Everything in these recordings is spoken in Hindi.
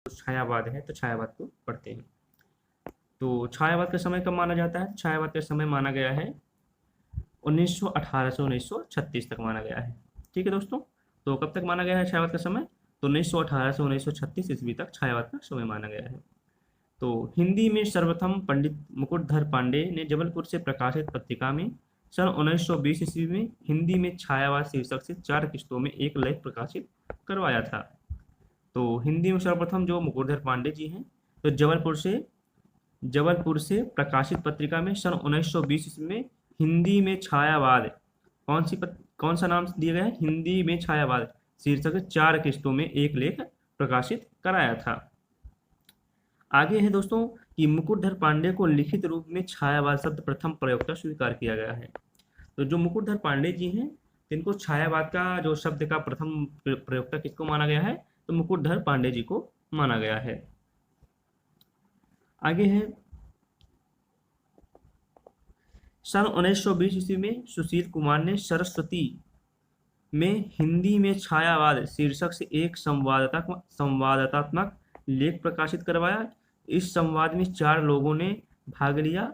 छायावाद है तो छायावाद को पढ़ते हैं। तो छायावाद का समय कब माना जाता है? छायावाद का समय माना गया है 1918 से 1936 तक माना गया है। ठीक है दोस्तों, तो कब तक माना गया है छायावाद का समय? तो 1918 से 1936 ईस्वी तक छायावाद का समय माना गया है। तो हिंदी में सर्वप्रथम पंडित मुकुटधर पांडे ने जबलपुर से प्रकाशित पत्रिका में सन 1920 ईस्वी में हिंदी में छायावाद शीर्षक से 4 किस्तों में एक लेख प्रकाशित करवाया था। तो हिंदी में सर्वप्रथम जो मुकुटधर पांडे जी हैं, तो जबलपुर से प्रकाशित पत्रिका में सन 1920 ईस्वी में हिंदी में छायावाद, कौन सा नाम दिया गया है? हिंदी में छायावाद शीर्षक से 4 किस्तों में एक लेख प्रकाशित कराया था। आगे है दोस्तों कि मुकुटधर पांडे को लिखित रूप में छायावाद शब्द प्रथम प्रयोक्ता स्वीकार किया गया है। तो जो मुकुटधर पांडे जी हैं, इनको छायावाद का जो शब्द का प्रथम प्रयोक्ता किसको माना गया है? तो मुकुटधर पांडे जी को माना गया है। आगे है सन 1920 ईस्वी में सुशील कुमार ने सरस्वती में हिंदी में छायावाद शीर्षक से एक संवादात्मक लेख प्रकाशित करवाया। इस संवाद में 4 लोगों ने भाग लिया।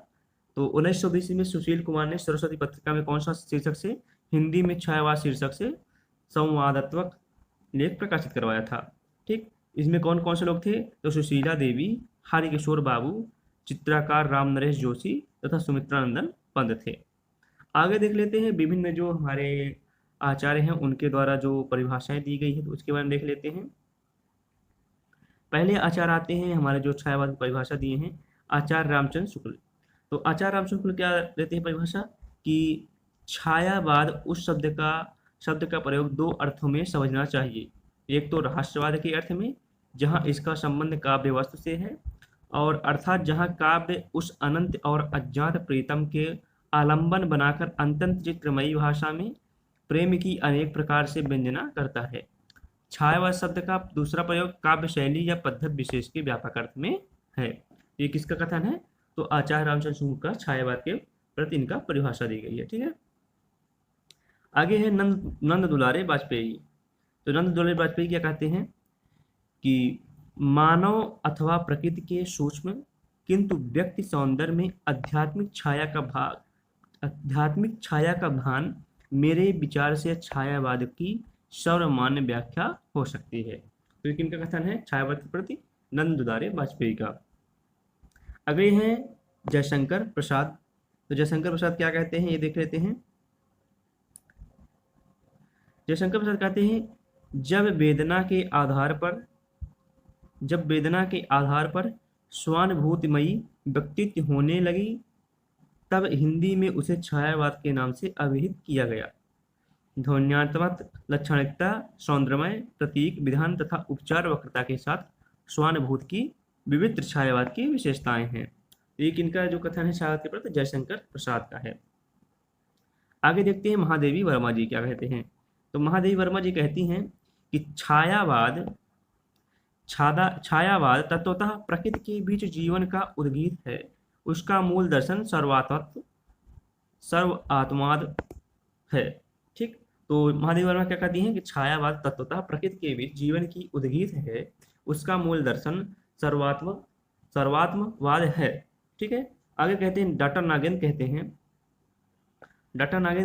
तो 1920 में सुशील कुमार ने सरस्वती पत्रिका में कौन सा शीर्षक से? हिंदी में छायावाद शीर्षक से संवादात्मक लेख प्रकाशित करवाया था। ठीक, इसमें कौन कौन से लोग थे? तो सुशीला देवी, हरिकिशोर बाबू, चित्रकार राम नरेश जोशी तथा सुमित्रानंदन पंत थे। आगे देख लेते हैं विभिन्न जो हमारे आचार्य हैं उनके द्वारा जो परिभाषाएं दी गई है, तो उसके बारे में देख लेते हैं। पहले आचार्य आते हैं हमारे जो छायावाद की परिभाषा दिए हैं, आचार्य रामचंद्र शुक्ल। तो आचार्य रामचंद्र शुक्ल क्या देते हैं परिभाषा? कि छायावाद उस शब्द का प्रयोग 2 अर्थों में समझना चाहिए। एक तो रहस्यवाद के अर्थ में, जहाँ इसका संबंध काव्य वस्तु से है, और अर्थात जहाँ काव्य उस अनंत और अज्ञात प्रीतम के आलंबन बनाकर अत्यंत चित्रमयी भाषा में प्रेम की अनेक प्रकार से व्यंजना करता है। छायावाद शब्द का दूसरा प्रयोग काव्य शैली या पद्धति विशेष के व्यापक अर्थ में है। ये किसका कथन है? तो आचार्य रामचंद्र शुक्ल का छायावाद के प्रति इनका परिभाषा दी गई है। ठीक है, आगे है नंद दुलारे वाजपेयी। तो नंद दुलारे वाजपेयी क्या कहते हैं? कि मानव अथवा प्रकृति के सूक्ष्म किंतु व्यक्ति सौंदर्य में आध्यात्मिक छाया का भान मेरे विचार से छायावाद की सर्वमान्य व्याख्या हो सकती है। तो ये किनका कथन है छायावाद के प्रति? नंद दुलारे वाजपेयी का। अगले हैं जयशंकर प्रसाद। तो जयशंकर प्रसाद क्या कहते हैं ये देख लेते हैं। जयशंकर प्रसाद कहते हैं जब वेदना के आधार पर स्वानुभूतिमयी व्यक्तित्व होने लगी, तब हिंदी में उसे छायावाद के नाम से अभिहित किया गया। ध्वन्यात्मक लक्षणिकता, सौंदर्यमय प्रतीक विधान तथा उपचार वक्रता के साथ स्वानुभूति की विविध छायावाद की विशेषताएं हैं। एक इनका जो कथन है छायावाद के प्रति जयशंकर प्रसाद का है। आगे देखते हैं महादेवी वर्मा जी क्या कहते हैं। तो महादेवी वर्मा जी कहती हैं कि छायावाद तत्वतः प्रकृति के बीच जीवन का उद्गीत है। उसका मूल दर्शन सर्वात्माद है। ठीक, तो महादेवी वर्मा क्या कहती हैं कि छायावाद तत्वतः प्रकृति के बीच जीवन की उद्गीत है। उसका मूल दर्शन सर्वात्मवाद है। ठीक है, आगे कहते हैं डॉक्टर नागेंद्र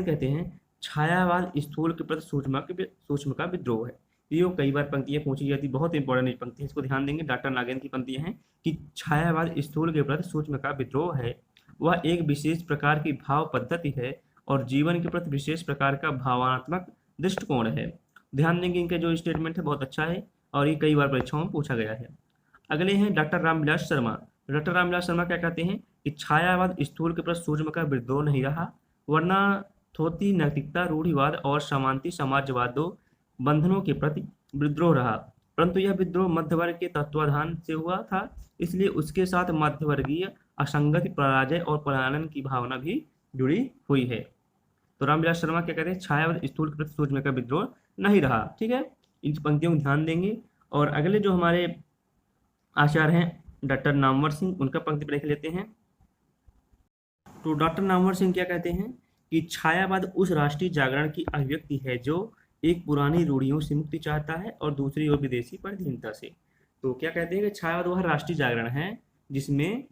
कहते हैं छायावाद स्थूल के प्रति सूक्ष्म का विद्रोह है। ये कई बार पंक्तियां पूछी जाती, बहुत इंपॉर्टेंट पंक्ति है, इसको ध्यान देंगे। डॉक्टर नागेंद्र की पंक्तियां हैं कि छायावाद स्थूल के प्रति सूक्ष्म का विद्रोह है। वह एक विशेष प्रकार की भाव पद्धति है और जीवन के प्रति विशेष प्रकार का भावनात्मक दृष्टिकोण है। ध्यान देंगे, इनका जो स्टेटमेंट है बहुत अच्छा है और ये कई बार परीक्षाओं में पूछा गया है। अगले हैं डॉक्टर रामविलास शर्मा। डॉक्टर रामविलास शर्मा क्या कहते हैं कि छायावाद स्थूल के प्रति सूक्ष्म का विद्रोह नहीं रहा, वरना थोथी नैतिकता, रूढ़िवाद और समांती समाजवाद दो बंधनों के प्रति विद्रोह रहा। परंतु यह विद्रोह मध्यवर्ग के तत्वाधान से हुआ था, इसलिए उसके साथ मध्यवर्गीय असंगति, पराजय और पलायन की भावना भी जुड़ी हुई है। तो रामविलास शर्मा क्या कहते हैं छायावाद स्थूल के प्रति सूक्ष्म का विद्रोह नहीं रहा। ठीक है, इन पंक्तियों को ध्यान देंगे। और अगले जो हमारे आचार्य हैं डॉक्टर नामवर सिंह, उनका पंक्ति देख लेते हैं। तो डॉक्टर नामवर सिंह क्या कहते हैं कि छायावाद उस राष्ट्रीय जागरण की अभिव्यक्ति है जो एक पुरानी रूढ़ियों से मुक्ति चाहता है और दूसरी ओर विदेशी पराधीनता से। तो क्या कहते हैं कि छायावाद वह राष्ट्रीय जागरण है जिसमें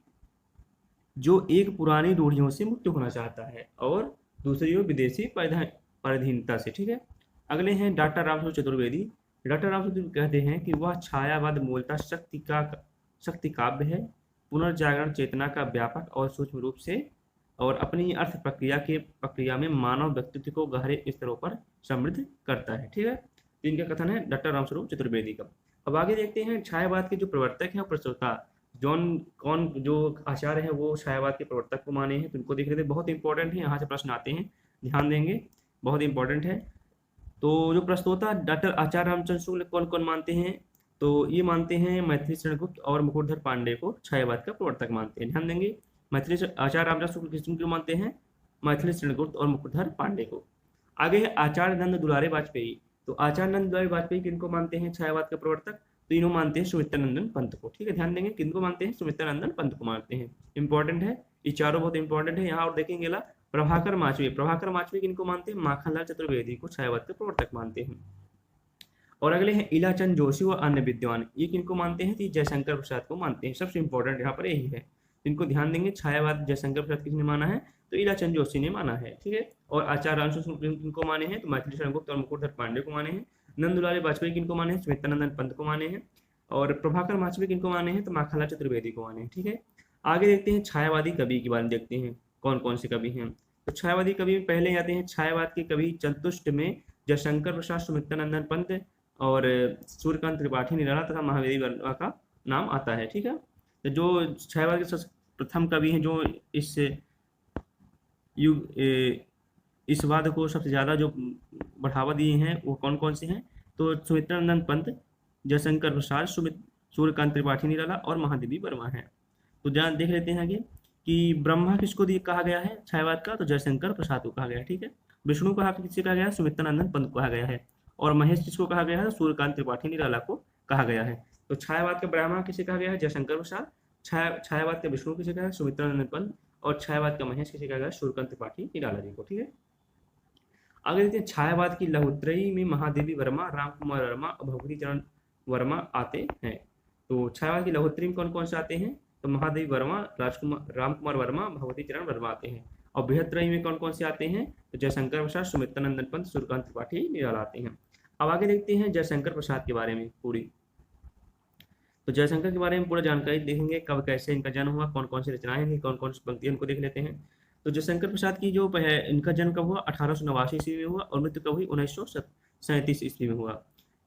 जो एक पुरानी रूढ़ियों से मुक्त होना चाहता है और दूसरी ओर विदेशी पराधीनता से। ठीक है। अगले हैं डॉक्टर रामस्वरूप चतुर्वेदी। डॉक्टर रामस्वरूप चतुर्वेदी कहते हैं कि वह छायावाद मूलतः शक्ति काव्य है, पुनर्जागरण चेतना का व्यापक और सूक्ष्म रूप से, और अपनी अर्थ प्रक्रिया में मानव व्यक्तित्व को गहरे स्तरों पर समृद्ध करता है। ठीक है। तो इनका कथन है डॉक्टर रामस्वरूप चतुर्वेदी का। अब आगे देखते हैं छायावाद के जो प्रवर्तक हैं और प्रस्तोता कौन जो आचार्य हैं वो छायावाद के प्रवर्तक को माने हैं, तो इनको देख लेते हैं। बहुत इंपॉर्टेंट है, यहाँ से प्रश्न आते हैं, ध्यान देंगे, बहुत इंपॉर्टेंट है। तो जो प्रस्तोता डॉक्टर आचार्य रामचंद्र शुक्ल कौन कौन मानते हैं, तो ये मानते हैं मैथिली शरण गुप्त और मुकुटधर पांडे को छायावाद का प्रवर्तक मानते हैं। ध्यान देंगे, आचार्य रामचंद्र शुक्ल किसको मानते हैं, मैथिली शरण गुप्त और मुकुटधर पांडे को। आगे है आचार्य नंद दुलारे वाजपेयी। तो आचार्य नंद दुलारे वाजपेयी किनको मानते हैं छायावाद का प्रवर्तक, तो इन्हों मानते हैं सुमित्रानंदन पंत को। ठीक है, ध्यान देंगे, किनको मानते हैं, सुमित्रानंदन पंत को मानते हैं। इंपॉर्टेंट है, ये चारों बहुत इंपॉर्टेंट है। यहाँ और देखेंगे ला प्रभाकर माचवी किनको मानते हैं, माखनलाल चतुर्वेदी को छायावाद के प्रवर्तक मानते हैं। और अगले हैं इलाचंद जोशी व अन्य विद्वान, ये किनको मानते हैं, तो जयशंकर प्रसाद को मानते हैं। सबसे इंपॉर्टेंट यहाँ पर यही है, इनको ध्यान देंगे। छायावाद जयशंकर प्रसाद किसने माना है, तो इलाचंद जोशी ने माना है। ठीक है। और आचार्य रामचंद्र किनको माने हैं, तो मैथिली शरण गुप्त और मुकुटधर पांडे को माने हैं। नंद दुलारे वाजपेयी किनको माने हैं, सुमित्रानंदन पंत को माने हैं। और प्रभाकर माचवी किनको माने हैं, तो माखनलाल चतुर्वेदी को माने हैं। ठीक है। आगे देखते हैं छायावादी कवि के बारे में, देखते हैं कौन कौन से कवि हैं। तो छायावादी कवि में पहले आते हैं छायावाद के कवि चतुष्ट में जयशंकर प्रसाद, सुमित्रानंदन पंत और सूर्यकांत त्रिपाठी निराला तथा महावीर वर्मा का नाम आता है। ठीक है। तो जो छायावाद के प्रथम कवि हैं जो इस वाद को सबसे ज़्यादा जो बढ़ावा दिए हैं वो कौन कौन से हैं, तो सुमित्रानंदन पंत, जयशंकर प्रसाद, सूर्यकांत त्रिपाठी निराला और महादेवी वर्मा है। तो जान देख लेते हैं आगे कि ब्रह्मा किसको कहा गया है छायावाद का, तो जयशंकर प्रसाद को कहा गया है। ठीक है। विष्णु को किससे कहा गया है, सुमित्रानंदन पंत को कहा गया है। और महेश किसको कहा गया है, सूर्यकांत त्रिपाठी निराला को कहा गया है। तो छायावाद का ब्रह्मा किसे कहा गया है, जयशंकर प्रसाद। छायावाद का विष्णु किसे कहा है, सुमित्रानंदन पंत। और छायावाद का महेश किसे कहा गया, सूर्यकांत त्रिपाठी निराला जी को। ठीक है। आगे देखते हैं छायावाद की लहुत्रई में महादेवी वर्मा, रामकुमार वर्मा और भगवती चरण वर्मा आते हैं। तो छायावाद की लहुत्री में कौन कौन से आते हैं, तो महादेवी वर्मा, रामकुमार वर्मा, भगवती चरण वर्मा आते हैं। और बृहत्रयी में कौन कौन से आते हैं, तो जयशंकर प्रसाद, सुमित्रानंदन पंत, सूर्यकांत त्रिपाठी निराला आते हैं। अब आगे देखते हैं जयशंकर प्रसाद के बारे में पूरी। तो जयशंकर के बारे में पूरा जानकारी देखेंगे, कब कैसे इनका जन्म हुआ, कौन कौन सी रचनाएं हैं, कौन कौन सी पंक्तियां, इनको देख लेते हैं। तो जयशंकर प्रसाद की जो है इनका जन्म कब हुआ, 1889 ईस्वी में हुआ और मृत्यु कब हुई, 1937 ईस्वी में हुआ।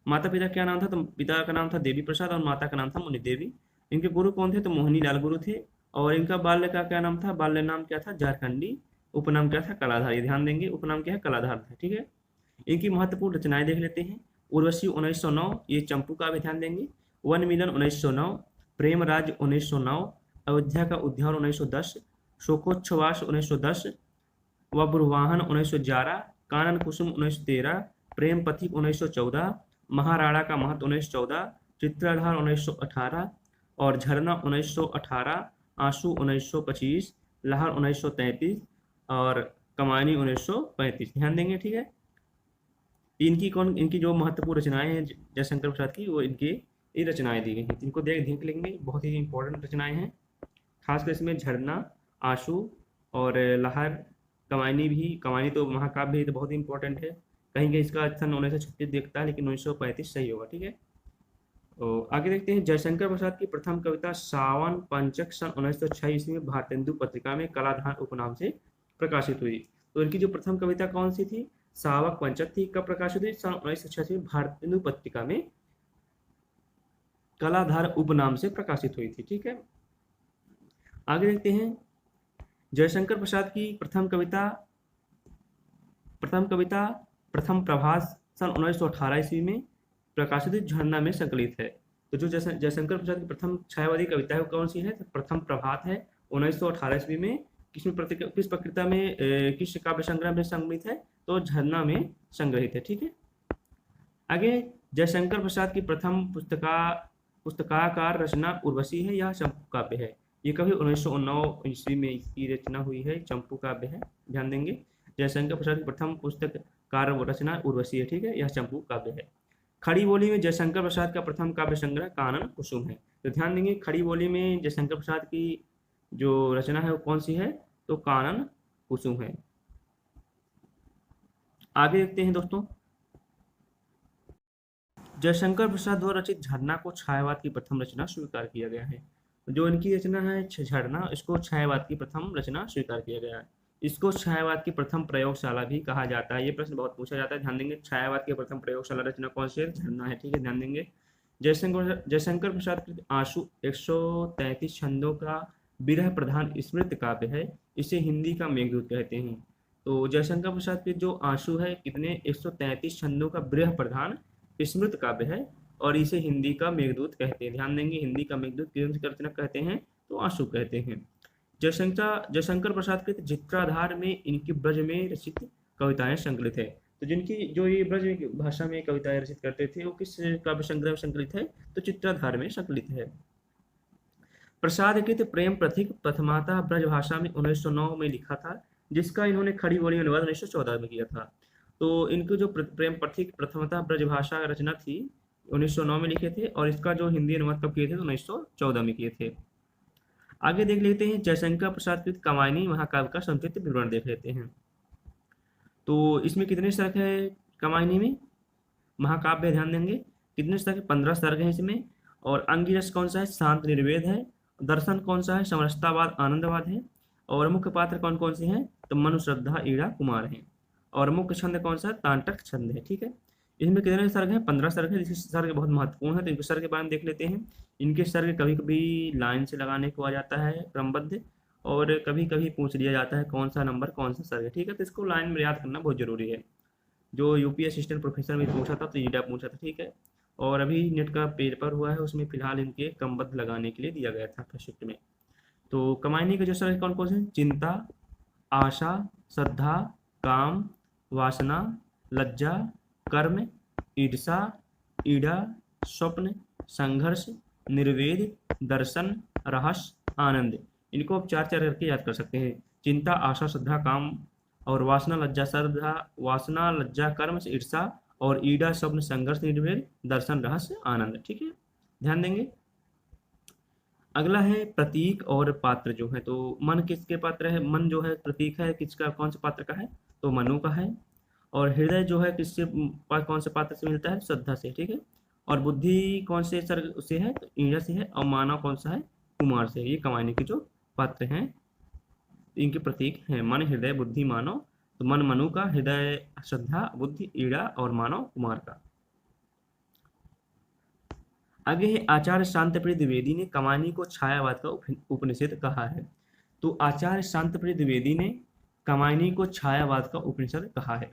माता पिता क्या नाम था, तो पिता का नाम था देवी प्रसाद और माता का नाम था मुनि देवी। इनके गुरु कौन थे, तो मोहनी लाल गुरु थे। और इनका बाल्य का क्या नाम था, बाल्य नाम क्या था, झारखंडी। उपनाम क्या था, कलाधार। ये ध्यान देंगे, उपनाम क्या है, कलाधार था। ठीक है। इनकी महत्वपूर्ण रचनाएं देख लेते हैं। उर्वशी 1909, ये चंपू का भी ध्यान देंगे। वन मिलन 1909, प्रेमराज 1909, अयोध्या का उद्यान 1910, शोकोच्छ्वास 1910, वब्रुवाहन 1911, कानन कुसुम 1913, प्रेम पथिक 1914, महाराणा का महत्व 1914, चित्रधार 1918 और झरना 1918, आंसू 1925, लहर 1933 और कमानी 1935। ध्यान देंगे। ठीक है। इनकी जो महत्वपूर्ण रचनाएं हैं जयशंकर प्रसाद की, वो इनकी ये रचनाएं दी गई हैं। इनको देख लेंगे, बहुत ही इंपॉर्टेंट रचनाएं हैं। खासकर इसमें झरना, आंसू और लहर, कमानी तो महाकाव्य है, तो बहुत ही इंपॉर्टेंट है। कहीं कहीं इसका सन 1936 देखता है, लेकिन 1935 सही होगा। ठीक है। तो आगे देखते हैं जयशंकर प्रसाद की प्रथम कविता सावन पंचक सन 1906 ईस्वी में भारतेंदु पत्रिका में कलाधार उपनाम से प्रकाशित हुई। तो इनकी जो प्रथम कविता कौन सी थी, सावक पंचक थी। कब प्रकाशित हुई, सन 1986 में भारतेंदु पत्रिका में कलाधार उपनाम से प्रकाशित हुई थी। ठीक है। आगे देखते हैं जयशंकर प्रसाद की प्रथम कविता प्रथम प्रभास सन 1918 ईस्वी में प्रकाशित झरना में संकलित है। तो जो जयशंकर प्रसाद की प्रथम छायावादी कविता है वो कौन सी है, तो प्रथम प्रभात है। 1918 ईस्वी में किस प्रकृति में किस काव्य संग्रह में संग्रहित है, तो झरना में संग्रहित है। ठीक है। आगे जयशंकर प्रसाद की प्रथम पुस्तकाकार रचना उर्वशी है, यह चंपू काव्य है। ये कभी 1909 ईस्वी में इसकी रचना हुई है, चंपू काव्य है। ध्यान देंगे, जयशंकर प्रसाद की प्रथम पुस्तककार रचना उर्वशी है। ठीक है। यह चंपू काव्य है। खड़ी बोली में जयशंकर प्रसाद का प्रथम काव्य संग्रह कानन कुसुम है। तो ध्यान देंगे खड़ी बोली में जयशंकर प्रसाद की जो रचना है वो कौन सी है, तो कानन कुसुम है। आगे देखते हैं दोस्तों, जयशंकर प्रसाद द्वारा रचित झरना को छायावाद की प्रथम रचना स्वीकार किया गया है। जो इनकी रचना है झरना, इसको छायावाद की प्रथम रचना स्वीकार किया गया है। इसको छायावाद की प्रथम प्रयोगशाला भी कहा जाता है। ये प्रश्न बहुत पूछा जाता है, ध्यान देंगे। छायावाद की प्रथम प्रयोगशाला रचना कौन सी है, झरना है, ठीक है, ध्यान देंगे। जयशंकर प्रसाद कृत आंसू 133 छंदों का विरह प्रधान स्मृत काव्य है। इसे हिंदी का मेघदूत कहते हैं। तो जयशंकर प्रसाद के जो आंसू है कितने 133 छंदों का विरह प्रधान स्मृत काव्य है, और इसे हिंदी का मेघदूत कहते हैं। ध्यान देंगे, हिंदी का मेघदूत किस रचना कहते हैं, तो आंसू कहते हैं। जयशंकर प्रसाद कृत चित्राधार में इनकी ब्रज में रचित कविताएं संकलित है। तो जिनकी जो ये ब्रज भाषा में कविताएं रचित करते थे वो किस काव्य संग्रह में संकलित है, तो चित्राधार में संकलित है। प्रसाद कृत प्रेम प्रतीक प्रथमातः ब्रज भाषा में 1909 में लिखा था, जिसका इन्होंने खड़ी बोली अनुवाद 1914 में किया था। तो इनको जो प्रेम प्रतीक प्रथमतः ब्रज भाषा रचना थी 1909 में लिखे थे, और इसका जो हिंदी अनुवाद कब किए थे, तो 1914 में किए थे। आगे देख लेते हैं जयशंकर प्रसाद कृत कामायनी महाकाव्य का संक्षिप्त विवरण देख लेते हैं। तो इसमें कितने सर्ग है कामायनी में, महाकाव्य, ध्यान देंगे कितने सर्ग, 15 सर्ग हैं इसमें। और अंगिरस कौन सा है, शांत निर्वेद है। दर्शन कौन सा है, समरसतावाद आनंदवाद है। और मुख्य पात्र कौन कौन से हैं, तो मनु श्रद्धा ईड़ा कुमार हैं। और मुख्य छंद कौन सा है, तांटक छंद है, ठीक है। इसमें कितने सर्ग हैं, 15 सर्ग है। जिसके सर्ग बहुत महत्वपूर्ण है, तो इनके सर्ग के बारे में देख लेते हैं। इनके सर्ग कभी कभी लाइन से लगाने को आ जाता है क्रमबद्ध, और कभी कभी पूछ लिया जाता है कौन सा नंबर कौन सा सर्ग है, ठीक है। तो इसको लाइन में याद करना बहुत जरूरी है। जो यूपी असिस्टेंट प्रोफेसर में पूछा था, तो ईडा पूछा था, ठीक है। और अभी नेट का पेपर हुआ है, उसमें फिलहाल इनके क्रमबद्ध लगाने के लिए दिया गया था प्रशिक्षण में। तो कमायनी के जो सर्ग कौन कौन से, चिंता, आशा, श्रद्धा, काम, वासना, लज्जा, कर्म, ईर्षा, ईड़ा, स्वप्न, संघर्ष, निर्वेद, दर्शन, रहस्य, आनंद। इनको आप चार चार करके याद कर सकते हैं। चिंता, आशा, श्रद्धा, काम और वासना, लज्जा, श्रद्धा, वासना, लज्जा, कर्म, ईर्षा और ईड़ा, स्वप्न, संघर्ष, निर्वेद, दर्शन, रहस्य, आनंद, ठीक है, ध्यान देंगे। अगला है प्रतीक और पात्र जो है। तो मन किसके पात्र है, मन जो है प्रतीक है किसका, कौन से पात्र का है, तो मनु का है। और हृदय जो है किससे, कौन से पात्र से मिलता है, श्रद्धा से, ठीक है। और बुद्धि कौन से सर्ग से है, तो ईड़ा से है। और मानव कौन सा है, कुमार से। ये कमाने के जो पात्र हैं इनके प्रतीक हैं, मन, हृदय, बुद्धि, मानव। तो मन मनु का, हृदय श्रद्धा, बुद्धि ईड़ा और मानव कुमार का। आगे है आचार्य शांतप्रिय द्विवेदी ने कमानी को छायावाद का उपनिषद कहा है। तो आचार्य शांतप्रिय द्विवेदी ने कमानी को छायावाद का उपनिषद कहा है।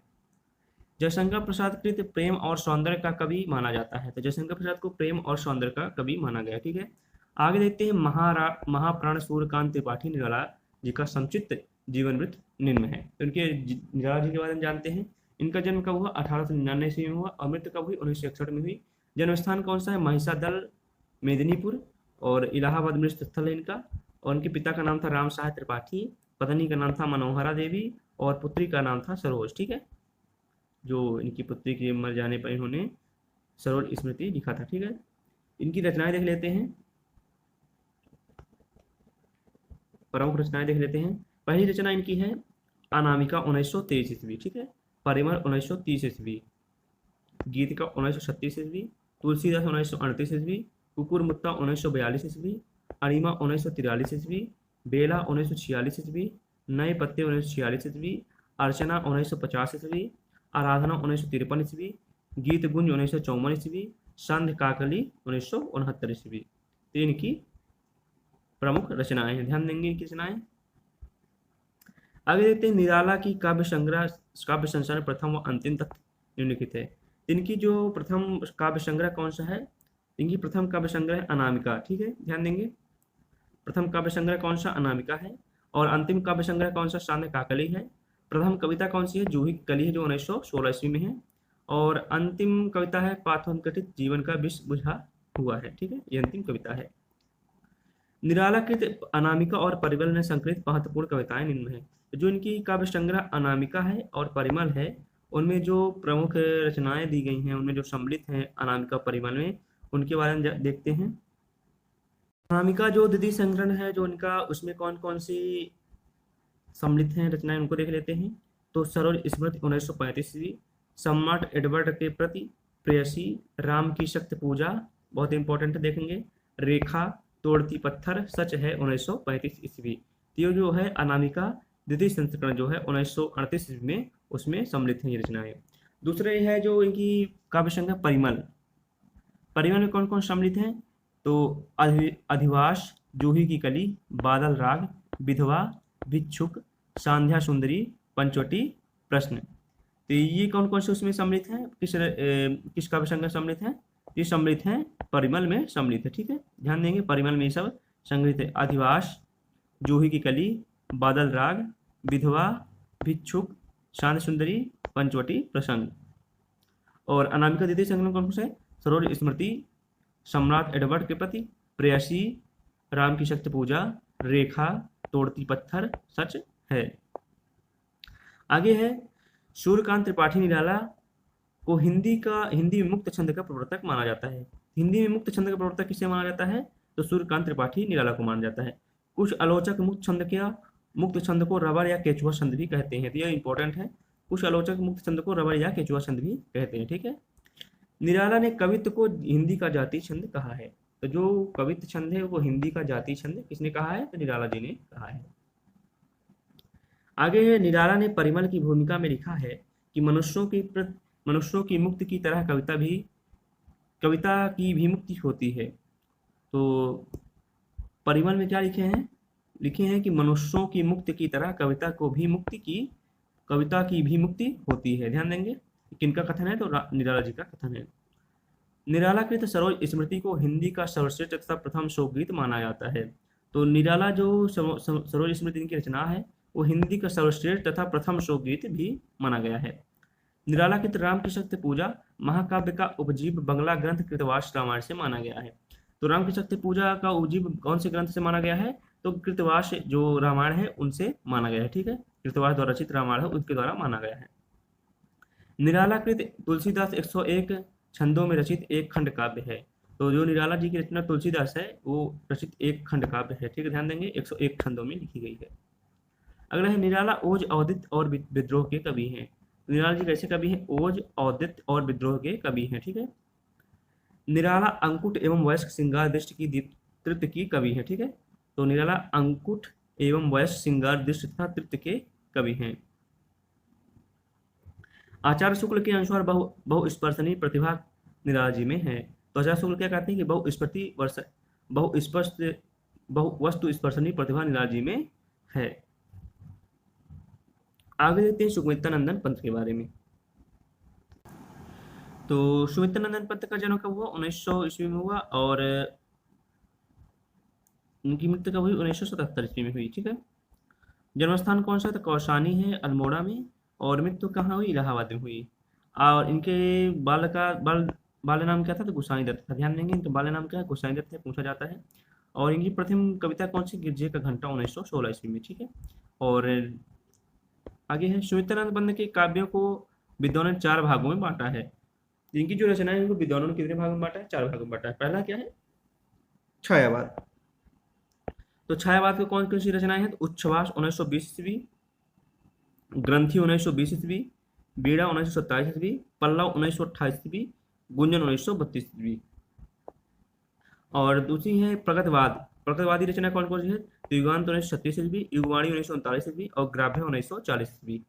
जयशंकर प्रसाद कृत प्रेम और सौंदर्य का कवि माना जाता है। तो जयशंकर प्रसाद को प्रेम और सौंदर्य का कवि माना गया, ठीक है। आगे देखते हैं महाप्राण सूर्यकांत त्रिपाठी निराला जी का संक्षिप्त जीवन वृत्त निम्न है। तो इनके निराला जी के बारे में जानते हैं। इनका जन्म कब हुआ, 1899 ईस्वी में हुआ। और मृत्यु कब हुई, 1961 में हुई। जन्म स्थान कौन सा है, महिषादल, मेदिनीपुर और इलाहाबाद मृत स्थल है इनका। और उनके पिता का नाम था राम सहाय त्रिपाठी, पत्नी का नाम था मनोहरा देवी और पुत्री का नाम था सरोज, ठीक है। जो इनकी पुत्री के मर जाने पर इन्होंने सरोज स्मृति लिखा था, ठीक है। इनकी रचनाएं देख लेते हैं, प्रमुख रचनाएं देख लेते हैं। पहली रचना इनकी है अनामिका 1923 ईस्वी, ठीक है। परिमल 1930 ईस्वी, गीतिका 1936 ईस्वी, तुलसीदास 1938 ईस्वी, कुकुर मुत्ता 1942 ईस्वी, अणिमा 1943 ईस्वी, बेला 1946 ईस्वी, नए पत्ते 1946 ईस्वी, अर्चना 1950 ईस्वी, आराधना 1953 ईस्वी, गीत गुंज 1954 ईस्वी, संध काकली 1969 ईस्वी। तो इनकी प्रमुख रचनाएं हैं, ध्यान देंगे इनकी रचनाएं। आगे देखते हैं निराला की काव्य संसार प्रथम व अंतिम तक निम्नलिखित है। इनकी जो प्रथम काव्य संग्रह कौन सा है, इनकी प्रथम काव्य संग्रह अनामिका, ठीक है, ध्यान देंगे। प्रथम काव्य संग्रह कौन सा, अनामिका है। और अंतिम काव्य संग्रह कौन सा, सांध्य काकली है। प्रथम कविता कौन सी है, जूही की कली है, जो 1916 ईस्वी में है। और अंतिम कविता है पाथोनकटित जीवन का विष बुझा हुआ है, ठीक है, ये अंतिम कविता है। निराला कृत अनामिका और परिमल ने संकलित महत्वपूर्ण कविताएं निम्न है। जो इनकी काव्य संग्रह अनामिका है और परिमल है, उनमें जो प्रमुख रचनाएं दी गई हैं, उनमें जो सम्मिलित हैं अनामिका परिमल में, उनके बारे में देखते हैं। अनामिका जो द्वितीय संस्करण है जो उनका, उसमें कौन कौन सी सम्मिलित हैं रचनाएं, उनको देख लेते हैं। तो सरोज स्मृति 1935वीं, सम्राट एडवर्ड के प्रति, प्रेयसी, राम की शक्ति पूजा, बहुत इंपॉर्टेंट देखेंगे, रेखा, तोड़ती पत्थर, सच है 1935 ईस्वी। तो ये जो है अनामिका द्वितीय संस्करण जो है 1938 में, उसमें सम्मिलित हैं ये रचनाएं। दूसरे है जो इनकी काव्य संज्ञा परिमल। परिमल में कौन कौन सम्मिलित हैं? तो अधिवास, जूही की कली, बादल राग, विधवा, भिक्षुक, सांध्या सुंदरी, पंचवटी, प्रश्न। तो ये कौन कौन से उसमें सम्मिलित हैं, किस काव्य संज्ञा सम्मिलित हैं? ये सम्मिलित हैं परिमल में सम्मिलित है। ठीक है, ध्यान देंगे परिमल में ये सब संग्रहित है। अधिवास, जूही की कली, बादल राग, विधवा, भिक्षुक, शांत सुंदरी, पंचवटी, प्रसंग। और अनामिका द्वितीय संस्करण कौन से? सरोज स्मृति, सम्राट एडवर्ड के प्रति, प्रेयसी, राम की शक्ति पूजा, रेखा, तोड़ती पत्थर, सच है। आगे है सूर्यकांत त्रिपाठी निराला को हिंदी में मुक्त छंद का प्रवर्तक माना जाता है। हिंदी में मुक्त छंद का प्रवर्तक किसे माना जाता है? तो सूर्यकांत त्रिपाठी निराला को माना जाता है। कुछ आलोचक मुक्त छंद को रबर या केचुआ छंद भी कहते हैं। तो यह इंपॉर्टेंट है, कुछ आलोचक मुक्त छंद को रबर या केचुआ छंद भी कहते हैं। ठीक है, निराला ने कवित्व को हिंदी का जातीय छंद कहा है। तो जो कवित्व छंद है वो हिंदी का जातीय छंद किसने कहा है? तो निराला जी ने कहा है। आगे है निराला ने परिमल की भूमिका में लिखा है कि मनुष्यों की मुक्ति की तरह कविता की भी मुक्ति होती है। तो परिमल में क्या लिखे हैं? लिखे हैं कि मनुष्यों की मुक्ति की तरह कविता की भी मुक्ति होती है। ध्यान देंगे किनका कथन है? तो निराला जी का कथन है। निराला कृत सरोज स्मृति को हिंदी का सर्वश्रेष्ठ तथा प्रथम शोकगीत माना जाता है। तो निराला जो सरोज स्मृति की रचना है वो हिंदी का सर्वश्रेष्ठ तथा प्रथम शोकगीत भी माना गया है। निराला कृत राम की शक्ति पूजा महाकाव्य का उपजीव बंगला ग्रंथ कृतवास रामायण से माना गया है। तो राम की शक्ति पूजा का उपजीव कौन से ग्रंथ से माना गया है? तो कृतवास जो रामायण है उनसे माना गया है। ठीक है, कृतवास द्वारा रचित रामायण है उनके द्वारा माना गया है। निराला कृत तुलसीदास 101 छंदों में रचित एक खंड काव्य है। तो जो निराला जी की रचना तुलसीदास है वो रचित एक खंड काव्य है। ठीक है, ध्यान देंगे 101 छंदों में लिखी गई है। अगला है निराला ओज, औदित और विद्रोह के कवि हैं। निराला जी कैसे कवि हैं? ओज, औदित और विद्रोह के कवि हैं। ठीक है, निराला अंकुट एवं वयस्क श्रृंगार दृष्टि की तृप्त की कवि है। ठीक है, तो निराला अंकुट एवं वयस्क श्रृंगार दृष्टि तथा तृप्त के कवि हैं। आचार्य शुक्ल के अनुसार बहुस्पर्शनीय प्रतिभा निराला जी में है। तो आचार्य शुक्ल क्या कहते हैं कि बहुवस्तु स्पर्शनीय प्रतिभा निराला जी में है। आगे देखते हैं सुमित्रानंदन पंत के बारे में। तो सुमित्रानंदन पंत का जन्म कब हुआ? 1900 ईस्वी में हुआ और उनकी मृत्यु कब हुई? 1977 ईस्वी में हुई। ठीक है, जन्मस्थान कौन सा था? कौसानी है अल्मोड़ा में, और मृत्यु कहाँ हुई? इलाहाबाद में हुई। और इनके बाल नाम क्या था? तो गोसाई दत्त था। ध्यान देंगे इनका बाल नाम क्या है? गोसाई दत्त है, पूछा जाता है। और इनकी प्रथम कविता कौन सी? गिरजे का घंटा 1916 ईस्वी में। ठीक है, और आगे है सुमित्रानंद पंत के काव्यों को विद्वानों ने 4 भागों में बांटा है। इनकी जो रचना है उनको विद्वानों ने कितने भागों में बांटा है? 4 भागों में बांटा है। पहला क्या है? छायावाद। तो छायावाद की कौन कौन सी रचनाएं हैं? तो उच्छ्वास 1920 ईस्वी, ग्रंथि 1920 ईस्वी, बीड़ा 1927 ईस्वी, पल्लव 1928 ईस्वी, गुंजन 1932 ईस्वी। और दूसरी है प्रगतवादी रचना कौन कौन सी है? तो युगांत 1936 ईस्वी, युगवाणी 1939 ईस्वी और ग्राभ्य 1940 ईस्वी।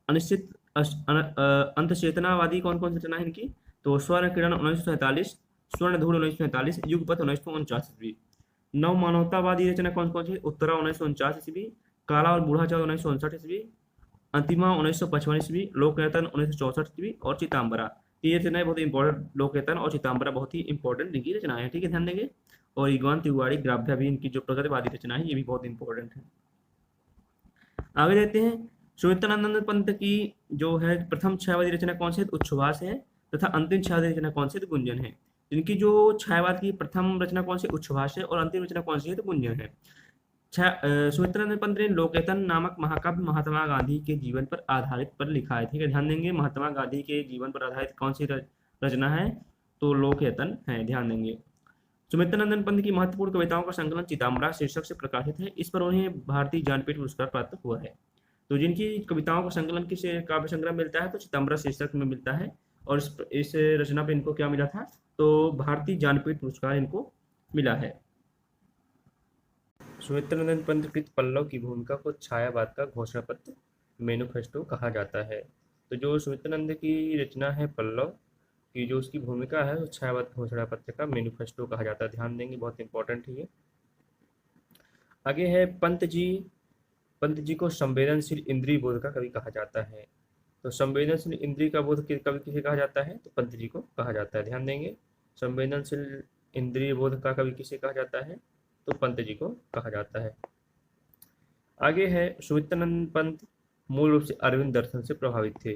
अनिश्चित अंतचेतनावादी कौन कौन सी रचना है इनकी? तो स्वर्ण किरण 1947, स्वर्ण धूल 1945, युगपथ 1949 ईस्वी। नव मानवतावादी रचना कौन कौन सी? उत्तरा 1949 ईस्वी, काला और बूढ़ा चाँद 1959 ईस्वी, अंतिमा 1955 ईस्वी, लोकयतन 1964 ईस्वी और चिताम्बरा। ये रचनाएं बहुत इंपॉर्टेंट, लोकयतन और चिताम्बरा बहुत ही इंपॉर्टेंट इनकी रचनाएं हैं। ठीक है, ध्यान देंगे। और युगांत, युगवाणी, ग्राभ्य भी इनकी जो प्रगतिवादी रचना है ये भी बहुत इंपॉर्टेंट है। आगे देखते हैं सुमित्रानंद पंत की जो है प्रथम छायावादी रचना कौन सी है? उच्छ्वास है। तथा अंतिम छायावादी रचना कौन सी है? तो गुंजन है। इनकी जो छायावाद की प्रथम रचना कौन सी? उच्छ्वास है। और अंतिम रचना कौन सी है? तो गुंजन है। सुमित्रानंद पंत ने लोकेतन नामक महाकाव्य महात्मा गांधी के जीवन पर आधारित पर लिखा है। ठीक है, ध्यान देंगे, महात्मा गांधी के जीवन पर आधारित कौन सी रचना है, तो लोकयतन है, ध्यान देंगे। सुमित्रानंदन पंत की महत्वपूर्ण कविताओं का संकलन चितंबरा शीर्षक से प्रकाशित है। इस पर उन्हें भारतीय ज्ञानपीठ पुरस्कार प्राप्त हुआ है। तो जिनकी कविताओं का संकलन किस काव्य संग्रह मिलता है, तो चितंबरा शीर्षक में मिलता है। और इस रचना पे इनको क्या मिला था, तो भारतीय ज्ञानपीठ पुरस्कार इनको मिला है। सुमित्रानंद पंत कृत पल्लव की भूमिका को छायावाद का घोषणा पत्र मैनिफेस्टो कहा जाता है। तो जो सुमित्रानंद की रचना है पल्लव की, जो उसकी भूमिका है, वो छायावाद घोषणा पत्र का मैनिफेस्टो कहा जाता है। ध्यान देंगे, बहुत इंपॉर्टेंट है ये। आगे है पंत जी को संवेदनशील इंद्रिय बोध का कवि कहा जाता है। तो संवेदनशील इंद्रिय का बोध कवि किसे कहा जाता है, तो पंत जी को कहा जाता है। ध्यान देंगे, संवेदनशील इंद्रिय बोध का कवि किसे कहा जाता है, तो पंत जी को कहा जाता है। आगे है सुमित्रानंद पंत मूल रूप से अरविंद दर्शन से प्रभावित थे।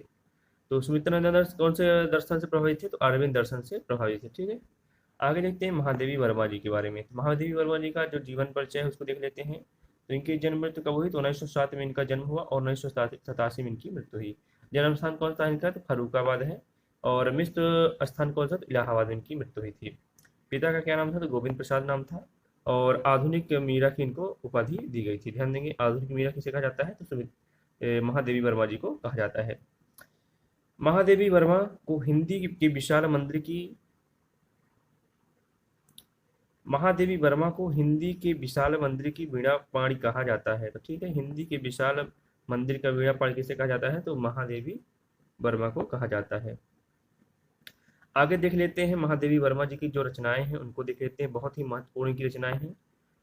तो सुमित्रानंद कौन से दर्शन से प्रभावित थे, तो अरविंद दर्शन से प्रभावित थे। ठीक है, आगे देखते हैं महादेवी वर्मा जी के बारे में। महादेवी वर्मा जी का जो जीवन परिचय है उसको देख लेते हैं। तो इनकी जन्म मृत्यु कब हुई, तो 1907 में इनका जन्म हुआ और 1987 में इनकी मृत्यु हुई। जन्म स्थान कौन सा इनका, तो फर्रुखाबाद है। और मृत्यु स्थान कौन सा, तो इलाहाबाद में इनकी मृत्यु हुई थी। पिता का क्या नाम था, तो गोविंद प्रसाद नाम था। और आधुनिक मीरा की इनको उपाधि दी गई थी। ध्यान देंगे, आधुनिक मीरा किसे कहा जाता है, तो महादेवी वर्मा जी को कहा जाता है। महादेवी वर्मा को हिंदी के विशाल मंदिर की महादेवी वर्मा को हिंदी के विशाल मंदिर की वीणा पाणी कहा जाता है। तो ठीक है, हिंदी के विशाल मंदिर का वीणा पाणी किसे कहा जाता है, तो महादेवी वर्मा को कहा जाता है। आगे देख लेते हैं महादेवी वर्मा जी की जो रचनाएं हैं उनको देख लेते हैं। बहुत ही महत्वपूर्ण इनकी रचनाएं हैं,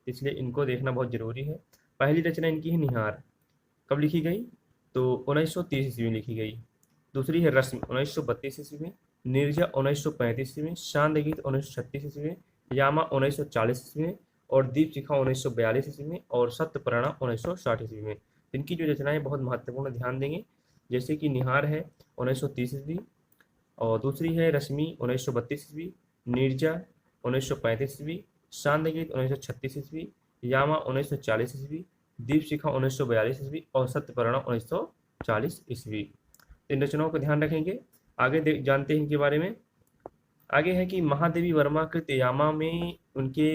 इसलिए इनको देखना बहुत जरूरी है। पहली रचना इनकी है निहार। कब लिखी गई, तो 1930 ईस्वी में लिखी गई। दूसरी है रश्मि 1932 ईस्वी में। निर्जा 1935 ईस्वी में। शांत गीत 1936 ईस्वी में। यामा 1940 ईस्वी में। और दीप शिखा 1942 ईस्वी में। और सत्यप्राणा 1960 ईस्वी में। इनकी जो रचनाएं बहुत महत्वपूर्ण, ध्यान देंगे। जैसे कि निहार है 1930 ईस्वी, और दूसरी है रश्मि 1932 ईस्वी। निर्जा 1935 ईस्वी। शांत गीत 1936 ईस्वी। यामा 1940 ईस्वी। दीप शिखा 1942 ईस्वी। और सत्यप्राणा 1940 ईस्वी। इन रचनाओं को ध्यान रखेंगे। आगे जानते हैं इनके बारे में। आगे है कि महादेवी वर्मा कृत यामा में उनके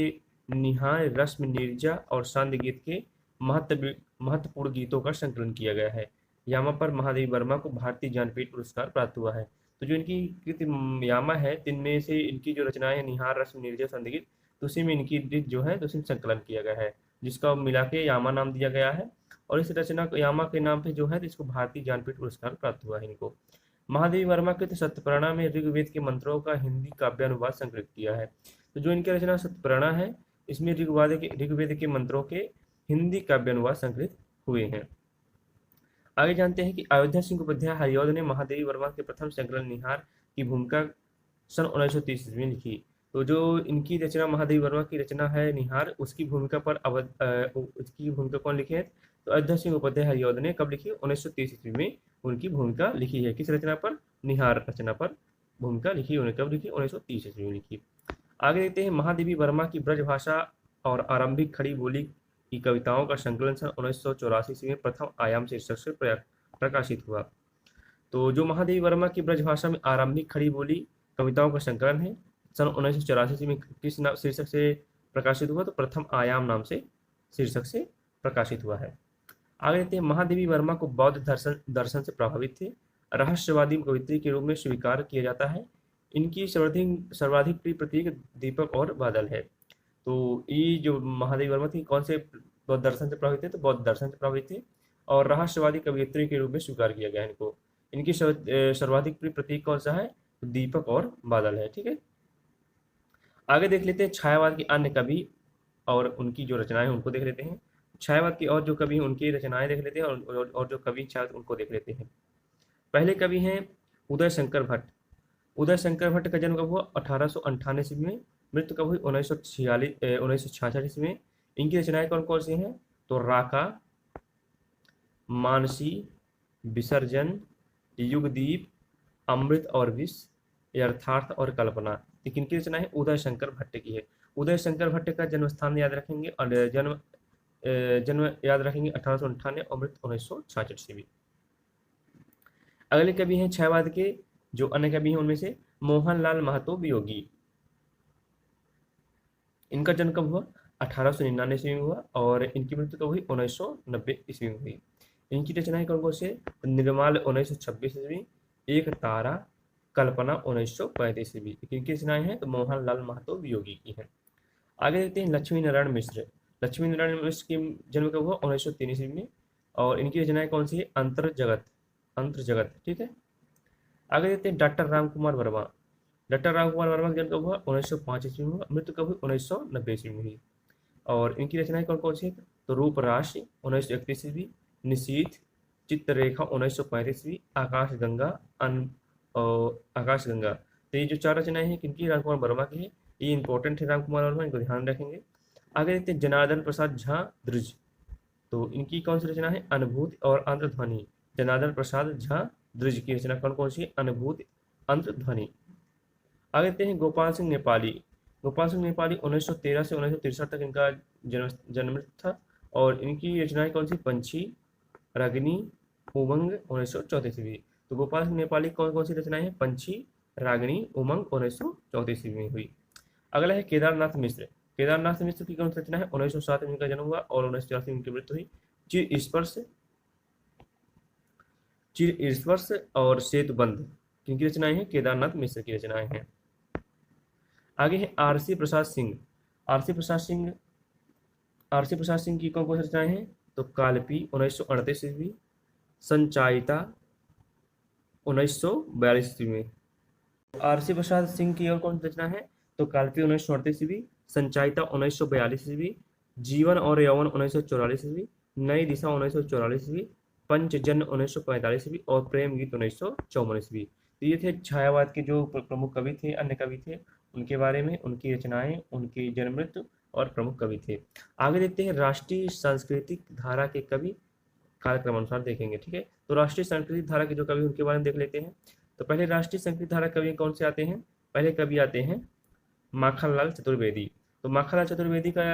निहार, रश्मि, निर्जा और शांत गीत के महत्वपूर्ण गीतों का संकलन किया गया है। यामा पर महादेवी वर्मा को भारतीय ज्ञानपीठ पुरस्कार प्राप्त हुआ है। तो जो इनकी कृत यामा है, तिनमें से इनकी जो रचनाएं हैं निहार, रश्मि, निर्जा, शांत गीत, तो उसी में इनकी जो है तो संकलन किया गया है, जिसका मिला के यामा नाम दिया गया है। और इस रचना को यामा के नाम पे जो है इसको भारतीय ज्ञानपीठ पुरस्कार प्राप्त हुआ है इनको। महादेवी वर्मा कृत सत्यप्राणा में ऋग्वेद के मंत्रों का हिंदी काव्यानुवाद संकलित किया है। तो जो इनकी रचना सत्यप्राणा है, इसमें ऋग्वेद के मंत्रों के हिंदी काव्यानुवाद संकलित हुए हैं। आगे जानते हैं कि अयोध्या सिंह उपाध्याय हरिऔध ने महादेवी वर्मा के प्रथम संकलन निहार की भूमिका सन 1930 में लिखी। तो जो इनकी रचना महादेवी वर्मा की रचना है निहार, उसकी भूमिका कौन लिखे है, तो अयोध्या सिंह उपाध्याय हरिऔध ने कब लिखी, 1930 ईस्वी में उनकी भूमिका लिखी है। किस रचना पर, निहार रचना पर भूमिका लिखी, उन्हें कब लिखी, 1930 ईस्वी में लिखी। आगे देखते हैं महादेवी वर्मा की ब्रजभाषा और आरंभिक खड़ी बोली की कविताओं का संकलन सन 1984 ईस्वी में प्रथम आयाम शीर्षक से प्रकाशित हुआ। तो जो महादेवी वर्मा की ब्रजभाषा में आरंभिक खड़ी बोली कविताओं का संकलन है, सन 1984 में किस शीर्षक से प्रकाशित हुआ, तो प्रथम आयाम नाम से शीर्षक से प्रकाशित हुआ है। आगे देखते हैं महादेवी वर्मा को बौद्ध दर्शन से प्रभावित थे। रहस्यवादी कवित्री के रूप में स्वीकार किया जाता है। इनकी सर्वाधिक प्रिय प्रतीक दीपक और बादल है। तो ये जो महादेवी वर्मा थी कौन से बौद्ध दर्शन से प्रभावित थे, तो बौद्ध दर्शन से प्रभावित थे और रहस्यवादी कवियत्री के रूप में स्वीकार किया गया इनको। इनकी सर्वाधिक प्रिय प्रतीक कौन सा है, तो दीपक और बादल है। ठीक है, आगे देख लेते हैं छायावाद के अन्य कवि और उनकी जो रचनाएं उनको देख लेते हैं। छायावाद की और जो कवि उनकी रचनाएं देख लेते हैं और जो कवि छाया उनको देख लेते हैं। पहले कवि हैं उदय शंकर भट्ट। उदय शंकर भट्ट का जन्म कब हुआ, 1898 ईस्वी में। मृत्यु कब हुई, 1966 ईस्वी में। इनकी रचनाएं कौन कौन सी हैं, तो राका, मानसी, विसर्जन, युगदीप, अमृत और विष, यथार्थ और कल्पना। किनकी रचना है, उदय शंकर भट्ट की है। उदय शंकर भट्ट का जन्म स्थान याद रखेंगे और जन्म जन्म याद रखेंगे 1898 और मृत्यु 1966 ईस्वी। अगले कवि हैं छायावाद के जो अन्य कवि हैं उनमें से मोहनलाल महतो वियोगी। इनका जन्म कब हुआ? 1899 ईस्वी में हुआ और इनकी मृत्यु कब हुई? 1990 ईस्वी में हुई। इनकी रचनाएं कौन कौन से? निर्माल 1926 ईस्वी, एक तारा, कल्पना 1935 ईस्वी। किनकी रचनाएं हैं? तो मोहनलाल महतो वियोगी की हैं। आगे देखते हैं लक्ष्मी नारायण मिश्र। लक्ष्मी नारायण मिश्र की जन्म कब हुआ? 1903 ईस्वी में और इनकी रचनाएं कौन सी है? अंतर जगत, अंतर जगत, ठीक है। आगे देखते हैं डॉक्टर राम कुमार वर्मा। डॉक्टर राम कुमार वर्मा का जन्म कब हुआ? 1905 ईस्वी में हुआ, मृत्यु कब हुई? 1990 ईस्वी में हुई। और इनकी रचनाएं कौन कौन सी है? तो रूपराशि 1931 ईस्वी, निशीथ, चित्ररेखा 1935 ईस्वी, आकाशगंगा, आकाशगंगा। तो ये जो चार रचनाएं हैं किनकी? राम कुमार वर्मा की है। ये इंपॉर्टेंट है राम कुमार वर्मा, इनको ध्यान रखेंगे। आगे देखते हैं जनार्दन प्रसाद झा द्रुज। तो इनकी कौन सी रचना है? अनुभूति और अंतर्ध्वनि। जनार्दन प्रसाद झा द्रुज की रचना कौन कौन सी है? अनुभूति, अंतर्ध्वनि। आगे देखते हैं गोपाल सिंह नेपाली। गोपाल सिंह नेपाली 1913 से 1963 तक इनका जन्म था और इनकी रचनाएं कौन सी? पंछी, रागिनी, उमंग 1934 ईस्वी। तो गोपाल सिंह नेपाली कौन कौन सी रचनाएं हैं? पंछी, रागिनी, उमंग 1934 ईस्वी में हुई। अगला है केदारनाथ मिश्र। केदारनाथ मिश्र की कौन सी रचना है? 1907 में इनका जन्म हुआ और 1984 में इनकी मृत्यु हुई। चिर स्पर्श, चिर स्पर्श और सेतुबंध किनकी रचनाएं हैं? केदारनाथ मिश्र की रचनाएं हैं। आगे है RC Prasad Singh. RC Prasad Singh, RC Prasad Singh की कौन कौन सी रचनाएं हैं? तो कालपी 1938 ईस्वी, संचायिता 1942 ईस्वी में। आरसी प्रसाद सिंह की और कौन सी रचना है? तो कालपी 1938 ईस्वी, संचायिता 1942 ईस्वी, जीवन और यौवन 1944 ईस्वी, नई दिशा 1944 ईस्वी, पंचजन्य 1945 ईस्वी और प्रेम गीत 1954 ईस्वी। तो ये थे छायावाद के जो प्रमुख कवि थे, अन्य कवि थे, उनके बारे में, उनकी रचनाएं, उनकी जन्म मृत्यु और प्रमुख कवि थे। आगे देखते हैं राष्ट्रीय सांस्कृतिक धारा के कवि, कालक्रम अनुसार देखेंगे, ठीक है। तो राष्ट्रीय सांस्कृतिक धारा के जो कवि उनके बारे में देख लेते हैं। तो पहले राष्ट्रीय सांस्कृतिक धारा कवि कौन से आते हैं? पहले कवि आते हैं माखनलाल चतुर्वेदी। तो माखनलाल चतुर्वेदी का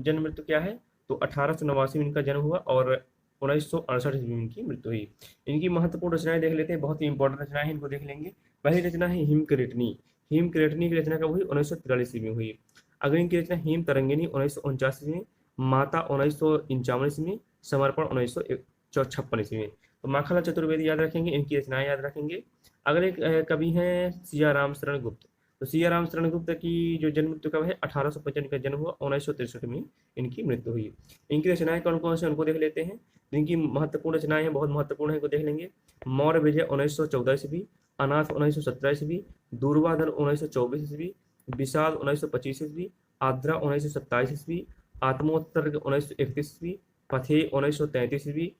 जन्म मृत्यु क्या है? तो 1889 में इनका जन्म हुआ और 1968 ईस्वी में इनकी मृत्यु हुई। इनकी महत्वपूर्ण रचनाएं देख लेते हैं, बहुत ही इंपॉर्टेंट रचनाएं हैं, इनको देख लेंगे। पहली रचना है हिमकरेटनी। हिमकरेटनी की रचना कब हुई? 1943 ईस्वी में हुई। अगली इनकी रचना हिम तरंगिनी 1949 ईस्वी में, माता 1951 ईस्वी में, समर्पण 1956 ईस्वी में। तो माखनलाल चतुर्वेदी याद रखेंगे, इनकी रचनाएं याद रखेंगे। अगले कवि हैं सियाराम शरण गुप्त। तो सियाराम शरण गुप्त की जो जन्म मृत्यु कब है? 1855 का जन्म हुआ, 1963 में इनकी मृत्यु हुई। इनकी रचनाएं कौन कौन से उनको देख लेते हैं। इनकी महत्वपूर्ण रचनाएं हैं, बहुत महत्वपूर्ण है, इनको देख लेंगे। मौर्य विजय 1914 ईस्वी, अनाथ 1917 ईस्वी, दुर्वाधन 1924 ईस्वी, विषाद 1925 ईस्वी, आद्रा 1927 ईस्वी, आत्मोत्सर्ग 1931 ईस्वी, पथे 1933 ईस्वी,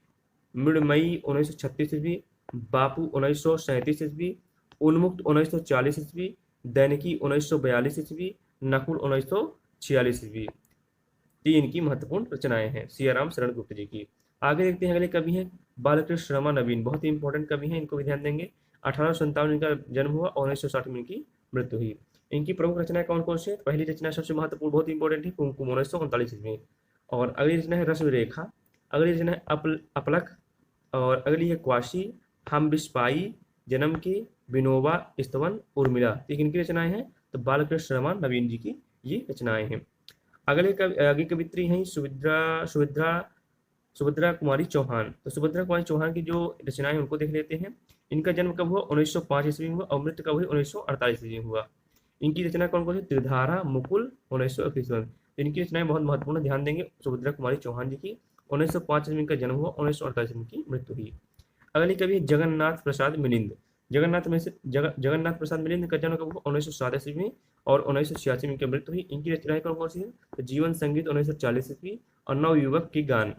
मृणमयी 1936 ईस्वी, बापू 1937 ईस्वी, उन्मुक्त 1940 ईस्वी, दैनिकी 1942 ईस्वी, नकुल 1946 ईस्वी। तीन की महत्वपूर्ण रचनाएं हैं सियाराम शरण गुप्त जी की। आगे देखते हैं अगले कवि हैं बालकृष्ण शर्मा नवीन। बहुत ही इंपॉर्टेंट कवि हैं, इनको भी ध्यान देंगे। 1857 इनका जन्म हुआ और 1960 में इनकी मृत्यु हुई। इनकी प्रमुख रचनाएं कौन कौन सी है? पहली रचना सबसे महत्वपूर्ण, बहुत इंपॉर्टेंट है, कुमकुम 1939 में। और अगली रचना है रश्मि रेखा, अगली रचना है अपलक और अगली है क्वाशी, हम बिस्पाई, जन्म की, विनोबा, स्तवन, उर्मिला। ये किनकी रचनाएं हैं? तो बालकृष्ण शर्मा नवीन जी की ये रचनाएं हैं। आगे कवित्री हैं सुभद्रा कुमारी चौहान। तो सुभद्रा कुमारी चौहान की जो रचनाएं उनको देख लेते हैं। इनका जन्म कब हुआ? 1905 ईस्वी में हुआ और मृत्यु कब हुई? 1948 ईस्वी में हुआ। इनकी रचना कौन कौन सी? त्रिधारा, मुकुल 1921 में। इनकी रचनाएं बहुत महत्वपूर्ण, ध्यान देंगे। सुभद्रा कुमारी चौहान जी की 1905 ईस्वी का जन्म हुआ, 1948 में की मृत्यु हुई। अगली कवि जगन्नाथ प्रसाद मिलिंद। जगन्नाथ प्रसाद मिलिंद का जन्म कब हुआ? 1907 ईस्वी में और 1986 में इनकी मृत्यु हुई। इनकी रचनाएं कौन कौन सी है? तो जीवन संगीत 1940 ईस्वी और नवयुवक के गान।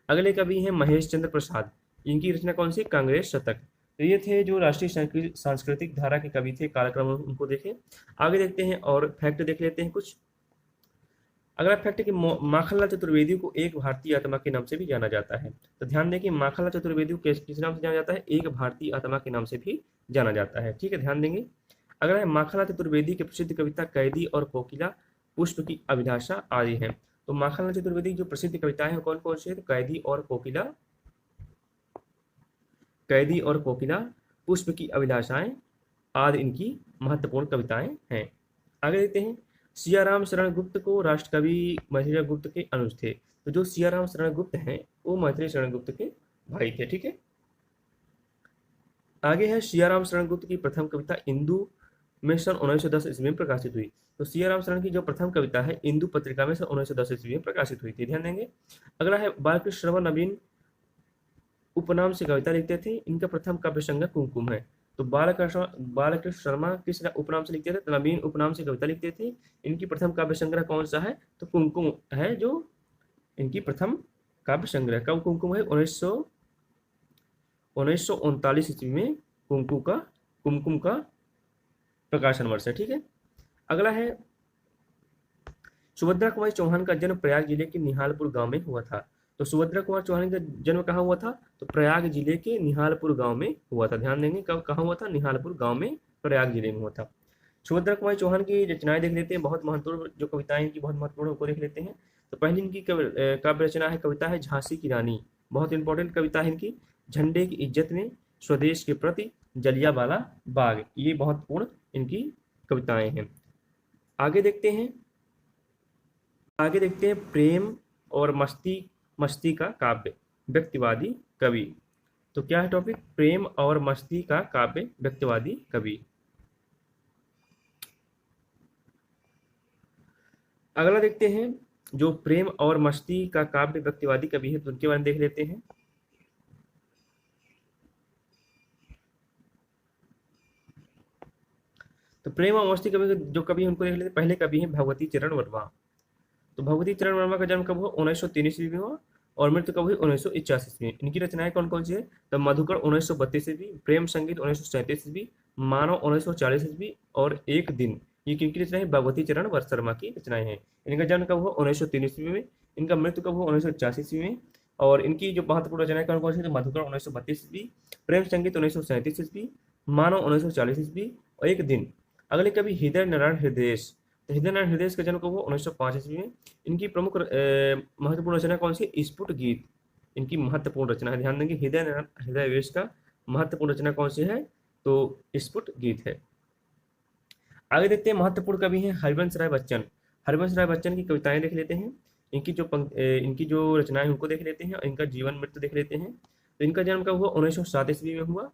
अगले कवि हैं महेश चंद्र प्रसाद। इनकी रचना कौन सी? कांग्रेस शतक। तो ये थे जो राष्ट्रीय सांस्कृतिक धारा के कवि थे, कालक्रम उनको देखें। आगे देखते हैं और फैक्ट देख लेते हैं कुछ। अगला फैक्ट है कि माखनलाल चतुर्वेदी को एक भारतीय आत्मा के नाम से भी जाना जाता है। तो ध्यान दें कि माखनलाल चतुर्वेदी को किस नाम से जाना जाता है? एक भारतीय आत्मा के नाम से भी जाना जाता है, ठीक है, ध्यान देंगे। अगला है माखनलाल चतुर्वेदी की प्रसिद्ध कविता कैदी और कोकिला, पुष्प की अभिलाषा आदि हैं। तो माखनलाल चतुर्वेदी की जो प्रसिद्ध कविताएं हैं कौन कौन सी है? तो कैदी और कोकिला, पुष्प की अभिलाषाएं आदि इनकी महत्वपूर्ण कविताएं हैं। आगे देखते हैं, सियाराम शरण गुप्त को राष्ट्रकवि मैथिली गुप्त के अनुज थे। तो जो सियाराम शरण गुप्त हैं वो मैथिली शरण गुप्त के भाई थे। ठीक है, आगे है सियाराम शरण गुप्त की प्रथम कविता इंदु में सन 1910 ईस्वी में प्रकाशित हुई। तो सियाराम शरण की जो प्रथम कविता है इंदु पत्रिका में सन 1910 ईस्वी में प्रकाशित हुई थी, ध्यान देंगे। अगला है बालकृष्ण श्रवण नवीन उपनाम से कविता लिखते थे, इनका प्रथम काव्य संग्रह कुमकुम है। तो बालकृष्ण शर्मा किस उपनाम से लिखते थे? तो नवीन उपनाम से कविता लिखते थे। इनकी प्रथम काव्य संग्रह कौन सा है? तो कुमकुम है जो इनकी प्रथम काव्य संग्रह। कब कुमकुम है? 1939 ईस्वी में कुमकुम का प्रकाशन वर्ष है। ठीक है, अगला है सुभद्रा कुमारी चौहान का जन्म प्रयाग जिले के निहालपुर गांव में हुआ था। तो सुभद्रा कुमार चौहान का जन्म कहाँ हुआ था? तो प्रयाग जिले के निहालपुर गांव में हुआ था। ध्यान देंगे, कब कहाँ हुआ था? निहालपुर गांव में, प्रयाग जिले में हुआ था। सुभद्रा कुमारी चौहान की रचनाएं देख लेते हैं, बहुत महत्वपूर्ण जो कविताएं इनकी बहुत महत्वपूर्ण उनको देख लेते हैं। तो पहली इनकी काव्य रचना है, कविता है झांसी की रानी, बहुत इंपॉर्टेंट कविता है इनकी। झंडे की इज्जत में, स्वदेश के प्रति, जलियांवाला बाग, ये महत्वपूर्ण इनकी कविताएं हैं। आगे देखते हैं प्रेम और मस्ती का काव्य व्यक्तिवादी कवि। तो क्या है टॉपिक? प्रेम और मस्ती का काव्य व्यक्तिवादी कवि। अगला देखते हैं जो प्रेम और मस्ती का काव्य व्यक्तिवादी कवि है, तो उनके बारे में देख लेते हैं। तो प्रेम और मस्ती कवि जो कवि उनको देख लेते हैं। पहले कवि हैं भगवती चरण वर्मा। तो भगवती चरण वर्मा का जन्म कब हुआ? 1903 ईस्वी में हुआ और मृत्यु कब हुई? 1981 ईस्वी में। इनकी रचनाएं कौन कौन सी है? तो मधुकर 1932 ईस्वी, प्रेम संगीत 1937 ईस्वी, मानव 1940 ईस्वी और एक दिन, ये किनकी रचनाएं? भगवती चरण शर्मा की रचनाएं हैं। इनका जन्म कब हुआ? 1903 ईस्वी में। इनका मृत्यु कब हुआ? 1981 ईस्वी में। और इनकी जो महत्वपूर्ण रचनाएं कौन कौन सी? तो मधुकर 1932 ईस्वी, प्रेम संगीत 1937 ईस्वी, मानव 1940 ईस्वी और एक दिन। अगले कवि हृदय नारायण हृदय। तो हृदय नारायण हृदय का जन्म कब हुआ? 1905 ईस्वी में। इनकी प्रमुख महत्वपूर्ण रचना कौन सी? स्फुट गीत, इनकी महत्वपूर्ण रचना है। ध्यान देंगे, हृदय नारायण हृदय का महत्वपूर्ण रचना कौन सी है? तो स्फुट गीत है। आगे देखते हैं महत्वपूर्ण कवि हैं हरिवंश राय बच्चन। हरिवंश राय बच्चन की कविताएं देख लेते हैं। इनकी जो रचनाएं उनको देख लेते हैं और इनका जीवन मृत्यु देख लेते हैं। तो इनका जन्म कब हुआ? 1907 ईस्वी में हुआ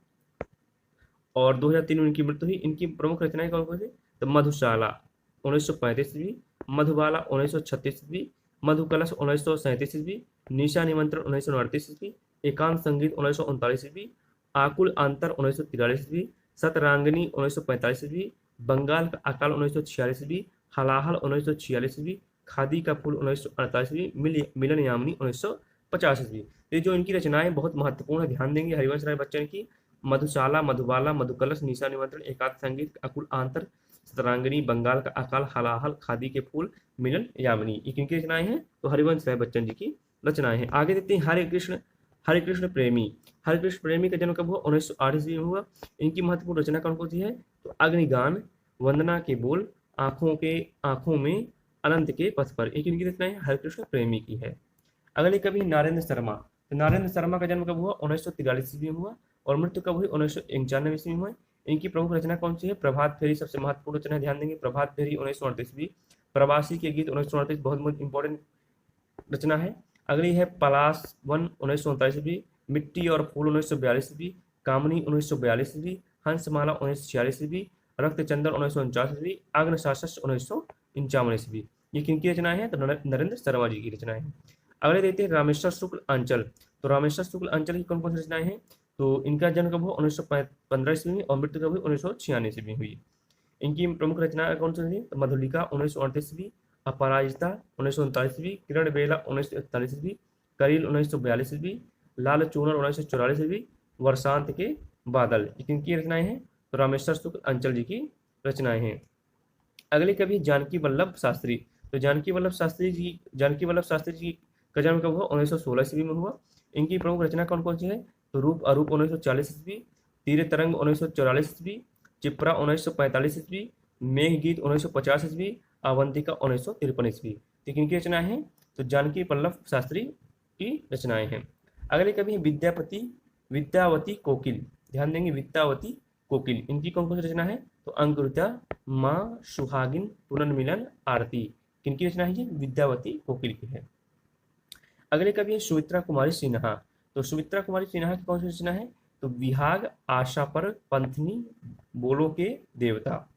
और 2003 में इनकी मृत्यु हुई। इनकी प्रमुख रचनाएं कौन कौन सी? तो मधुशाला 1935 ईस्वी, मधुबाला 1936 ईस्वी, मधुकलश 1937 ईस्वी, निशा निमंत्रण 1938 ईस्वी, एकांत संगीत 1939 ईस्वी, आकुल अंतर 1943 ईस्वी, सतरांगनी 1945 ईस्वी, बंगाल का अकाल 1946 ईस्वी, हलाहल 1946 ईस्वी, खादी का फूल 1948 ईस्वी, मिलन यामिनी 1950 ईस्वी। ये जो इनकी रचनाएं बहुत महत्वपूर्ण है, ध्यान देंगे। हरिवंश राय बच्चन की मधुशाला, मधुबाला, मधुकलश, निशा निमंत्रण, एकांत संगीत, अकुल आंतर, सतरंगिनी, बंगाल का अकाल, हलाहल, खादी के फूल, मिलन यामिनी, ये किनकी रचनाएं हैं? तो हरिवंश राय बच्चन जी की रचनाएं हैं। आगे देखते हैं हरे कृष्ण प्रेमी। हरे कृष्ण प्रेमी का जन्म कब हुआ? 1908 ईस्वी में हुआ। इनकी महत्वपूर्ण रचना कौन कौन सी है? तो अग्निगान, वंदना के बोल, आंखों में अनंत के पथ पर, एक इनकी रचना है हरे कृष्ण प्रेमी की है। अगले कवि नारेंद्र शर्मा। तो नारेंद्र शर्मा का जन्म कब हुआ? 1943 ईस्वी में हुआ और मृत्यु कब हुई? 1991 ईस्वी में हुई। इनकी प्रमुख रचना कौन सी है? प्रभात फेरी सबसे महत्वपूर्ण रचना है, ध्यान देंगे। प्रभात फेरी 1938 ईस्वी, प्रवासी के गीत 1938 बहुत इंपॉर्टेंट रचना है। अगली है पलाश वन 1939 ईस्वी, मिट्टी और फूल 1942 ईस्वी, कामनी 1942 ईस्वी, हंसमाला 1946 ईस्वी, रक्तचंदन 1949 ईस्वी, अग्नशासस 1951 ईस्वी। ये किनकी रचनाएं हैं? तो नरेंद्र शर्मा जी की रचनाएं हैं। अगले देखते हैं रामेश्वर शुक्ल अंचल। तो रामेश्वर शुक्ल अंचल की कौन कौन सी रचनाएं हैं? तो इनका जन्म कब हुआ? 1915 ईस्वी में और मृत्यु कब हुई? 1996 ईस्वी में हुई। इनकी प्रमुख रचना कौन सी थी? तो मधुलिका 1938 ईस्वी, अपराजिता 1939 ईस्वी, किरण बेला 1941 ईस्वी, करील 1942 ईस्वी, लाल चूनर 1944 ईस्वी, वर्षांत के बादल, ये किनकी रचनाएं हैं? तो रामेश्वर शुक्ल अंचल जी की रचनाएं हैं। अगले कवि जानकी वल्लभ शास्त्री। तो जानकी वल्लभ शास्त्री जी का जन्म कब हुआ? 1916 ईस्वी में हुआ। इनकी प्रमुख रचना कौन कौन सी है? तो रूप अरूप 1940 ईस्वी, तीर तरंग 1944 ईस्वी, चिप्रा 1945 ईस्वी, मेघ गीत 1950 ईस्वी, अवंतिका 1953 ईस्वी। तो किनकी रचनाएं हैं? तो जानकी वल्लभ शास्त्री की रचनाएं हैं। अगले कवि हैं विद्यावती कोकिल। ध्यान देंगे, विद्यावती कोकिल, इनकी कौन कौन सी रचना है? तो अंकुरिता, माँ सुहागिन, पुनर्मिलन, आरती, किनकी रचना है? ये विद्यावती कोकिल की है। अगले कवि है सुमित्रा कुमारी सिन्हा। तो सुमित्रा कुमारी सिन्हा की कौन सी रचना है? तो विहाग, आशा पर, पंथनी, बोलो के देवता।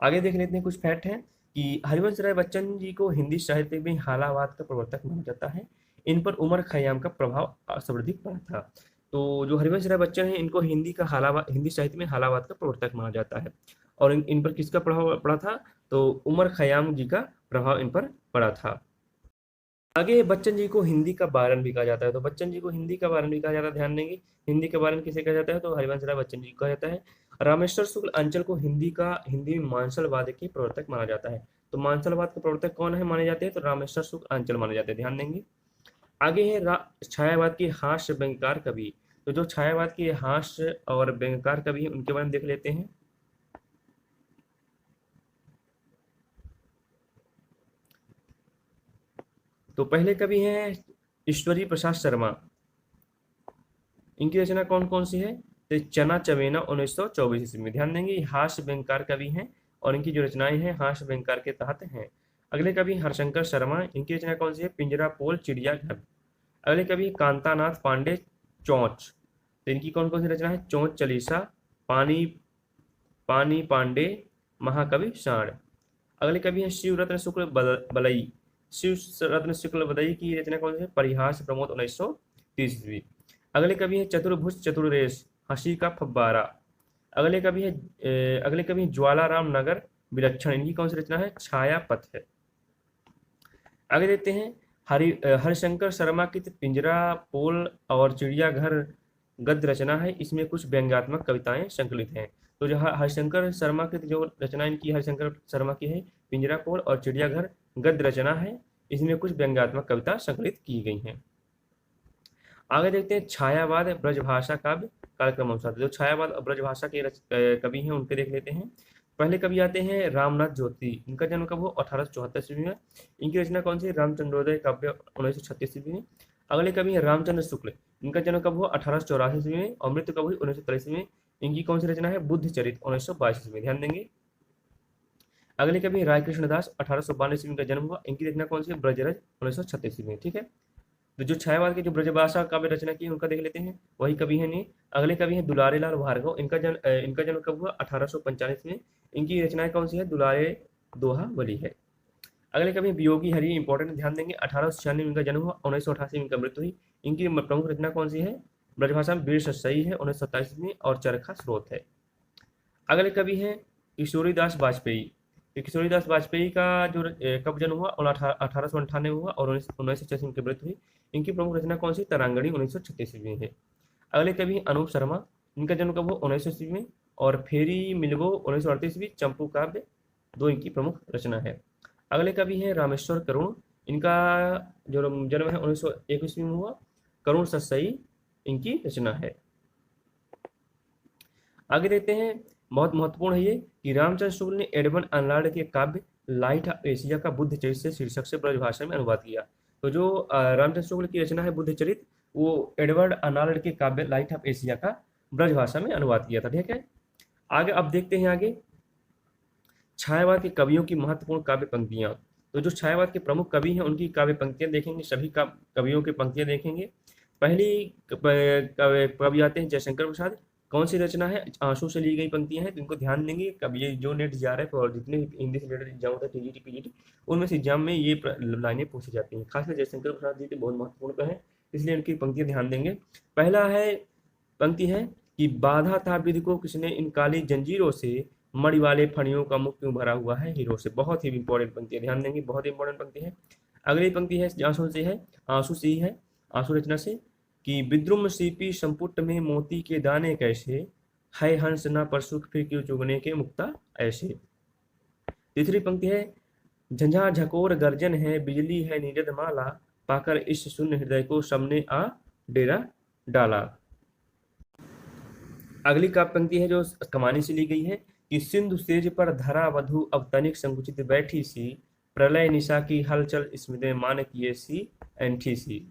आगे देख लेते हैं कुछ फैक्ट है कि हरिवंश राय बच्चन जी को हिंदी साहित्य में हालावाद का प्रवर्तक माना जाता है। इन पर उमर खयाम का प्रभाव सर्वाधिक पड़ा था। तो जो हरिवंश राय बच्चन है, इनको हिंदी साहित्य में हालावाद का प्रवर्तक माना जाता है। और इन पर किसका प्रभाव पड़ा था? तो उमर खयाम जी का प्रभाव इन पर पड़ा था। आगे बच्चन जी को हिंदी का बारन भी कहा जाता है। तो बच्चन जी को हिंदी का बारन भी कहा जाता है, ध्यान देंगे। हिंदी का बारन किसे कहा जाता है? तो हरिवंश राय बच्चन जी को कहा जाता है। रामेश्वर शुक्ल अंचल को हिंदी में मानसलवाद के प्रवर्तक माना जाता है। तो मानसलवाद के प्रवर्तक कौन है माने जाते हैं? तो रामेश्वर शुक्ल अंचल माने जाते हैं, ध्यान देंगे। आगे है छायावाद के हास्य व्यंग्यकार कवि। तो जो छायावाद के हास्य और व्यंग्यकार कवि है, उनके बारे में देख लेते हैं। तो पहले कवि हैं ईश्वरी प्रसाद शर्मा। इनकी रचना कौन कौन सी है? तो चना चवेना 1924 ईस्वी में। ध्यान देंगे, हास्य व्यंग्यकार कवि हैं और इनकी जो रचनाएं हैं हास्य व्यंग्यकार के तहत हैं। अगले कवि हरशंकर शर्मा। इनकी रचना कौन सी है? पिंजरा पोल चिड़ियाघर। अगले कवि कांतानाथ पांडे चौंच। तो इनकी कौन कौन सी रचना है? चौंच चालीसा, पानी पानी पांडे, महाकवि साण। अगले कवि हैं शिव रत्न शुक्ल बलई। शिव रत्न शुक्ल बलई की रचना कौन सी है? परिहास प्रमोद 1930 ईस्वी। अगले कवि है चतुर्भुज चतुर्रेश, हंसी का फव्वारा। अगले कवि हैं ज्वालाराम नगर विलक्षण। इनकी कौन सी रचना है? छाया पथ है। आगे देखते हैं हरिशंकर शर्मा की पिंजरा पोल और चिड़ियाघर गद्य रचना है। इसमें कुछ व्यंग्यात्मक कविताएं संकलित हैं। तो जो हरिशंकर शर्मा की जो रचना इनकी हरिशंकर शर्मा की है, पिंजरा पोल और चिड़ियाघर गद्य रचना है। इसमें कुछ व्यंग्यात्मक कविता संकलित की गई हैं। आगे देखते हैं छायावाद ब्रजभाषा काव्य कार्यक्रम अनुसार। जो छायावाद और ब्रजभाषा के कवि हैं उनके देख लेते हैं। पहले कवि आते हैं रामनाथ ज्योति। इनका जन्म कब हुआ? 1874 ईस्वी में। इनकी रचना कौन सी? रामचंद्रोदय काव्य 1936 ईस्वी में। अगले कवि हैं रामचंद्र शुक्ल। इनका जन्म कब हुआ? 1884 ईस्वी में और मृत्यु कब हुई? 1923 में। इनकी कौन सी रचना है? बुद्ध चरित 1922 ईस्वी में, ध्यान देंगे। अगले कवि राय कृष्णदास 1892 ईस्वी में का जन्म हुआ। इनकी रचना कौन सी है? ब्रजरज 1936 ईस्वी में, ठीक है। तो जो छायावाद के जो ब्रजभाषा काव्य रचना की उनका देख लेते हैं, वही कवि है नहीं। अगले कवि हैं दुलारे लाल भार्गव। इनका जन्म कब हुआ? 1845 में। इनकी रचनाएं कौन सी है? दुलारे दोहा वली है। अगले कवि वियोगी हरि, इंपॉर्टेंट, ध्यान देंगे। 1896 में इनका जन्म हुआ, 1988 में इनका मृत्यु हुई। इनकी प्रमुख रचना कौन सी है? ब्रजभाषा में वीर सत्सई है 1927 में और चरखा स्रोत है। अगले कवि हैं किशोरीदास वाजपेयी। किशोरीदास वाजपेयी का जो कब जन्म हुआ? 1898 में हुआ और 1986 में इनकी मृत्यु हुई। इनकी प्रमुख रचना कौन सी? तरांगणी 1936 में है। अगले कवि अनूप शर्मा। इनका जन्म कब हुआ? 1900 में और फेरी मिलगो 1938 में। चंपू काव्य दो इनकी प्रमुख रचना है। अगले कवि हैं रामेश्वर करुण। इनका जो जन्म है 1901 ईस्वी में हुआ। करुण सत्सई इनकी रचना है। आगे देखते हैं, बहुत महत्वपूर्ण है ये कि रामचंद्र शुक्ल ने एडमंड अर्नाल्ड के काव्य लाइट ऑफ एशिया का बुद्ध चरित से शीर्षक से ब्रजभाषा में अनुवाद किया। तो जो रामचंद्र शुक्ल की रचना है बुद्ध चरित, वो एडवर्ड अर्नाल्ड के काव्य लाइट ऑफ एशिया का ब्रजभाषा में अनुवाद किया था, ठीक है। आगे अब देखते हैं आगे छायावाद के कवियों की महत्वपूर्ण काव्य पंक्तियां। तो जो छायावाद के प्रमुख कवि हैं उनकी काव्य पंक्तियां देखेंगे, सभी कवियों की पंक्तियां देखेंगे। पहली कवि आते हैं जयशंकर प्रसाद। कौन सी रचना है? आंसू से ली गई पंक्तियां हैं, तो इनको ध्यान देंगे। कभी ये जो नेट जा रहा है और जितने हिंदी से रिलेटेड एग्जाम होता है टीजीटी पीजीटी, उनमें से एग्जाम में ये लाइनें पूछी जाती हैं। खासकर जयशंकर प्रसाद जी के बहुत महत्वपूर्ण है, इसलिए इनकी पंक्तियां ध्यान देंगे। पहला है पंक्ति है कि बाधा था विधि को किसने इन काली जंजीरों से, मणि वाले फणियों का मुख क्यों भरा हुआ है हीरो से। बहुत ही इंपॉर्टेंट पंक्ति है, ध्यान देंगे, बहुत इंपॉर्टेंट पंक्ति है। अगली पंक्ति है आंसू से है, आंसू से ही है, आंसू रचना से कि विद्रुम सीपी संपुट में मोती के दाने कैसे, है हंस न परसुख फिर क्यों चुगने के मुक्ता ऐसे। तीसरी पंक्ति है झंझा झकोर गर्जन है बिजली है नीरद माला, पाकर इस शून्य हृदय को सबने आ डेरा डाला। अगली काव्य पंक्ति है जो कमानी से ली गई है कि सिंधु सेज पर धरा वधु अब तनिक संकुचित बैठी सी, प्रलय निशा की हलचल स्मृति मान किए सी एंठी सी।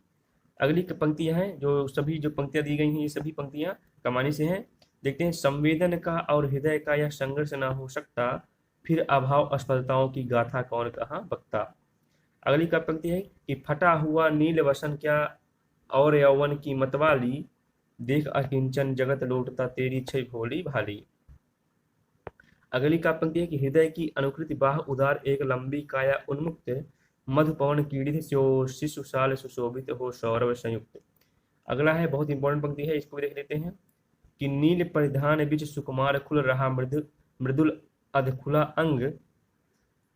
अगली पंक्तियां हैं जो सभी जो पंक्तियां दी गई हैं ये सभी पंक्तियां कमानी से हैं। देखते हैं, संवेदन का और हृदय का यह संघर्ष ना हो सकता, फिर अभाव असफलताओं की गाथा कौन कहाँ बकता। अगली का पंक्ति है कि फटा हुआ नील वसन क्या और यौवन की मतवाली, देख अकिंचन जगत लौटता तेरी छय भोली भाली। अगली का पंक्ति है कि हृदय की अनुकृति बाह उदार एक लंबी काया उन्मुक्त, मधुपवन कीड़ित शिशु साल सुशोभित हो सौरभ संयुक्त। अगला है बहुत इंपॉर्टेंट पंक्ति है, इसको भी देख लेते हैं कि नील परिधान बीच सुकुमार खुल रहा मृदुल अधखुला अंग,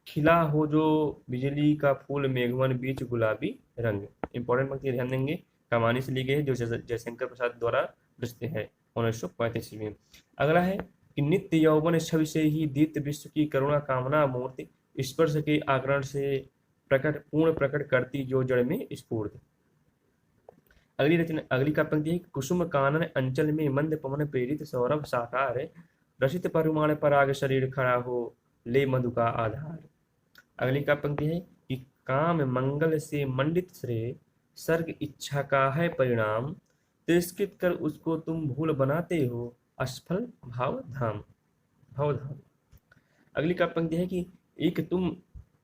खिला हो जो बिजली का फूल मेघवन बीच गुलाबी रंग। इंपॉर्टेंट पंक्ति ध्यान देंगे, कमानी से ली गई है जो जयशंकर प्रसाद द्वारा रचित है 1935 में। अगला है कि नित्य यौवन छवि से ही दीप्त विश्व की करुणा कामना मूर्ति, स्पर्श के आकरण से पूर्ण प्रकट करती जो जड़ में स्फूर्त। अगली का पंक्ति है, कुसुम कानन अंचल में मंद पवन प्रेरित सौरभ साकार, रसित परुमाण पराग शरीर खड़ा हो ले मधु का आधार। अगली का पंक्ति है कि काम मंगल से मंडित श्रेय, सर्ग इच्छा का है परिणाम, तिरस्कृत कर उसको तुम भूल बनाते हो असफल भावधाम। अगली का पंक्ति है कि एक तुम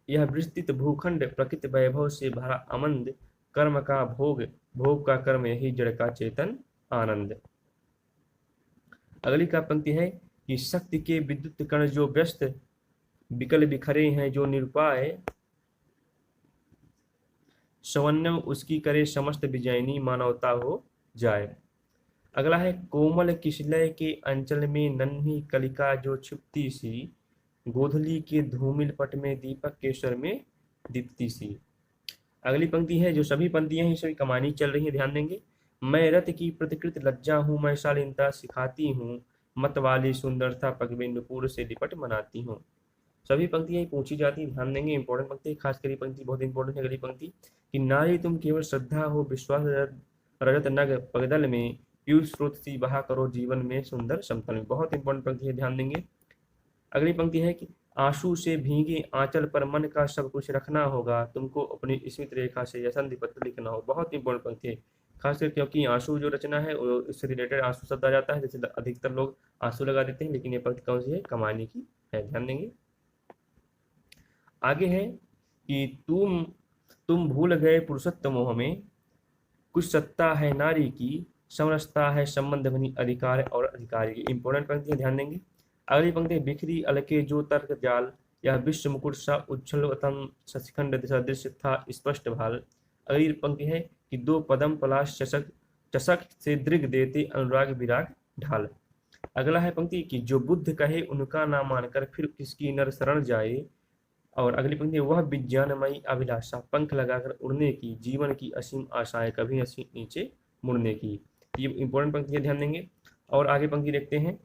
यह विस्तृत भूखंड प्रकृति वैभव से भरा अमंद, कर्म का भोग भोग का कर्म यही जड़ का चेतन आनंद। अगली का पंक्ति है कि शक्ति के विद्युत कण जो व्यस्त विकल बिखरे हैं जो निरुपाय, सवन्नम उसकी करे समस्त विजयनी मानवता हो जाए। अगला है कोमल किशलय के अंचल में नन्ही कलिका जो छिपती सी, गोधली के धूमिल पट में दीपक के स्वर में दीप्ति सी। अगली पंक्ति है जो सभी पंक्तियां ही सभी कमानी चल रही है, ध्यान देंगे। मैं रथ की प्रतिकृत लज्जा हूँ, मैं शालीनता सिखाती हूँ, मत वाली सुंदरता पगबे नुपुर से लिपट मनाती हूँ। सभी पंक्तियां पूछी जाती है, ध्यान देंगे। इंपॉर्टेंट पंक्ति, खासकर ये पंक्ति बहुत इंपॉर्टेंट है। अगली पंक्ति कि नारी तुम केवल श्रद्धा हो, विश्वास रजत नग पगदल में, पीयूष स्रोत सी बहा करो जीवन में सुंदर समतल में। बहुत इंपॉर्टेंट पंक्ति है, ध्यान देंगे। अगली पंक्ति है कि आंसू से भीगे आंचल पर मन का सब कुछ रखना होगा, तुमको अपनी स्मित रेखा से यह संधि पत्र लिखना हो। बहुत इंपॉर्टेंट पंक्ति है, खासकर क्योंकि आंसू जो रचना है उससे रिलेटेड आंसू शब्द आ जाता है, जैसे अधिकतर लोग आंसू लगा देते हैं, लेकिन ये पंक्ति कौन सी है, कमानी की है, ध्यान देंगे। आगे है कि तुम भूल गए पुरुषत्व मोह में, कुछ सत्ता है नारी की, समरसता है संबंध बनी अधिकार और अधिकारी की। इंपॉर्टेंट पंक्ति है, ध्यान देंगे। अगली पंक्ति, बिखरी अलके जो तर्क जाल, यह विश्व मुकुट सा उच्छलतम सचखंड सदृश था स्पष्ट भाल। अगली पंक्ति है कि दो पदम पलाश चषक चषक से दृग देते अनुराग विराग ढाल। अगला है पंक्ति कि जो बुद्ध कहे उनका ना मानकर फिर किसकी नर शरण जाए। और अगली पंक्ति, वह विज्ञानमयी अभिलाषा पंख लगाकर उड़ने की, जीवन की असीम आशाएं कभी नीचे मुड़ने की। ये इंपॉर्टेंट पंक्ति है, ध्यान देंगे। और आगे पंक्ति देखते हैं,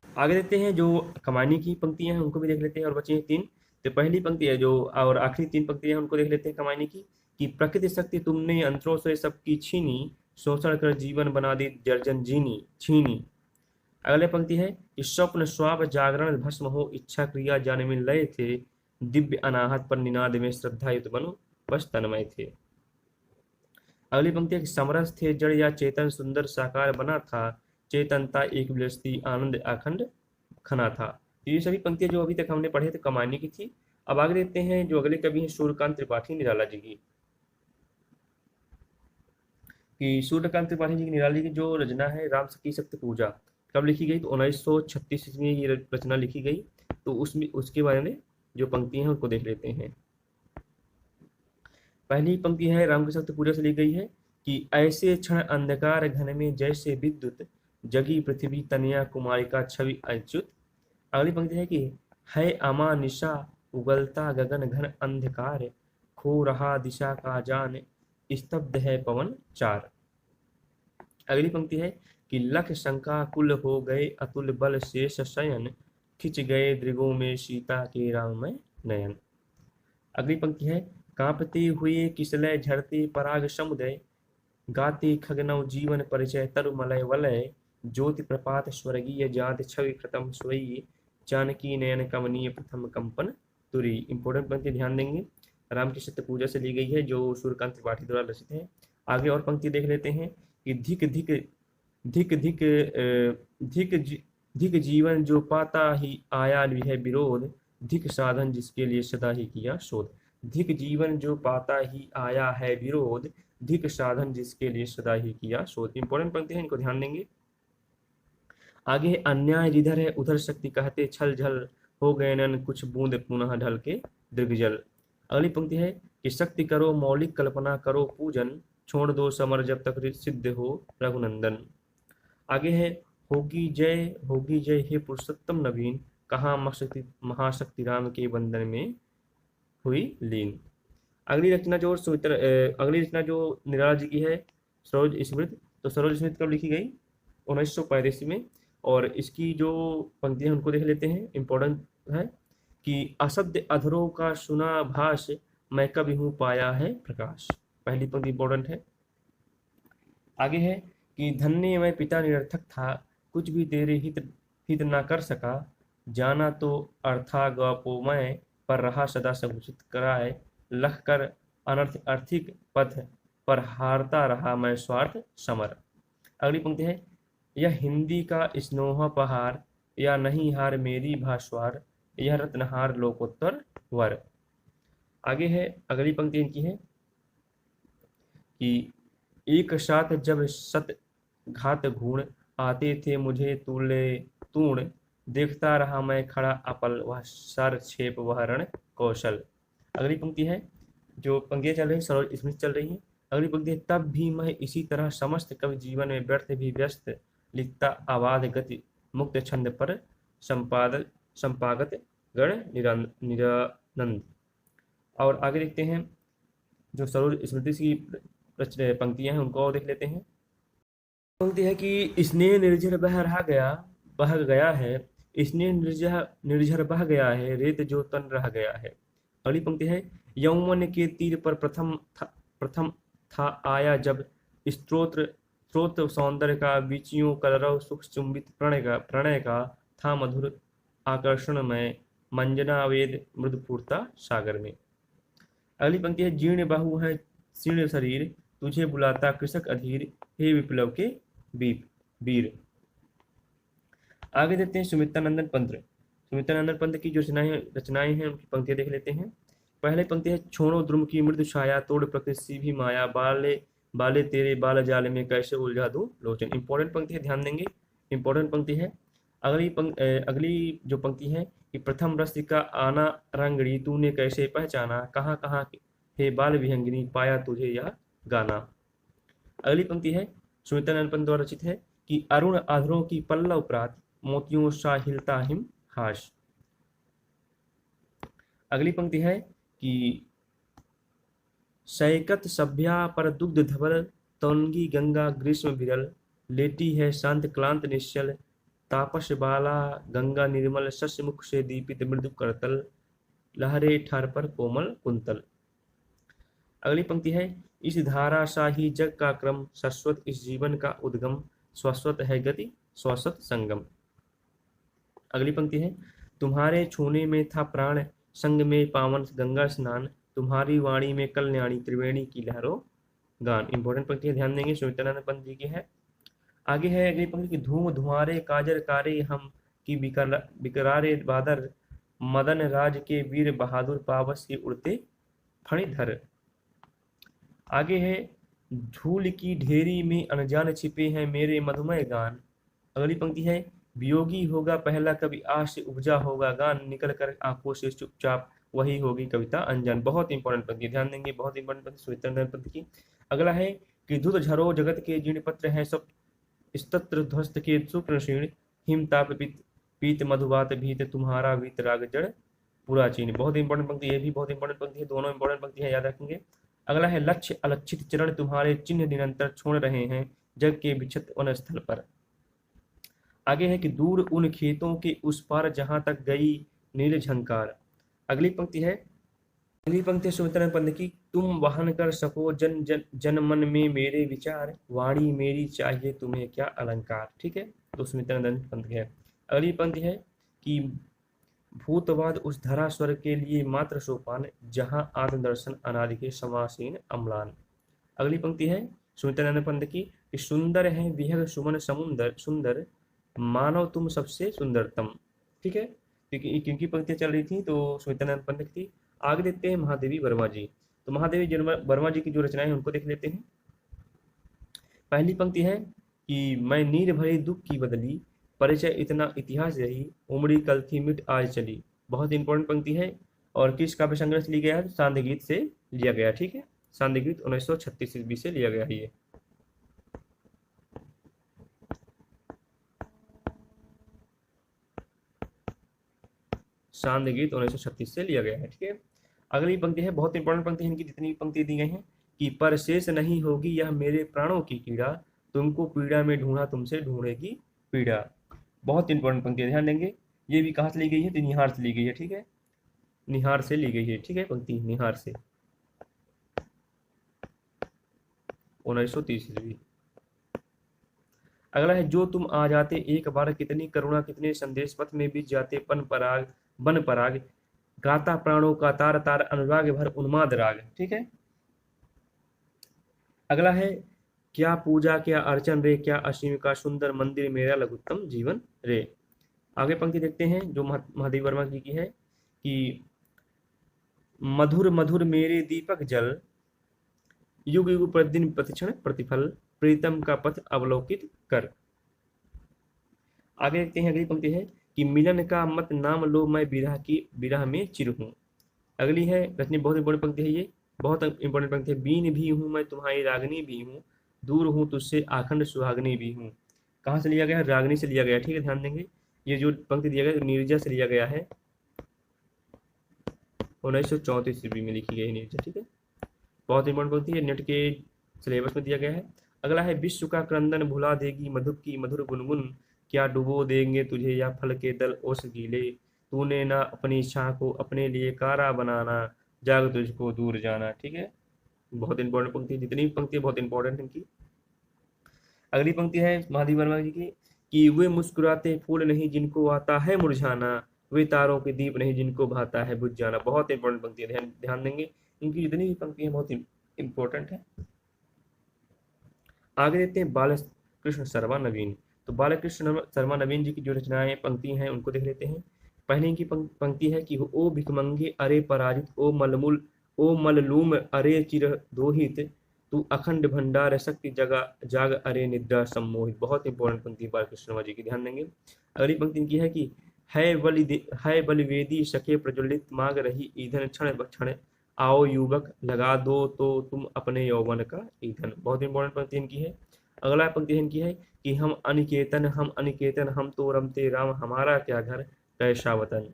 आगे देखते हैं जो कमानी की पंक्तियां हैं उनको भी देख लेते हैं, और बचे हैं 3। तो पहली पंक्ति है जो, और आखिरी 3 पंक्तियां हैं उनको देख लेते हैं कमानी की, कि प्रकृति शक्ति तुमने अंतरों से सबकी छीनी, शोषण कर जीवन बना दी जर्जन जीनी छीनी। अगले पंक्ति है कि स्वप्न स्वाप जागरण भस्म हो, इच्छा क्रिया जान में लय थे, दिव्य अनाहत पर निनाद में श्रद्धा युत बनो बस तन्मय थे। अगली पंक्ति है कि समरस थे जड़ या चेतन, सुंदर साकार बना था, चेतनता एक विलसती आनंद अखंड खना था। तो ये सभी पंक्तियां जो अभी तक हमने पढ़े थे कमानी की थी। अब आगे देखते हैं जो अगले कवि हैं सूर्यकांत त्रिपाठी निराला जी की, कि सूर्यकांत त्रिपाठी जी की निराला जी की जो रचना है राम सखी शक्ति पूजा, कब लिखी गई, तो 1936 में ये रचना लिखी गई। तो उसमें उसके बारे में जो पंक्तियां हैं उनको देख लेते हैं। पहली पंक्ति है राम की शक्ति पूजा से ली गई है कि ऐसे क्षण अंधकार घन में जैसे विद्युत, जगी पृथ्वी तनया कुमारी का छवि अच्युत। अगली पंक्ति है कि है अमा निशा उगलता गगन घन अंधकार, खो रहा दिशा का जान, स्तब्ध है पवन चार। अगली पंक्ति है कि लख शंका कुल हो गए अतुल बल शेष शयन, खिंच गए दृगों में सीता के राममय नयन। अगली पंक्ति है कांपते हुए किसलय झरते पराग समुदय, गाते खगनव जीवन परिचय तरुमलय वलय, ज्योति प्रपात स्वर्गीय जात छवि प्रथम सोई, जानकी नयन कमनीय प्रथम कंपन तुरी। इंपॉर्टेंट पंक्ति ध्यान देंगे, राम की सत्य पूजा से ली गई है, जो सूर्यकांत त्रिपाठी द्वारा रचित है। आगे और पंक्ति देख लेते हैं कि धिक धिक धिक धिक धिक धिक जीवन जो पाता ही आया है विरोध, धिक साधन जिसके लिए सदा ही किया शोध। धिक जीवन जो पाता ही आया है विरोध, धिक साधन जिसके लिए सदा ही किया शोध। इंपॉर्टेंट पंक्ति है, इनको ध्यान देंगे। आगे है अन्याय जिधर है उधर शक्ति कहते छल झल, हो गए नन कुछ बूंद पुनः ढल के दीर्घजल। अगली पंक्ति है कि शक्ति करो मौलिक कल्पना करो पूजन, छोड़ दो समर जब तक सिद्ध हो रघुनंदन। आगे है होगी जय हे पुरुषोत्तम नवीन, कहाँ महाशक्ति राम के बंधन में हुई लीन। अगली रचना जो निराला जी की है, सरोज स्मृति। तो सरोज स्मृति कब लिखी गई? 1985 में। और इसकी जो पंक्ति है उनको देख लेते हैं। इंपॉर्टेंट है कि असत्य अधरों का सुना भाष, मैं कभी हूँ पाया है प्रकाश। पहली पंक्ति इंपॉर्टेंट है। आगे है कि धन्य मैं पिता निरर्थक था, कुछ भी तेरे हित ना कर सका, जाना तो अर्था गपो मैं, पर रहा सदा संकुचित कराए, लख कर अनर्थ आर्थिक पथ, पर हारता रहा मैं स्वार्थ समर। अगली पंक्ति है यह हिंदी का स्नोहा पहाड़, या नहीं हार मेरी भास्वार, यह रत्नहार लोकोत्तर वर। आगे है अगली पंक्ति इनकी है कि एक साथ जब सत घात घूण, आते थे मुझे तुले तूण, देखता रहा मैं खड़ा अपल, वह सर छेप वह रण कौशल। अगली पंक्ति है, जो पंक्तियां चल रही है सरोज स्मृति चल रही है। अगली पंक्ति है तब भी मैं इसी तरह समस्त कवि जीवन में व्यर्थ भी व्यस्त, लिखता आवाज गति मुक्त छंद पर, संपागत गण निरानंद। और आगे देखते हैं जो सरोज स्मृति की पंक्तियां हैं उनको और देख लेते हैं। पंक्ति है कि स्नेह निर्झर बह गया है, स्नेह निर्झर बह गया है, रेत जो तन रह गया है। अगली पंक्ति है यौवन के तीर पर प्रथम था आया जब, स्त्रोत सौंदर्य का बीचियों कलरव सुख चुंबित प्रणय का था मधुर आकर्षण में, मंजना वेद मृदुपूर्ता सागर में। अगली पंक्ति है जीर्ण बाहु है शीर्ण शरीर, तुझे बुलाता कृषक अधीर, हे विप्लव के वीर। आगे देखते हैं सुमित्रानंदन पंत की जो रचनाएं हैं उनकी पंक्तियां देख लेते हैं। पहले पंक्ति है छोड़ो द्रुम की मृदु छाया, तोड़ प्रकृति भी माया, बाले तेरे बाल जाल में कैसे उलझा दूं लोचन। इंपॉर्टेंट पंक्ति है, ध्यान देंगे। इंपॉर्टेंट पंक्ति है। अगली जो पंक्ति है कि प्रथम रस का आना रंगड़ी, तूने कैसे पहचाना, कहाँ कहाँ हे बाल विहंगिनी, पाया तुझे यह गाना। अगली पंक्ति है सुमित्रानंद पंत द्वारा रचित है कि अरुण आधरों की पल्लव प्रात, मोतियों सा हिलता हिम हाश। अगली पंक्ति है कि सैकत सभ्या पर दुग्ध धवल, तौंगी गंगा ग्रीष्म विरल, लेटी है शांत क्लांत निश्चल, तापस बाला गंगा निर्मल, शस्य मुख से दीपित मृदु करतल, लहरे ठार पर कोमल कुंतल। अगली पंक्ति है इस धारा सा ही जग का क्रम, शाश्वत इस जीवन का उद्गम, शाश्वत है गति शाश्वत संगम। अगली पंक्ति है तुम्हारे छूने में था प्राण, संग में पावन गंगा स्नान, तुम्हारी वाणी में कल्याणी, त्रिवेणी की लहरों गान। इंपॉर्टेंट पंक्ति है, ध्यान देंगे, सुमित्रानंद पंत जी की है। आगे है अगली पंक्ति की धूम धुआरे काजर कारे हम, की बिकरारे बादर, मदन राज के वीर बहादुर, पावस के उड़ते फणिधर। आगे है धूल की ढेरी में अनजान छिपे हैं मेरे मधुमय गान। अगली पंक्ति है वियोगी होगा पहला कभी, आश से उपजा होगा गान, निकल कर आंखों से चुपचाप वही होगी कविता अनजान। बहुत इंपॉर्टेंट पंक्ति, ध्यान देंगे, बहुत इंपॉर्टेंट पंक्ति सुमित्रानंद पंत की। अगला है कि धुत झरो जगत के जीर्ण पत्र हैं सब, स्तत्र ध्वस्त के शुक्र क्षीण, हिम ताप पीत मधुबात भीत, तुम्हारा वीत राग जड़ पुराचीन। बहुत इंपॉर्टेंट पंक्ति, ये भी बहुत इंपॉर्टेंट पंक्ति है, दोनों इंपॉर्टेंट पंक्ति है, याद रखेंगे। अगला है लक्ष्य अलक्षित चरण तुम्हारे चिन्ह निरंतर छोड़ रहे हैं जग के विक्षत वन स्थल पर। आगे है कि दूर उन खेतों के उस पार जहां तक गई नील झंकार। अगली पंक्ति है सुमित्रानंद पंत की तुम वहन कर सको जन मन में मेरे विचार, वाणी मेरी चाहिए तुम्हें क्या अलंकार। ठीक है, तो सुमित्रानंद पंत है। अगली पंक्ति है कि भूतवाद उस धरा स्वर्ग के लिए मात्र सोपान, जहाँ आत्मदर्शन अनादि के समासीन अम्लान। अगली पंक्ति है सुमित्रानंद पंत की कि सुंदर है विहग सुमन समुंदर सुंदर, मानव तुम सबसे सुंदरतम। ठीक है, क्योंकि किनकी पंक्तियां चल रही थी, तो सुमित्रानंद पंत की थी। आगे देखते हैं महादेवी वर्मा जी। तो महादेवी वर्मा जी की जो रचनाएं हैं उनको देख लेते हैं। पहली पंक्ति है कि मैं नीर भरे दुख की बदली, परिचय इतना इतिहास रही, उमड़ी कल थी मिट आज चली। बहुत इंपॉर्टेंट पंक्ति है। और किस काव्य संग्रह से ली गया है? सांध्य गीत से लिया गया। ठीक है, सांध्य गीत 1936 ईस्वी से लिया गया है ये। सांध्य गीत 1936 से लिया गया है। ठीक है, अगली पंक्ति है, बहुत इंपॉर्टेंट पंक्ति है इनकी, जितनी पंक्ति दी गई हैं कि पर शेष नहीं होगी यह मेरे प्राणों की पीड़ा, तुमको पीड़ा में ढूंढा तुमसे ढूंढेगी पीड़ा। बहुत इंपॉर्टेंट पंक्ति है, ध्यान देंगे। ये भी कहाँ से ली गई है? तो निहार से ली गई है। ठीक है, निहार से ली गई है। ठीक है, पंक्ति निहार से 1930 ईस्वी। अगला है, जो तुम आ जाते एक बार, कितनी करुणा कितने संदेश, पथ में बीत जाते पन पराग बन पराग, गाता प्राणों का तार तार, अनुराग भर उन्माद राग। ठीक है, अगला है, क्या पूजा क्या अर्चन रे, क्या असीम का सुंदर मंदिर, मेरा लघुत्तम जीवन रे। आगे पंक्ति देखते हैं जो महादेव वर्मा जी की है कि मधुर मधुर मेरे दीपक जल, युग युग प्रतिदिन प्रतिक्षण प्रतिफल, प्रीतम का पथ अवलोकित कर। आगे देखते हैं, अगली पंक्ति है कि मिलन का मत नाम लो, मैं विरह में चिर हूँ। अगली है रचनी, बहुत इंपॉर्टेंट पंक्ति है ये, बहुत इंपॉर्टेंट पंक्ति है। बीन भी हूँ मैं तुम्हारी रागनी भी हूँ, दूर हूँ तुझसे आखंड सुहागनी भी हूँ। कहाँ से लिया गया है? रागनी से लिया गया है। ठीक है, ध्यान देंगे। ये जो पंक्ति दिया गया है नीरजा से लिया गया है, 1934 ईस्वी में लिखी गई है नीरजा। ठीक है, बहुत इंपॉर्टेंट पंक्ति है, नेट के सिलेबस में दिया गया है। अगला है, विश्व का क्रंदन भुला देगी मधुप की मधुर गुनगुन, क्या डुबो देंगे तुझे या फल के दल ओस गीले, तूने ना अपनी इच्छा को अपने लिए कारा बनाना, जाग तुझको दूर जाना। ठीक है, बहुत इंपॉर्टेंट पंक्ति, जितनी भी पंक्ति बहुत इंपॉर्टेंट है इनकी। अगली पंक्ति है महादेव वर्मा जी की कि वे मुस्कुराते फूल नहीं जिनको आता है मुरझाना, वे तारों के दीप नहीं जिनको भाता है बुझ जाना। बहुत इंपॉर्टेंट पंक्ति है, ध्यान ध्यान देंगे। इनकी जितनी भी पंक्ति है बहुत इंपॉर्टेंट है। आगे देखते हैं बालकृष्ण शर्मा नवीन। तो बालकृष्ण शर्मा नवीन जी की जो रचनाएं पंक्ति हैं उनको देख लेते हैं। पहले इनकी पंक्ति है कि ओ भिखमंगे अरे पराजित, ओ मललूम अरे चिर दोहित, तू अखंड भंडार शक्ति जगा जाग अरे निद्रा सम्मोहित। बहुत इंपॉर्टेंट पंक्ति बालकृष्ण शर्मा जी की, ध्यान देंगे। अगली पंक्ति इनकी है कि है बलिवेदी सखे प्रज्वलित, मांग रही ईंधन क्षण क्षण, आओ युवक लगा दो तो तुम अपने यौवन का ईंधन। बहुत इंपॉर्टेंट पंक्ति इनकी है। अगला पंक्ति इनकी है कि हम अनिकेतन हम तो रमते राम, हमारा क्या घर कैसा वतन।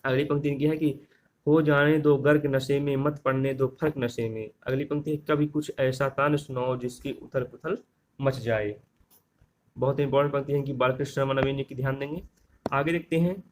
अगली पंक्ति इनकी है कि हो जाने दो गर्क नशे में, मत पड़ने दो फर्क नशे में। अगली पंक्ति है, कभी कुछ ऐसा तान सुनाओ जिसकी उथल पुथल मच जाए। बहुत इंपॉर्टेंट पंक्ति है कि बालकृष्ण शर्मा नवीन जी की, ध्यान देंगे। आगे देखते हैं,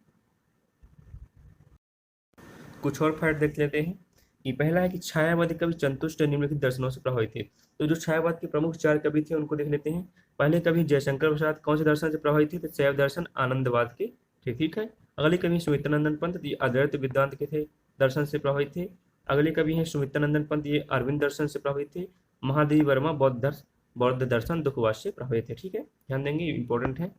कुछ और फैक्ट देख लेते हैं कि पहला है कि छायावादी कवि संतुष्ट निम्नलिखित दर्शनों से प्रभावित थे। तो जो छायावाद के प्रमुख 4 कवि थे उनको देख लेते हैं। पहले कवि जयशंकर प्रसाद कौन से दर्शन से प्रभावित थे? तो शैव दर्शन आनंदवाद के थे। ठीक है, अगले कवि सुमित्रानंदन पंत, ये अद्वैत वेदांत के थे, दर्शन से प्रभावित थे। अगले कवि हैं सुमित्रानंदन पंत, ये अरविंद दर्शन से प्रभावित थे। महादेवी वर्मा बौद्ध दर्शन दुखवाद से प्रभावित थे। ठीक है, ध्यान देंगे, इंपॉर्टेंट है।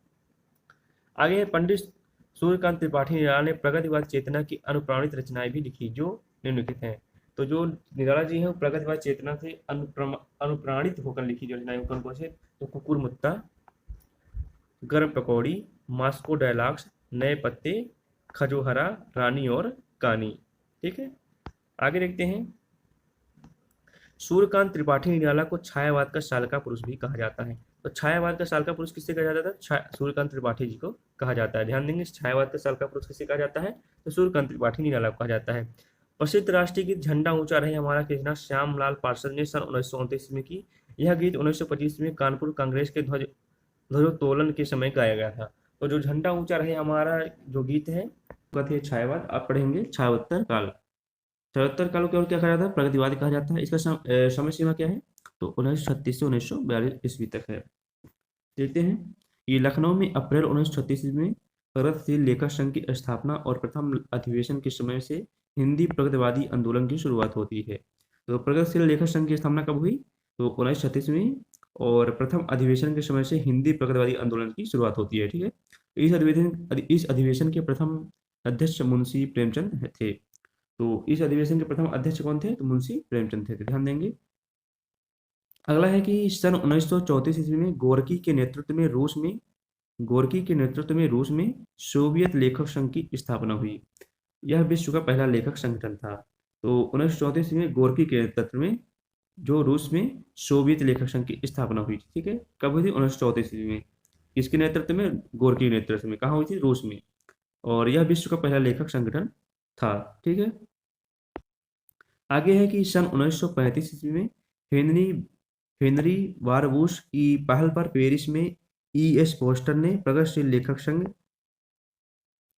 आगे है पंडित सूर्यकांत त्रिपाठी निराला ने प्रगतिवाद चेतना की अनुप्राणित रचनाएं भी लिखी जो निम्नलिखित हैं। तो जो निराला जी हैं वो प्रगतिवाद चेतना से अनुप्राणित होकर लिखी जो रचनाएं कौन कौन से? तो कुकुर मुत्ता, गर्म पकौड़ी, मास्को डायलॉग्स, नए पत्ते, खजोहरा, रानी और कानी। ठीक है, आगे देखते हैं, सूर्यकांत त्रिपाठी निराला को छायावाद का सालका पुरुष भी कहा जाता है। तो छायावाद का सालका पुरुष किससे कहा जाता है? सूर्यकांत त्रिपाठी जी को कहा जाता है। ध्यान देंगे, छायावाद का सालका पुरुष किससे कहा जाता है? तो सूर्यकांत त्रिपाठी निराला को कहा जाता है। प्रसिद्ध राष्ट्रीय गीत झंडा ऊंचा रहे हमारा की रचना श्यामलाल पार्षद ने सन 1929 में की। यह गीत 1925 में कानपुर कांग्रेस के ध्वजोत्तोलन के समय गाया गया था। तो जो झंडा ऊंचा रहे हमारा जो गीत है कथी छायावाद, आप पढ़ेंगे छायोत्तर काल। छायोत्तर काल को और क्या कहा जाता है? प्रगतिवाद कहा जाता है। इसका समय सीमा क्या है? तो 1936 से 1942 ईस्वी तक है। देखते हैं, ये लखनऊ में अप्रैल 1936 में प्रगतिशील लेखक संघ की स्थापना और प्रथम अधिवेशन के समय से हिंदी प्रगतिवादी आंदोलन की शुरुआत होती है। तो प्रगतिशील लेखक संघ की स्थापना कब हुई? तो 1936 में। और प्रथम अधिवेशन के समय से हिंदी प्रगतिवादी आंदोलन की शुरुआत होती है। ठीक है। इस अधिवेशन के प्रथम अध्यक्ष मुंशी प्रेमचंद थे। तो इस अधिवेशन के प्रथम अध्यक्ष कौन थे? तो मुंशी प्रेमचंद थे। तो ध्यान देंगे। अगला है कि सन 1934 ईस्वी में गोरकी के नेतृत्व में रूस में सोवियत लेखक संघ की स्थापना हुई। यह विश्व का पहला लेखक संगठन था। तो 1934 में गोरकी के नेतृत्व में जो रूस में सोवियत लेखक संघ की स्थापना हुई थी। ठीक है। कब हुई थी? 1934 ईस्वी में। किसके नेतृत्व में? गोरकी के नेतृत्व में। कहाँ हुई थी? रूस में। और यह विश्व का पहला लेखक संगठन था। ठीक है। आगे है कि सन 1935 ईस्वी में हेनरी हेनरी वारबूश की पहल पर पेरिस में E.S. फोस्टर ने प्रगतिशील लेखक संघ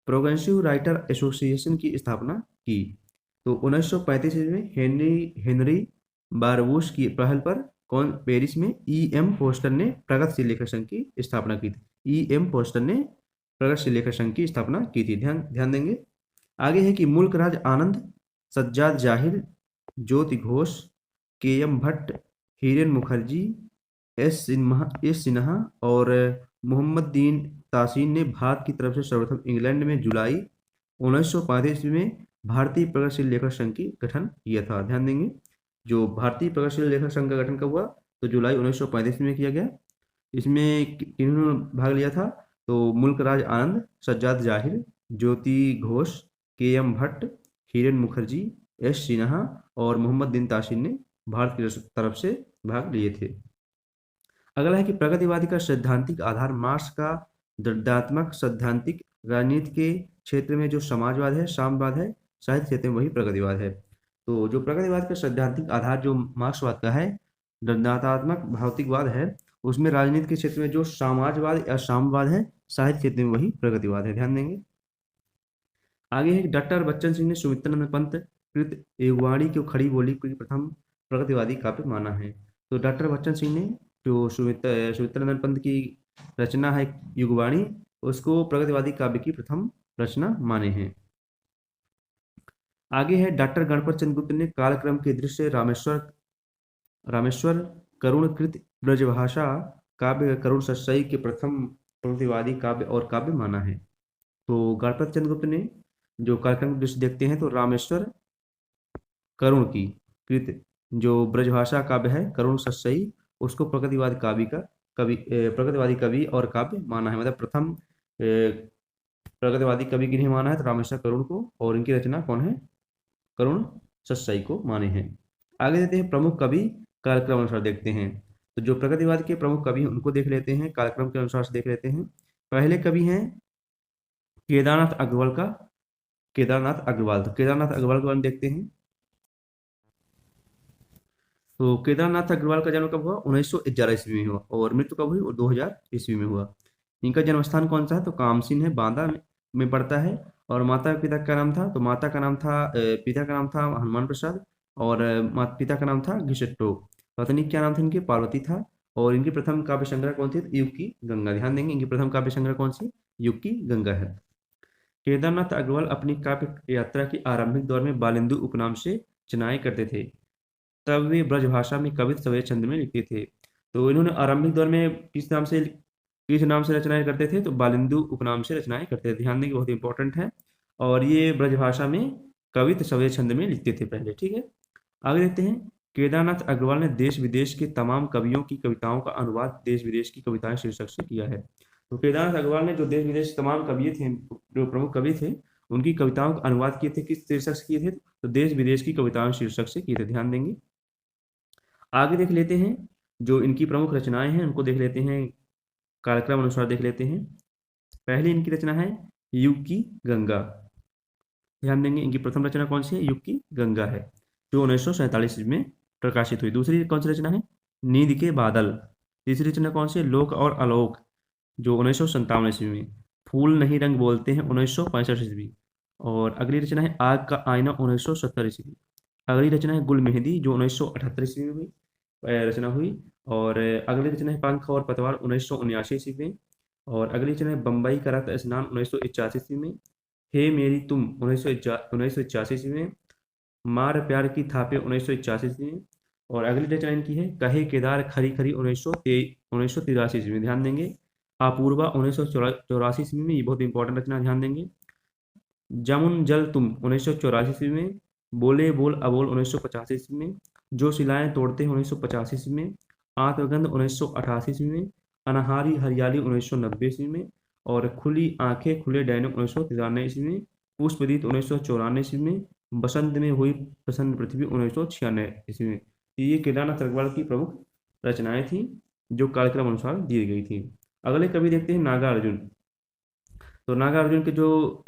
प्रोग्रेसिव राइटर एसोसिएशन की स्थापना की। तो 1935 में हेनरी बारबूश की पहल पर पेरिस में E.M. फोस्टर ने प्रगतिशील लेखक संघ की स्थापना की थी। E.M. फोस्टर ने प्रगतिशील लेखक संघ की स्थापना की थी। ध्यान ध्यान देंगे। आगे है कि मुल्क राज आनंद, सज्जाद जाहिर, ज्योति घोष, K.M. भट्ट, हिरेन मुखर्जी, एस सिन्हा और मोहम्मद दीन तासीन ने भारत की तरफ से सर्वप्रथम इंग्लैंड में जुलाई 1935 में भारतीय प्रगतिशील लेखक संघ की गठन किया था। ध्यान देंगे। जो भारतीय प्रगतिशील लेखक संघ का गठन कब हुआ? तो जुलाई 1935 में किया गया। इसमें किन्होंने भाग लिया था? तो मुल्क राज आनंद, सज्जाद जाहिर, ज्योति घोष, K.M. भट्ट, हिरेन मुखर्जी, एस सिन्हा और मोहम्मद दिन तासीन ने भारत की तरफ से भाग लिए थे। अगला है कि प्रगतिवादी का सैद्धांतिक आधार मार्क्स का दृढ़तात्मक सैद्धांतिक राजनीति के क्षेत्र में जो समाजवाद है, साम्यवाद है, साहित्य क्षेत्र में वही प्रगतिवाद है। तो जो प्रगतिवाद का सैद्धांतिक आधार जो मार्क्सवाद का है, दृढ़तात्मक भौतिकवाद है, उसमें राजनीति के क्षेत्र में जो समाजवाद या साम्यवाद है, साहित्य क्षेत्र में वही प्रगतिवाद है। ध्यान देंगे। आगे है डॉक्टर बच्चन सिंह ने सुमित्रानंद पंत कृत युगवाणी को खड़ी बोली की प्रथम प्रगतिवादी काव्य माना है। तो डॉक्टर बच्चन सिंह ने जो सुमित्रानंद पंत की रचना है युगवाणी, उसको प्रगतिवादी काव्य की प्रथम रचना माने हैं। आगे है डॉक्टर गणपत चंद्र गुप्त ने कालक्रम के दृश्य रामेश्वर करुणकृत ब्रजभाषा काव्य करुण सत्सई के प्रथम प्रगतिवादी काव्य और काव्य माना है। तो गणपत चंद्र गुप्त ने जो कार्यक्रम दृश्य देखते हैं तो रामेश्वर करुण की कृत जो ब्रजभाषा काव्य है करुण सत्सई, उसको प्रगतिवादी कवि और काव्य माना है। मतलब प्रथम प्रगतिवादी कवि किन्हें माना है? तो रामेश्वर करुण को। और इनकी रचना कौन है? करुण सत्सई को माने हैं। आगे देते हैं प्रमुख कवि कालक्रम अनुसार देखते हैं। तो जो प्रगतिवाद के प्रमुख कवि उनको देख लेते हैं, कालक्रम के अनुसार से देख लेते हैं। पहले कवि हैं केदारनाथ अग्रवाल का केदारनाथ अग्रवाल। तो केदारनाथ अग्रवाल के बारे में देखते हैं। तो केदारनाथ अग्रवाल का जन्म कब हुआ? 1911 ईस्वी में हुआ। और मृत्यु कब हुई? 2000 ईस्वी में हुआ। इनका जन्म स्थान कौन सा है? तो कामसिन है, बांदा में पड़ता है। और माता पिता का नाम था? तो पिता का नाम था हनुमान प्रसाद और माता पिता का नाम था घिसट्टो। पत्नी क्या नाम था इनके? पार्वती था। और इनकी प्रथम काव्य संग्रह कौन सी? युग की गंगा। ध्यान देंगे। इनकी प्रथम काव्य संग्रह कौन सी? युग की गंगा है। केदारनाथ अग्रवाल अपनी काव्य यात्रा के आरंभिक दौर में बालिंदु उपनाम से चनाई करते थे। तब वे ब्रजभाषा में कवित सवेत छंद में लिखते थे। तो इन्होंने आरंभिक दौर में किस नाम से रचनाएं करते थे? तो बालिंदु उपनाम से रचनाएं करते थे। ध्यान देंगे, बहुत इंपॉर्टेंट है। और ये ब्रजभाषा में कवित सवेत छंद में लिखते थे पहले। ठीक है। आगे देखते हैं। केदारनाथ अग्रवाल ने देश विदेश के तमाम कवियों की कविताओं का अनुवाद देश विदेश की कविताएं शीर्षक से किया है। तो केदारनाथ अग्रवाल ने जो देश विदेश के तमाम कवि थे, जो प्रमुख कवि थे, उनकी कविताओं का अनुवाद किए थे। किस शीर्षक से किए थे? तो देश विदेश की कविताओं शीर्षक से किए थे। ध्यान देंगे। आगे देख लेते हैं जो इनकी प्रमुख रचनाएं हैं, उनको देख लेते हैं, कालक्रम अनुसार देख लेते हैं। पहली इनकी रचना है युग की गंगा। ध्यान देंगे। इनकी प्रथम रचना कौन सी है? युग की गंगा है, जो 1947 में प्रकाशित हुई। दूसरी कौन सी रचना है? नींद के बादल। तीसरी रचना कौन सी है? लोक और आलोक, जो 1957 ईस्वी में। फूल नहीं रंग बोलते हैं, 1965 ईस्वी। और अगली रचना है आग का आईना, 1970 ईस्वी। अगली रचना है गुल मेहंदी, जो 1978 ईस्वी में रचना हुई। और अगली रचना है पंख और पतवार, 1979 ईस्वी में। और अगली रचना है बम्बई करा था स्नान 1981 ईस्वी में। हे मेरी तुम 1981 ईस्वी में। मार प्यार की थापे 1981 ईस्वी में। और अगली रचना इनकी है कहे केदार खरी खरी 1983 ईस्वी में, ध्यान देंगे। अपूर्वा 1984 ईस्वी में, ये बहुत इंपॉर्टेंट रचना, ध्यान देंगे। जमुन जल तुम 1984 ईस्वी में। बोले बोल अबोल 1985 ईस्वी में। जो शिलाएं तोड़ते हैं 1985 ईस्वी में। आत्मगंध 1988 ईस्वी में। अनहारी हरियाली 1990 ईस्वी में। और खुली आंखें खुले डैनों 1993 ईस्वी में। पुष्पदीप 1994 ईस्वी में। बसंत में हुई प्रसन्न पृथ्वी 1996 ईस्वी में। तो ये केदारनाथ तकवाड़ की प्रमुख रचनाएं थी जो कार्यक्रम अनुसार दी गई थी। अगले कवि देखते हैं नागार्जुन। तो नागार्जुन के जो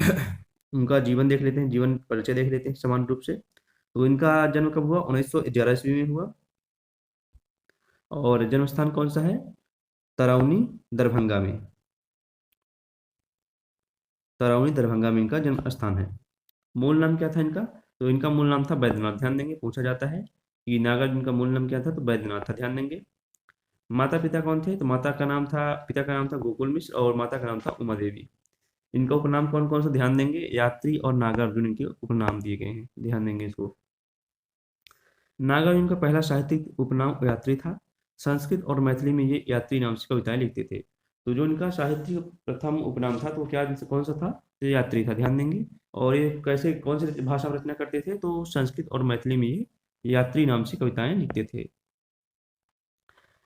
उनका जीवन देख लेते हैं, जीवन परिचय देख लेते हैं समान रूप से। तो इनका जन्म कब हुआ? 1911 ईस्वी में हुआ। और जन्म स्थान कौन सा है? तरौनी दरभंगा में। तरौनी दरभंगा में इनका जन्म स्थान है। मूल नाम क्या था इनका? तो इनका मूल नाम था बैद्यनाथ, ध्यान देंगे, पूछा जाता है कि नागार्जुन का मूल नाम क्या था, तो बैद्यनाथ था, ध्यान देंगे। माता पिता कौन थे? तो पिता का नाम था गोकुल मिश्र और माता का नाम था उमा देवी। इनका उपनाम कौन कौन सा, ध्यान देंगे। यात्री और नागार्जुन इनके उपनाम दिए गए हैं, ध्यान देंगे इसको। नागार्जुन का पहला साहित्यिक उपनाम यात्री था। संस्कृत और मैथिली में ये यात्री नाम से कविताएं लिखते थे। तो जो इनका साहित्यिक प्रथम उपनाम था तो वो क्या, जिनसे कौन सा था? तो यात्री था, ध्यान देंगे। और ये कैसे कौन सी भाषा में रचना करते थे? तो संस्कृत और मैथिली में ये यात्री नाम से कविताएं लिखते थे।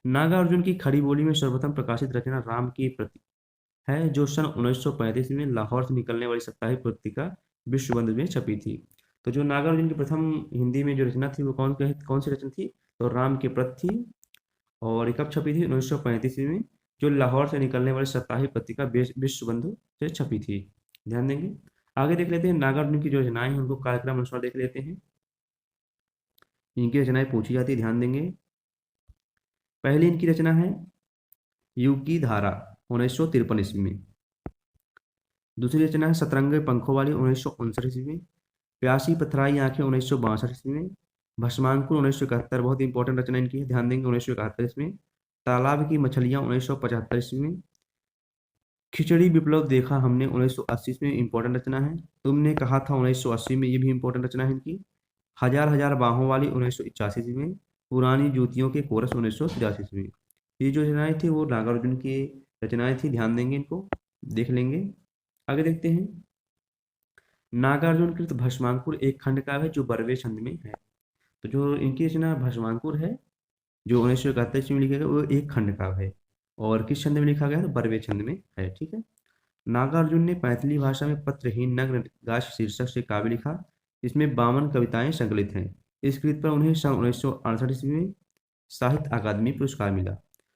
नागार्जुन की खड़ी बोली में सर्वप्रथम प्रकाशित रचना राम की प्रति है, जो सन 1935 में लाहौर से निकलने वाली साप्ताहिक पत्रिका विश्वबंधु में छपी थी। तो जो नागार्जुन की प्रथम हिंदी में जो रचना थी वो कौन सी रचना थी? तो राम के प्रति थी। और ये कब छपी थी? 1935 में, जो लाहौर से निकलने वाली साप्ताहिक पत्रिका विश्वबंधु से छपी थी, ध्यान देंगे। आगे देख लेते हैं नागार्जुन की जो रचनाएं हैं उनको कार्यक्रम अनुसार देख लेते हैं। इनकी रचनाएं पूछी जाती है, ध्यान देंगे। पहली इनकी रचना है युग की धारा 1953 ईस्वी में। दूसरी रचना है सतरंगे पंखों वाली 1959 ईस्वी में। प्यासी पथराई आंखें 1962 ईस्वी में। भस्मांकुर 1971, बहुत इंपॉर्टेंट रचना इनकी है, ध्यान देंगे, 1971 ईस्वी में। तालाब की मछलियां 1975 ईस्वी में। खिचड़ी विप्लव देखा हमने 1980 में, इंपॉर्टेंट रचना है। तुमने कहा था 1980 में, ये भी इंपॉर्टेंट रचना है इनकी। हजार हजार बाहों वाली 1981 ईस्वी में। पुरानी जूतियों के कोरस 1983 ईस्वी में। ये जो रचनाएं थी वो नागार्जुन की रचनाएं थी, ध्यान देंगे, इनको देख लेंगे। आगे देखते हैं। नागार्जुन कृत भस्मांकुर एक खंड काव्य है जो बरवे छंद में है। तो जो इनकी रचना भस्मांकुर है जो 1971 में लिखा गया वो एक खंड काव्य है। और किस छंद में लिखा गया? तो बरवे छंद में है, ठीक है। नागार्जुन ने मैथिली भाषा में पत्रहीन नग्न गाश शीर्षक से काव्य लिखा। इसमें 52 कविताएं संकलित हैं। इस कृति पर उन्हें सन 1968 ईस्वी में साहित्य अकादमी पुरस्कार मिला।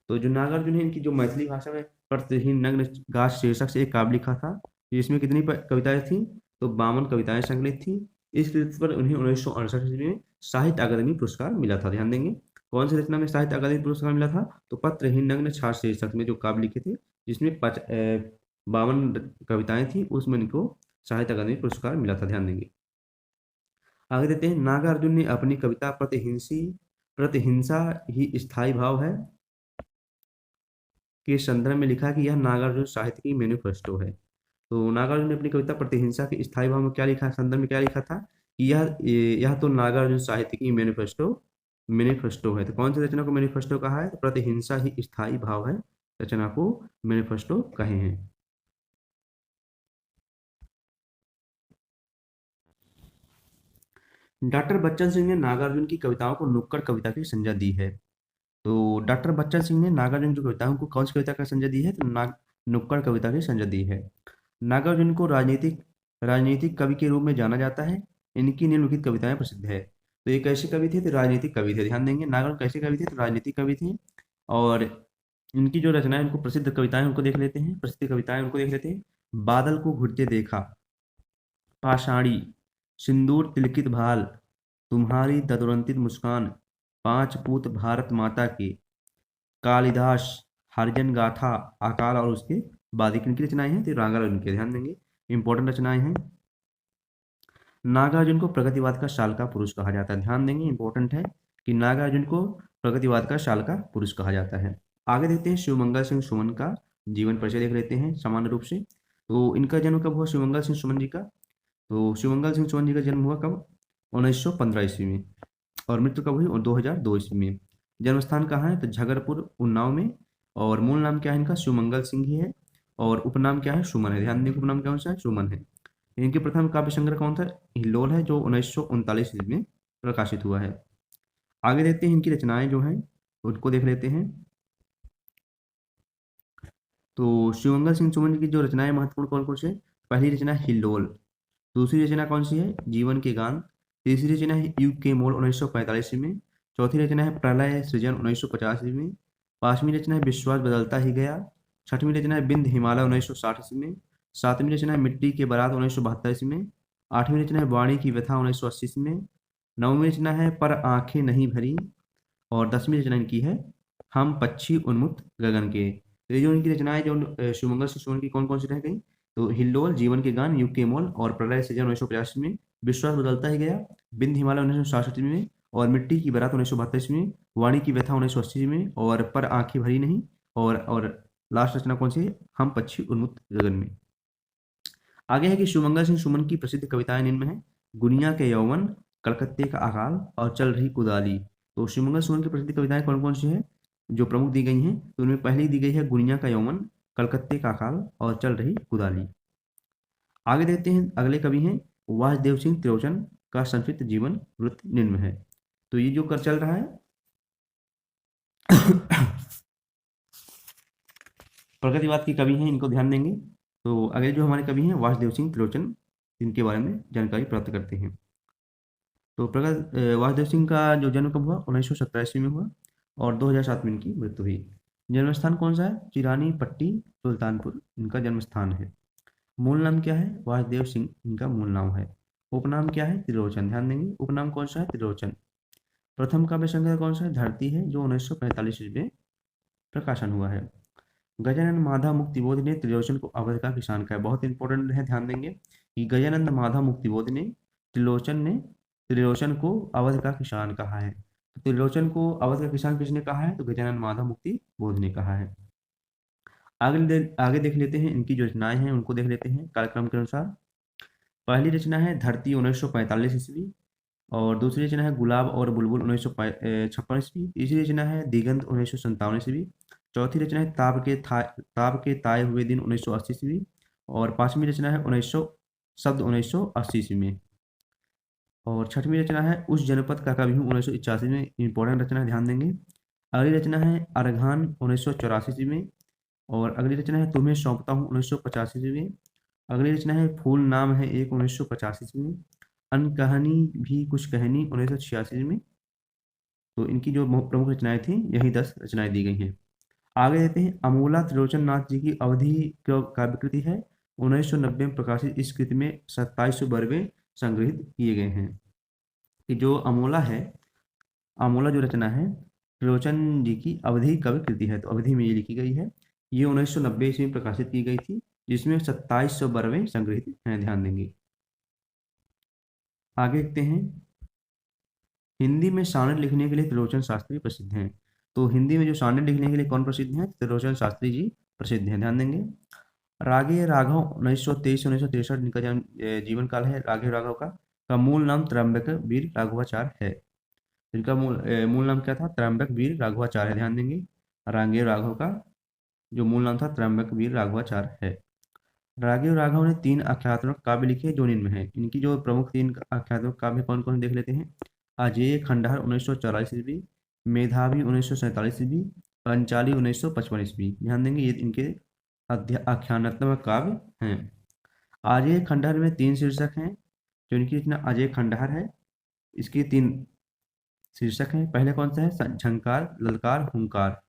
तो जो नागार्जुन है इनकी जो मैथिली भाषा में पत्रहीन नग्न गाश शीर्षक से एक काव्य लिखा था, इसमें कितनी कविताएं थी? तो 52 कविताएं संकलित थी। इस कृति पर उन्हें 1968 ईस्वी में साहित्य अकादमी पुरस्कार मिला था, ध्यान देंगे। कौन सी रचना में साहित्य अकादमी पुरस्कार मिला था? तो पत्रहीन नग्न छाछ शीर्षक में जो काव्य लिखे थे, जिसमें 52 कविताएं थी, उसमें इनको साहित्य अकादमी पुरस्कार मिला था, ध्यान देंगे। आगे देते हैं। नागार्जुन ने अपनी कविता प्रतिहिंसा ही स्थायी भाव है के संदर्भ में लिखा कि यह नागार्जुन साहित्य की मैनिफेस्टो है। तो नागार्जुन ने अपनी कविता प्रतिहिंसा के स्थायी भाव में क्या लिखा, संदर्भ में क्या लिखा था कि यह तो नागार्जुन साहित्य की मैनिफेस्टो है। तो कौन सी रचना को मैनिफेस्टो कहा है? तो प्रतिहिंसा ही स्थायी भाव है रचना को मैनिफेस्टो कहे हैं। डॉक्टर बच्चन सिंह ने नागार्जुन की कविताओं को नुक्कड़ कविता की संज्ञा दी है। तो डॉक्टर बच्चन सिंह ने नागार्जुन की कविताओं को कौन सी कविता का संज्ञा दी है? तो नुक्कड़ कविता की संज्ञा दी है। नागार्जुन को राजनीतिक कवि के रूप में जाना जाता है। इनकी निम्नलिखित कविताएं प्रसिद्ध है। तो ये कैसे कवि थे? तो राजनीतिक कवि थे, ध्यान देंगे। नागार्जुन कैसे कवि थे? तो राजनीतिक कवि थे। और इनकी जो रचनाएं, उनको प्रसिद्ध कविताएं उनको देख लेते हैं, प्रसिद्ध कविताएं उनको देख लेते हैं। बादल को घुटते देखा, पाषाणी, सिंदूर तिलकित भाल, तुम्हारी ददुरंतित मुस्कान, पांच पूत भारत माता के, कालिदास, हरिजन गाथा, अकाल और उसके बाद किनकी रचनाएं हैं? तो नागार्जुन के, ध्यान देंगे, इंपॉर्टेंट रचनाएं हैं। नागार्जुन को प्रगतिवाद का साल का पुरुष कहा जाता है, ध्यान देंगे, इंपॉर्टेंट है कि नागार्जुन को प्रगतिवाद का साल का पुरुष कहा जाता है। आगे देखते हैं शिवमंगल सिंह सुमन का जीवन परिचय देख लेते हैं सामान्य रूप से। तो इनका जन्म कब हुआ, शिवमंगल सिंह सुमन जी का? तो शिवमंगल सिंह सुमन जी का जन्म हुआ कब? 1915 ईस्वी में। और मृत्यु कब हुई? 2002 ईस्वी में। जन्म स्थान कहाँ है? तो झगरपुर, उन्नाव में। और मूल नाम क्या है इनका? शिवमंगल सिंह ही है। और उपनाम क्या है? सुमन है। ध्यान दें, उपनाम कौन सा है? सुमन है। इनके प्रथम काव्य संग्रह कौन था? हिल्लोल है, जो 1939 ईस्वी में प्रकाशित हुआ है। आगे देखते हैं इनकी रचनाएं जो हैं, उनको देख लेते हैं। तो शिवमंगल सिंह सुमन की जो रचनाएं महत्वपूर्ण कौन कौन सी है? पहली रचना है हिल्लोल। दूसरी रचना कौन सी है? जीवन के गान। तीसरी रचना है युग के मोड़ 1945 ईस्वी में। चौथी रचना है प्रलय सृजन 1950 ईस्वी में। पांचवी रचना है विश्वास बदलता ही गया। छठवीं रचना है बिंद हिमालय 1960 ईस्वी में। सातवीं रचना है मिट्टी के बारात 1972 ईस्वी में। आठवीं रचना है वाणी की व्यथा 1980 ईस्वी में। नौवीं रचना है पर आंखें नहीं भरी। और 10वीं रचना इनकी है हम पक्षी उन्मुक्त गगन के। तो ये जो इनकी रचनाएं जो शिवमंगल से सुमन की कौन कौन सी रह गई? तो हिल्लोल, जीवन के गान, युग के मोल और प्रलय सृजन 1950 में। विश्वास बदलता ही गया, बिंद हिमालय 1967 में। और मिट्टी की बारात 1972 में। वाणी की व्यथा 1980 में। और पर आंखें भरी नहीं। और लास्ट रचना कौन सी है? हम पक्षी उन्मुक्त गगन में। आगे है कि शिवमंगल सिंह सुमन की प्रसिद्ध कविताएं निम्न है: गुनिया के यौवन, कलकत्ते का अकाल और चल रही कुदाली। तो शिवमंगल सुमन की प्रसिद्ध कविताएं कौन कौन सी हैं जो प्रमुख दी गई हैं? तो उनमें पहली दी गई है गुनिया का यौवन, कलकत्ते का अकाल और चल रही कुदाली। आगे देखते हैं अगले कवि हैं वासुदेव सिंह त्रिलोचन का संक्षिप्त जीवन वृत्त निम्न है। तो ये जो कर चल रहा है प्रगतिवाद के कवि हैं, इनको ध्यान देंगे। तो अगले जो हमारे कवि हैं वासुदेव सिंह त्रिलोचन, इनके बारे में जानकारी प्राप्त करते हैं। तो वासुदेव सिंह का जो जन्म कब हुआ? 1917 ईस्वी में हुआ। और 2007 में इनकी मृत्यु हुई। जन्म स्थान कौन सा है? चिरानी पट्टी, सुल्तानपुर इनका जन्म स्थान है। मूल नाम क्या है? वासुदेव सिंह इनका मूल नाम है। उपनाम क्या है? त्रिलोचन। ध्यान देंगे, उपनाम कौन सा है? त्रिलोचन। प्रथम काव्य संग्रह कौन सा है? धरती है, जो 1945 ईस्वी में प्रकाशन हुआ है। गजानन माधा मुक्तिबोध ने त्रिलोचन को अवध का किसान कहा है। बहुत इंपॉर्टेंट है, ध्यान देंगे कि गजानंद माधा मुक्तिबोध ने त्रिलोचन को अवध का किसान कहा है। तो त्रिलोचन को अवध का किसान किसने कहा है? तो गजानन माधा मुक्तिबोध ने कहा है। आगे देख लेते हैं इनकी जो रचनाएं हैं उनको देख लेते हैं कार्यक्रम के अनुसार। पहली रचना है धरती 1945 ईस्वी। और दूसरी रचना है गुलाब और बुलबुल 1956 ईस्वी। तीसरी रचना है दिगंत 1957 ईस्वी। चौथी रचना है ताप के ताए हुए दिन 1980 ईस्वी। और पांचवी रचना है 1900 शब्द 1980 ईस्वी में। और छठवीं रचना है उस जनपद का कवि हूँ 1981 में। इंपॉर्टेंट रचना है, ध्यान देंगे। अगली रचना है अरघान 1984 ईस्वी में। और अगली रचना है तुम्हें सौंपता हूँ 1985 ईस्वी में। अगली रचना है फूल नाम है एक 1985 ईस्वी में। अन कहानी भी कुछ कहनी 1986 में। तो इनकी जो प्रमुख रचनाएं थी यही 10 रचनाएं दी गई हैं। आगे देते हैं अमोला त्रिलोचन नाथ जी की अवधि काव्य कृति है। 1990 में प्रकाशित इस कृति में 2700 वर्गे संग्रहित किए गए हैं। कि जो अमोला है, अमोला जो रचना है त्रिलोचन जी की अवधि काव्य कृति है, तो अवधि में ये लिखी गई है। ये 1990 ईस्वी में प्रकाशित की गई थी, जिसमें 2700 वर्गे संग्रहित हैं, ध्यान देंगे। आगे देखते हैं हिंदी में सानेट लिखने के लिए त्रिलोचन शास्त्री प्रसिद्ध हैं। तो हिंदी में जो सानेट लिखने के लिए कौन प्रसिद्ध हैं? त्रिलोचन शास्त्री जी प्रसिद्ध हैं, ध्यान देंगे। रागे राघव 1923 से 1963 इनका जीवन काल है। रागे राघव का मूल नाम त्रयंबक वीर राघवाचार्य है। इनका मूल नाम क्या था? त्रयंबक वीर राघवाचार्य है, ध्यान देंगे। रागे राघव का जो मूल नाम था त्रयंबक वीर राघवाचार्य है। रागे राघव ने 3 आख्यात्मक काव्य लिखे जो निम्न में है। इनकी जो प्रमुख 3 आख्यात्मक काव्य कौन कौन देख लेते हैं। अजेय खंडहर 1944 ईस्वी। मेधावी 1947 ईस्वी। पंचाली 1955 ईस्वी। ध्यान देंगे, ये इनके आख्यानात्मक काव्य हैं। अजेय खंडहर में 3 शीर्षक हैं। जो इनकी रचना अजेय खंडहर है, इसके 3 शीर्षक हैं। पहले कौन सा है? झंकार, ललकार, हुंकार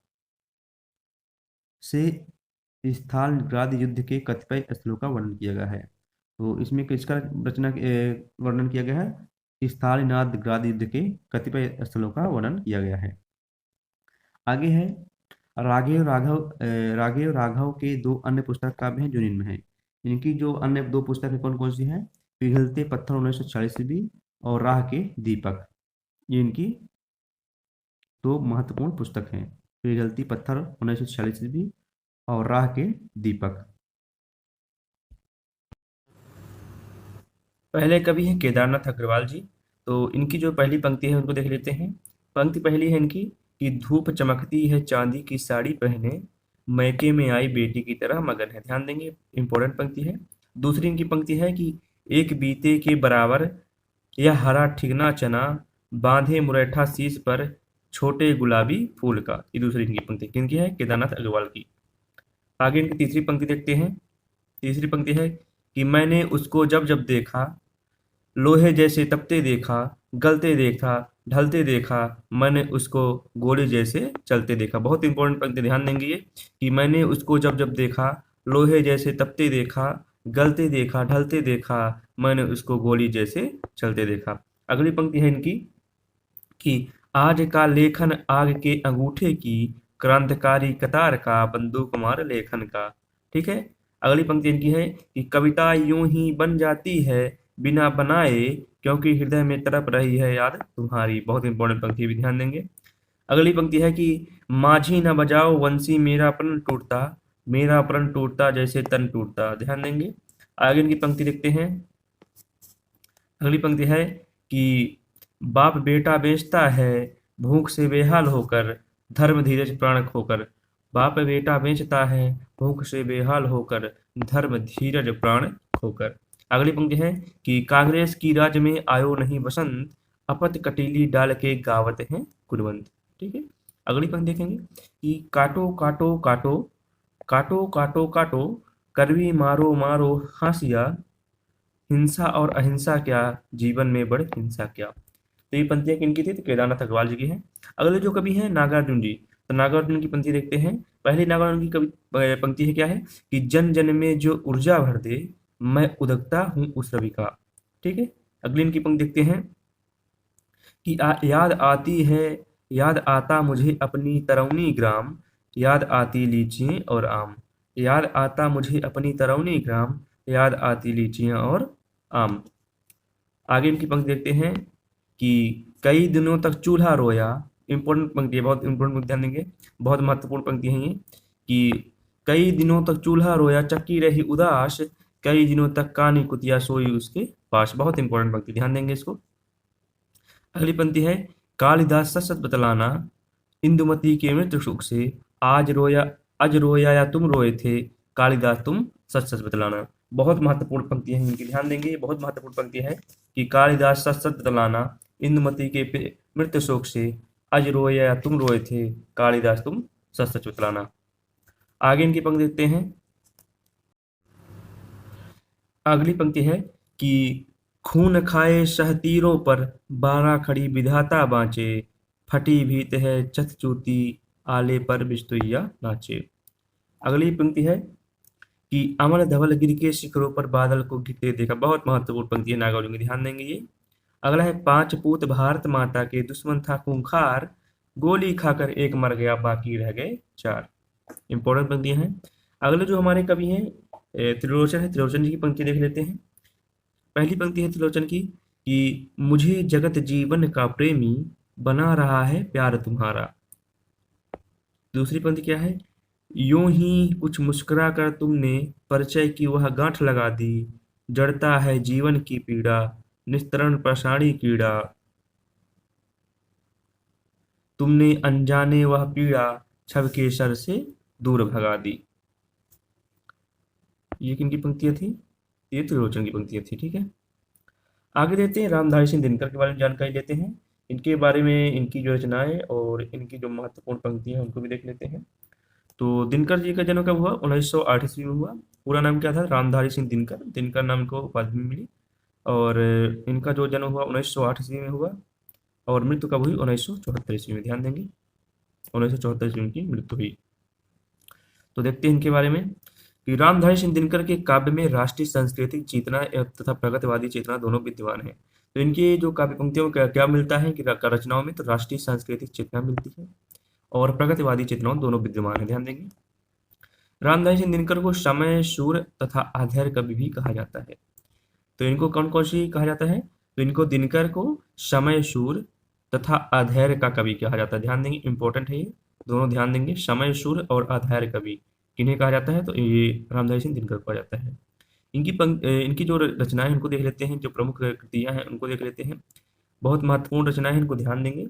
से स्थालग्राद युद्ध के कतिपय स्थलों का वर्णन किया गया है। तो इसमें किसका वर्णन किया गया है? स्थालग्राद युद्ध के कतिपय स्थलों का वर्णन किया गया है। आगे है राघव राघव के 2 अन्य पुस्तक काव्य हैं जो निम्न है। इनकी जो अन्य 2 पुस्तकें कौन कौन सी हैं? पिघलते पत्थर 1946 ईस्वी और राह के दीपक। ये इनकी 2 महत्वपूर्ण पुस्तक हैं। पिघलती पत्थर 1946 ईस्वी और राह के दीपक। पहले कवि हैं केदारनाथ अग्रवाल जी। तो इनकी जो पहली पंक्ति है उनको देख लेते हैं। पंक्ति पहली है इनकी कि धूप चमकती है चांदी की साड़ी पहने, मैके में आई बेटी की तरह मगन है। ध्यान देंगे, इंपॉर्टेंट पंक्ति है। दूसरी इनकी पंक्ति है कि एक बीते के बराबर यह हरा ठिगना चना, बांधे मुरैठा शीश पर छोटे गुलाबी फूल का। ये दूसरी इनकी पंक्ति किनकी है? केदारनाथ अग्रवाल की। आगे इनकी तीसरी पंक्ति देखते हैं। तीसरी पंक्ति है कि मैंने उसको जब जब देखा, लोहे जैसे तपते देखा, गलते देखा, ढलते देखा, मैंने उसको गोली जैसे चलते देखा। बहुत इंपॉर्टेंट पंक्ति, ध्यान देंगे ये कि मैंने उसको जब जब देखा, लोहे जैसे तपते देखा, गलते देखा, ढलते देखा, मैंने उसको गोली जैसे चलते देखा। अगली पंक्ति है इनकी कि आज का लेखन आग के अंगूठे की, क्रांतिकारी कतार का बंदूक मार लेखन का। ठीक है। अगली पंक्ति इनकी है कि कविता यूं ही बन जाती है बिना बनाए, क्योंकि हृदय में तड़प रही है याद तुम्हारी। बहुत इंपॉर्टेंट पंक्ति, भी ध्यान देंगे। अगली पंक्ति है कि माझी न बजाओ वंशी मेरा प्रण टूटता, मेरा प्रण टूटता जैसे तन टूटता। ध्यान देंगे। आगे इनकी पंक्ति देखते हैं। अगली पंक्ति है कि बाप बेटा बेचता है भूख से बेहाल होकर, धर्म धीरज प्राण खोकर। बाप बेटा बेचता है भूख से बेहाल होकर, धर्म धीरज प्राण खोकर। अगली पंक्ति है कि कांग्रेस की राज में आयो नहीं बसंत, अपत कटीली डाल के गावत हैं कुलवंत। ठीक है। अगली पंक्ति देखेंगे कि काटो काटो काटो, काटो काटो काटो, करवी मारो मारो हासिया, हिंसा और अहिंसा क्या, जीवन में बड़े हिंसा क्या। तो ये पंक्तियां किनकी थी? तो केदारनाथ अग्रवाल जी की हैं। अगले जो कवि हैं नागार्जुन जी। तो नागार्जुन की पंक्ति देखते हैं। पहली नागार्जुन की कवि पंक्ति है क्या है कि जन जन में जो ऊर्जा भर दे, मैं उदकता हूँ उस रवि का। ठीक है। अगली इनकी पंक्ति देखते हैं कि याद आती है, याद आता मुझे अपनी तरौनी ग्राम, याद आती लीचियाँ और आम। याद आता मुझे अपनी तरौनी ग्राम, याद आती लीचियाँ और आम। आगे इनकी पंक्ति देखते हैं कि कई दिनों तक चूल्हा रोया। इंपॉर्टेंट पंक्ति है, बहुत इंपॉर्टेंट पंक्ति, ध्यान देंगे, बहुत महत्वपूर्ण पंक्ति है ये कि कई दिनों तक चूल्हा रोया, चक्की रही उदास, कई दिनों तक कानी कुतिया सोई उसके पास। बहुत इंपॉर्टेंट पंक्ति, ध्यान देंगे इसको। अगली पंक्ति है कालिदास सच सच बतलाना, इंदुमती के मृत्यु शोक से, आज रोया या तुम रोए थे, कालिदास तुम सच सच बतलाना। बहुत महत्वपूर्ण पंक्ति है इनकी, ध्यान देंगे। बहुत महत्वपूर्ण पंक्ति है कि कालिदास सच सच बतलाना, इंदुमती के मृत्यु शोक से, आज रोया या तुम रोए थे, कालिदास तुम सच सच बतलाना। आगे इनकी पंक्ति देखते हैं। अगली पंक्ति है कि खून खाए शहतीरों पर, 12 खड़ी विधाता बाँचे, फटी भीत है चतचूती, आले पर बिस्तुइया नाचे। अगली पंक्ति है कि अमर धवल गिर के शिखरों पर बादल को गिरते देखा। बहुत महत्वपूर्ण पंक्ति है, नागार्जुन की, ध्यान देंगे ये। अगला है 5 पूत भारत माता के, दुश्मन था खूंखार, गोली खाकर एक मर गया बाकी रह गए 4। इंपॉर्टेंट पंक्तियां हैं। अगले जो हमारे कवि हैं त्रिलोचन है। त्रिलोचन जी की पंक्ति देख लेते हैं। पहली पंक्ति है त्रिलोचन की कि मुझे जगत जीवन का प्रेमी, बना रहा है प्यार तुम्हारा। दूसरी पंक्ति क्या है? यूं ही कुछ मुस्कुरा कर तुमने परिचय की वह गांठ लगा दी, जड़ता है जीवन की पीड़ा, निस्तरण पाषाणी कीड़ा, तुमने अनजाने वह पीड़ा, छब के सर से दूर भगा दी। ये किनकी पंक्तियां थी? ये त्रिलोचन की पंक्तियां थी। ठीक है। आगे देते हैं रामधारी सिंह दिनकर के बारे में जानकारी लेते हैं। इनके बारे में, इनकी जो रचनाएं और इनकी जो महत्वपूर्ण पंक्तियां हैं उनको भी देख लेते हैं। तो दिनकर जी का जन्म कब हुआ? 1908 ईस्वी में हुआ। पूरा नाम क्या था? रामधारी सिंह दिनकर। दिनकर नाम इनको उपाधि में मिली। और इनका जो जन्म हुआ 1908 ईस्वी में हुआ और मृत्यु कब हुई? 1974 ईस्वी में। ध्यान देंगे, 1974 ईस्वी में की मृत्यु हुई। तो देखते हैं इनके बारे में कि रामधारी सिंह दिनकर के काव्य में राष्ट्रीय सांस्कृतिक चेतना तथा प्रगतिवादी चेतना दोनों विद्यमान है। तो इनकी जो काव्य पंक्तियों में क्या क्या मिलता है कि रचनाओं में? तो राष्ट्रीय सांस्कृतिक चेतना मिलती है और प्रगतिवादी चेतनाओं दोनों विद्यमान है। ध्यान देंगे। रामधारी सिंह दिनकर को समय शूर तथा आधैर्य कवि भी कहा जाता है। तो इनको कौन कौन सी कहा जाता है? तो इनको दिनकर को समय शूर तथा अधैर्य का कवि कहा जाता है। ध्यान देंगे, इंपॉर्टेंट है ये दोनों, ध्यान देंगे, समय शूर और अधैर्य कवि, किन्हें कहा जाता है? तो ये रामधारी सिंह दिनकर को कहा जाता है। इनकी जो रचनाएं हैं उनको देख लेते हैं, जो प्रमुख कृतियां हैं उनको देख लेते हैं। बहुत महत्वपूर्ण रचनाएं हैं, इनको ध्यान देंगे।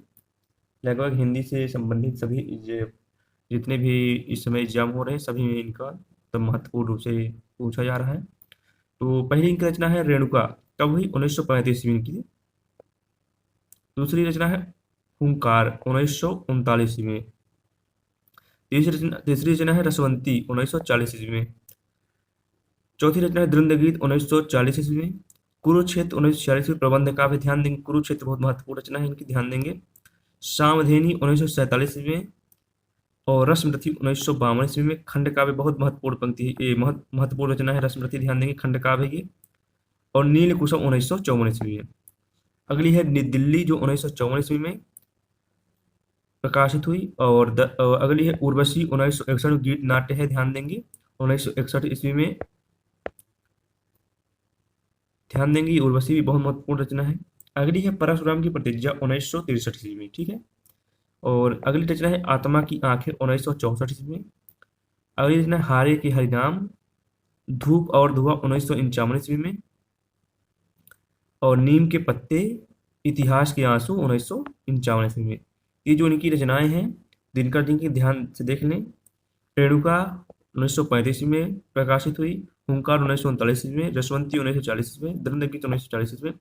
लगभग हिंदी से संबंधित सभी जितने भी इस समय एग्जाम हो रहे हैं सभी में इनका तो महत्वपूर्ण रूप से पूछा जा रहा है। तो पहली इनकी रचना है रेणुका, कब हुई? 1935 ईस्वी की। दूसरी रचना है हुंकार, 1939 में। तीसरी रचना है रसवंती, 1940 ईस्वी में। चौथी रचना है दृंदगीत, 1940 ईस्वी में। कुरुक्षेत्र, 1946 में। प्रबंध काव्य, ध्यान देंगे, कुरुक्षेत्र बहुत महत्वपूर्ण रचना है इनकी, ध्यान देंगे। सामधेनी, 1947 ईस्वी में। और रश्मरथी, 1952 ईस्वी में। खंड काव्य बहुत महत्वपूर्ण पंक्ति है, ये महत्वपूर्ण रचना है रश्मरथी, ध्यान देंगे, खंड काव्य की। और नील कुसुम, 1954 ईस्वी में। अगली है दिल्ली, जो 1954 ईस्वी में प्रकाशित हुई। और अगली है उर्वशी, 1961 में। गीत नाट्य है, ध्यान देंगे, 1961 ईस्वी में। ध्यान देंगे, ये उर्वशी भी बहुत महत्वपूर्ण रचना है। अगली है परशुराम की प्रतिज्ञा, 1963 ईस्वी में, ठीक है। और अगली रचना है आत्मा की आंखें, 1964 ईस्वी में। अगली रचना है हारे के हरिनाम, धूप और धुआं, 1951 ईस्वी में। और नीम के पत्ते, इतिहास के आंसू, 1951 ईस्वी में। ये जो इनकी रचनाएं हैं दिनकर जी की, ध्यान से देख लें। रेणुका 1935 में प्रकाशित हुई। हुंकार 1939 में। रसवंती 1940 में। दृंदगीत 1940 में।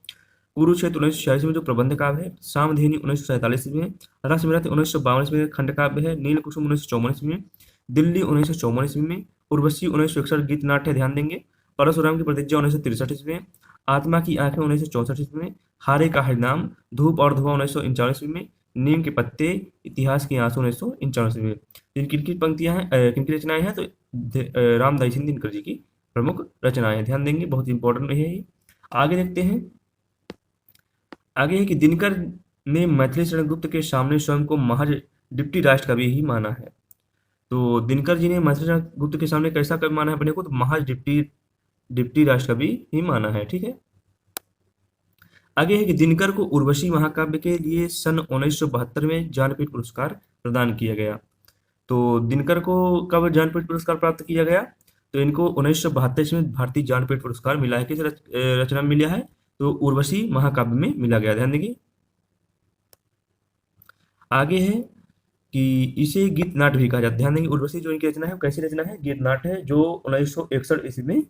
कुरुक्षेत्र 1946 में जो प्रबंध काव्य है। सामधेनी 1947 में। रसमरथ 1952 में खंड काव्य है। नील कुसुम 1954 में। दिल्ली 1954 में। उर्वशी 1961 गीत नाट्य, ध्यान देंगे। परशुराम की प्रतिज्ञा 1963 में। आत्मा की आंखें 1964 में। हारे का हरिनाम, धूप और धुआं 1951 में। नीम के पत्ते, इतिहास के आंसू 1951 में। जिनकी किनकी पंक्तियां हैं, किनकी रचनाएं हैं? तो रामधारी सिंह दिनकर जी की प्रमुख रचनाएं हैं, ध्यान देंगे, बहुत इंपॉर्टेंट है ये। आगे देखते हैं। आगे है कि दिनकर ने मैथिली शरण गुप्त के सामने स्वयं को महज डिप्टी राष्ट्र कवि ही माना है। तो दिनकर जी ने मैथिली शरण गुप्त के सामने कैसा कवि माना है अपने को? तो महज डिप्टी राष्ट्र कवि ही माना है, ठीक है। आगे है कि दिनकर को उर्वशी महाकाव्य के लिए सन 1972 में ज्ञानपीठ पुरस्कार प्रदान किया गया। तो दिनकर को कब ज्ञानपीठ पुरस्कार प्राप्त किया गया? तो इनको 1972 में भारतीय ज्ञानपीठ पुरस्कार मिला है। किस रचना में मिला है? तो उर्वशी महाकाव्य में मिला गया, ध्यान देंगे। आगे है कि इसे गीत नाट्य भी कहा जाता है, ध्यान देंगे। उर्वशी जो इनकी रचना है कैसी रचना है? गीत नाट्य है, जो 1961 ईस्वी में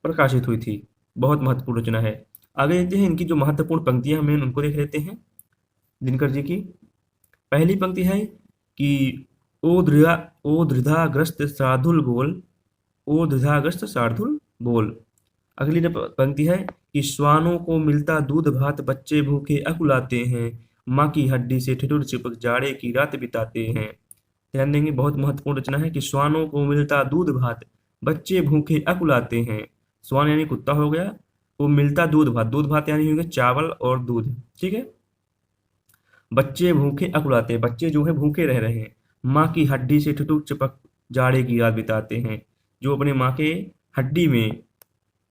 प्रकाशित हुई थी, बहुत महत्वपूर्ण रचना है। आगे देखते हैं इनकी जो महत्वपूर्ण पंक्तियां हमें उनको देख लेते हैं दिनकर जी की। पहली पंक्ति है कि ओ धृधाग्रस्त शार्दुल बोल, ओ धृधाग्रस्त शार्दुल बोल। अगली पंक्ति है कि श्वानों को मिलता दूध भात, बच्चे भूखे अकुलाते हैं, माँ की हड्डी से ठिठुर चिपक जाड़े की रात बिताते हैं। ध्यान देंगे, बहुत महत्वपूर्ण रचना है कि श्वानों को मिलता दूध भात, बच्चे भूखे अकुलाते हैं। श्वान यानी कुत्ता हो गया, वो मिलता दूध भात, दूध भात यानी होंगे चावल और दूध, ठीक है। बच्चे भूखे अकुलाते हैं, बच्चे जो है भूखे रह रहे हैं। माँ की हड्डी से ठिठुर चिपक जाड़े की रात बिताते हैं, जो अपने माँ के हड्डी में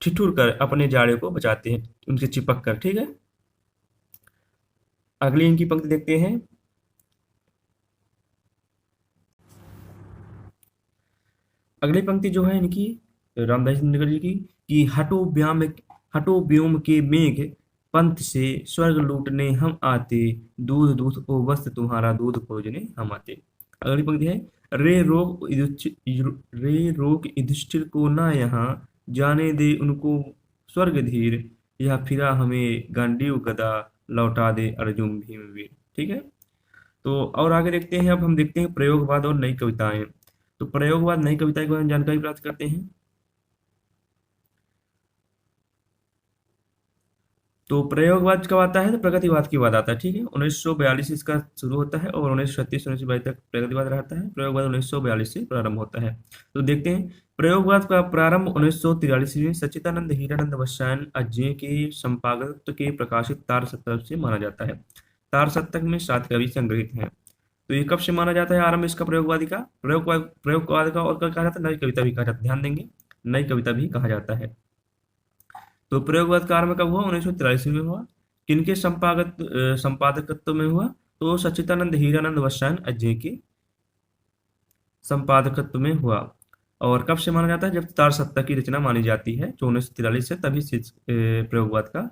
ठिठुर कर अपने जाड़े को बचाते हैं, उनसे चिपक कर, ठीक है। अगली इनकी पंक्ति देखते हैं। अगली पंक्ति जो है इनकी रामधारी सिंह दिनकर जी की कि हटो व्योम के मेघ पंथ से, स्वर्ग लूटने हम आते, दूध दूध ओ वस्त तुम्हारा, दूध खोजने हम आते। अगली पंक्ति है रे रोक युधिष्ठिर को ना यहाँ, जाने दे उनको स्वर्ग धीर, यह फिरा हमें गांडीव गदा, लौटा दे अर्जुन भीम वीर, ठीक है। तो और आगे देखते हैं, अब हम देखते हैं प्रयोगवाद और नई कविताएं। तो प्रयोगवाद नई कविता के बारे में जानकारी प्राप्त करते हैं। तो प्रयोगवाद कब आता है? तो प्रगतिवाद के बाद आता है, ठीक है। 1942 इसका शुरू होता है और 1936 1922 तक प्रगतिवाद रहता है। प्रयोगवाद 1942 से प्रारंभ होता है। तो देखते हैं, प्रयोगवाद का प्रारंभ 1943 में सच्चिदानंद हीरानंद बच्चायन अज्ञे के संपादकत्व के प्रकाशित तार सप्तक से माना जाता है। तार सप्तक में 7 कवि संग्रहित हैं। तो ये कब से माना जाता है आरंभ इसका? प्रयोगवादी का, प्रयोगवाद का। और क्या कहा जाता है? नई कविता भी कहा जाता है, ध्यान देंगे, नई कविता भी कहा जाता है। तो प्रयोगवाद का आरंभ कब हुआ? 1943 में हुआ। किनके संपादकत्व में हुआ? तो सच्चिदानंद हीरानंद बच्चायन अज्ञे के संपादकत्व में हुआ। और कब से माना जाता है? जब तार सत्ता की रचना मानी जाती है, जो 1943 से तभी से प्रयोगवाद का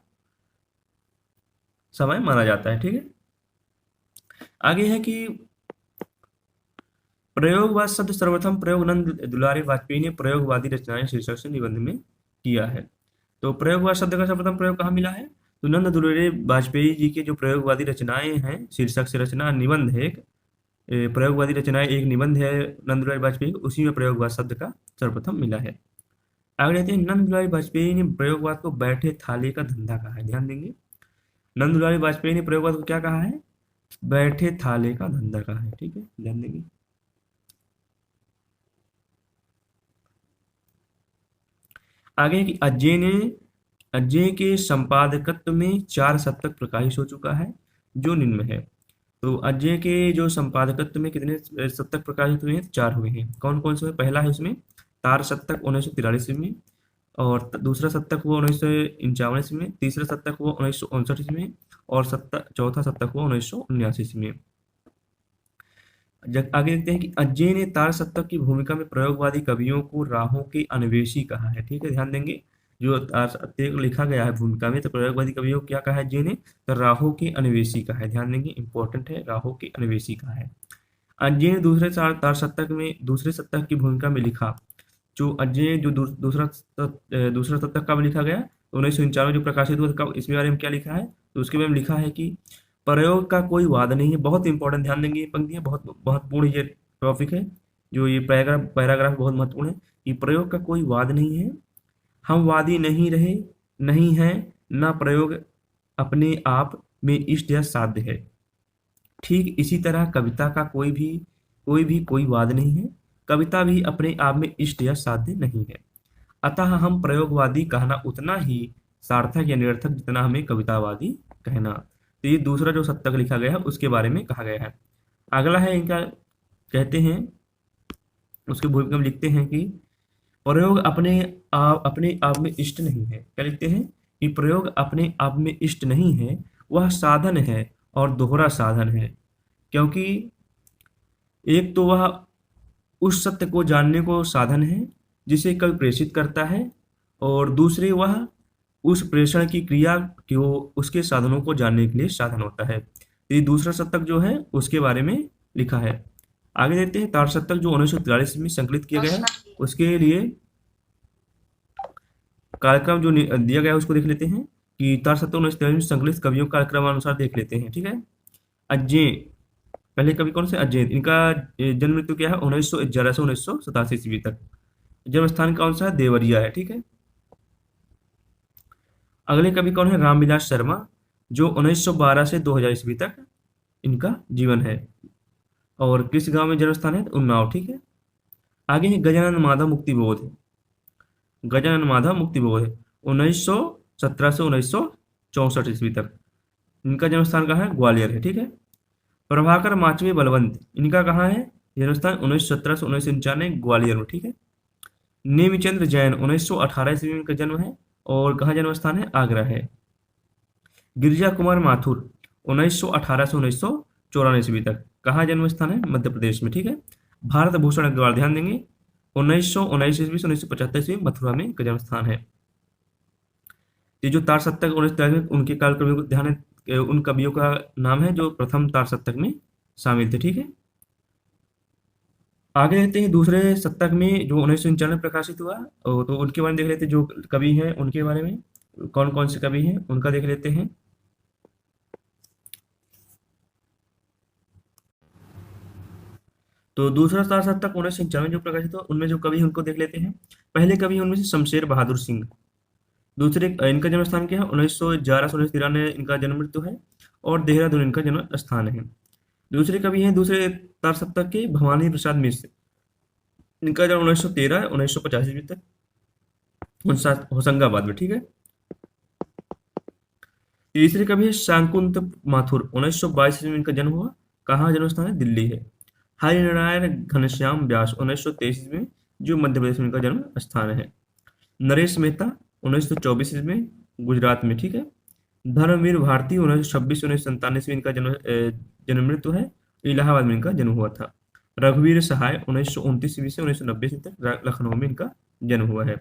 समय माना जाता है। ठीक है, आगे है कि प्रयोगवाद शब्द सर्वप्रथम प्रयोग नंद दुलारी वाजपेयी ने प्रयोगवादी रचनाएं शीर्षक से निबंध में किया है। तो प्रयोगवाद शब्द का सर्वप्रथम प्रयोग कहाँ मिला है? तो नंद दुलारी वाजपेयी जी के जो प्रयोगवादी रचनाएं हैं, शीर्षक से रचना निबंध है एक, प्रयोगवादी रचनाएं एक निबंध है नंद दुलारी वाजपेयी, उसी में प्रयोगवाद शब्द का सर्वप्रथम मिला है। आगे रहते हैं, नंद दुलारी वाजपेयी ने प्रयोगवाद को बैठे थाले का धंधा कहा है। ध्यान देंगे, नंद दुलारी वाजपेयी ने प्रयोगवाद को क्या कहा है? बैठे थाले का धंधा कहा है। ठीक है, ध्यान देंगे। आगे कि अजय के संपादकत्व में 4 शतक प्रकाशित हो चुका है, जो निम्न में है। तो अजय के जो संपादकत्व में कितने शतक प्रकाशित हुए हैं? 4 हुए हैं। कौन कौन से हुए? पहला है उसमें तार शतक 1943 में, और दूसरा शतक हुआ 1951 ईस्वी में, तीसरा शतक हुआ 1959 ईस्वी में, और चौथा शतक हुआ 1979 ईस्वी में। आगे देखते हैं कि अजय ने तार सप्तक की भूमिका में प्रयोगवादी कवियों को राहों के अन्वेषी कहा है। ठीक है, ध्यान देंगे, जो तार सप्तक लिखा गया है भूमिका में, तो प्रयोगवादी कवियों को क्या कहा है अजय ने? तो राहों के अन्वेषी कहा है। ध्यान देंगे, इंपॉर्टेंट है, राहों के अन्वेषी कहा है। अजय ने दूसरे तार सप्तक में दूसरे सप्तक की भूमिका में लिखा, जो अजय जो दूसरा सप्तक कब लिखा गया? 1951 जो प्रकाशित हुआ, कब? इसके बारे में क्या लिखा है? तो उसके बारे में लिखा है कि प्रयोग का कोई वाद नहीं है। बहुत इंपॉर्टेंट, ध्यान देंगे, ये पंक्तियां बहुत महत्वपूर्ण ये टॉपिक है, जो ये पैराग्राफ बहुत महत्वपूर्ण है कि प्रयोग का कोई वाद नहीं है, हम वादी नहीं रहे, नहीं है, ना प्रयोग अपने आप में इष्ट या साध्य है। ठीक इसी तरह कविता का कोई वाद नहीं है, कविता भी अपने आप में इष्ट या साध्य नहीं है। अतः हम प्रयोगवादी कहना उतना ही सार्थक या निरर्थक जितना हमें कवितावादी कहना। तो ये दूसरा जो शतक लिखा गया है उसके बारे में कहा गया है। अगला है इनका, कहते हैं उसके भूमिका में लिखते हैं कि प्रयोग अपने आप में इष्ट नहीं है। क्या लिखते हैं? कि प्रयोग अपने आप में इष्ट नहीं है, वह साधन है और दोहरा साधन है, क्योंकि एक तो वह उस सत्य को जानने को साधन है जिसे कवि प्रेषित करता है, और दूसरे वह उस प्रेषण की क्रिया को उसके साधनों को जानने के लिए साधन होता है। तो ये दूसरा शतक जो है उसके बारे में लिखा है। आगे देखते हैं, तार शतक जो 1943 में संकलित किया गया है, उसके लिए कार्यक्रम जो दिया गया है उसको देख लेते हैं कि तार शतक 1943 में संकलित कवियों का कार्यक्रम अनुसार देख लेते हैं। ठीक है, अजय, पहले कवि कौन से? अजय। इनका जन्म मृत्यु क्या है? 1911 से 1987 ईस्वी तक। जन्म स्थान कौन सा है? देवरिया है। ठीक है, अगले कवि कौन है? रामविलास शर्मा, जो 1912 से 2000 ईस्वी तक इनका जीवन है, और किस गांव में जन्म स्थान है? उन्नाव। ठीक है, आगे है गजानन माधव मुक्तिबोध। गजानन माधव मुक्तिबोध 1917 से 1964 ईस्वी तक, इनका जन्म स्थान कहाँ है? ग्वालियर है। ठीक है, प्रभाकर माचवे बलवंत, इनका कहाँ है जन्म स्थान? 1917 से 1995 ग्वालियर में। ठीक है, नेमिचंद्र जैन 1918 ईस्वी में इनका जन्म है, और कहाँ जन्म स्थान है? आगरा है। गिरिजा कुमार माथुर 1918 से 1994 ईस्वी तक, कहाँ जन्म स्थान है? मध्य प्रदेश में। ठीक है, भारत भूषण अग्रवाल, ध्यान देंगे, 1919 ईस्वी से 1975 ईस्वी मथुरा में इनका जन्म स्थान है। ये जो तार सप्तक 1943 उनके काल कवियों को ध्यान है, उन कवियों का नाम है जो प्रथम तार सप्तक में शामिल थे। ठीक है, आगे रहते हैं दूसरे शतक में जो 1991 में प्रकाशित हुआ, तो उनके बारे में देख लेते हैं, जो कवि हैं उनके बारे में, कौन कौन से कवि हैं उनका देख लेते हैं। तो दूसरा तार सप्तक 1991 जो प्रकाशित हुआ, उनमें जो कवि हैं उनको देख लेते हैं। पहले कवि हैं उनमें से शमशेर बहादुर सिंह। दूसरे, इनका जन्म स्थान क्या है? 1911 से 1993 इनका जन्म मृत्यु है, और देहरादून इनका जन्म स्थान है। दूसरे कवि हैं दूसरे तार सप्तक के भवानी प्रसाद मिश्र, इनका जन्म 1913 है 1950 ईस्वी तक होशंगाबाद में। ठीक है, तीसरे कवि है शांकुंत माथुर, 1922 ईस्वी में इनका जन्म हुआ, कहाँ जन्म स्थान है? दिल्ली है। हरिनारायण घनश्याम व्यास 1923 ईस्वी में, जो मध्य प्रदेश में इनका जन्म स्थान है। नरेश मेहता 1924 ईस्वी में, गुजरात में। ठीक है, धर्मवीर भारती 1926 1997 ईस्वी इनका जन्म मृत्यु है, इलाहाबाद में इनका जन्म हुआ था। रघुवीर सहाय 1929 ईस्वी से 1990 ईस्वी तक लखनऊ में इनका जन्म हुआ है।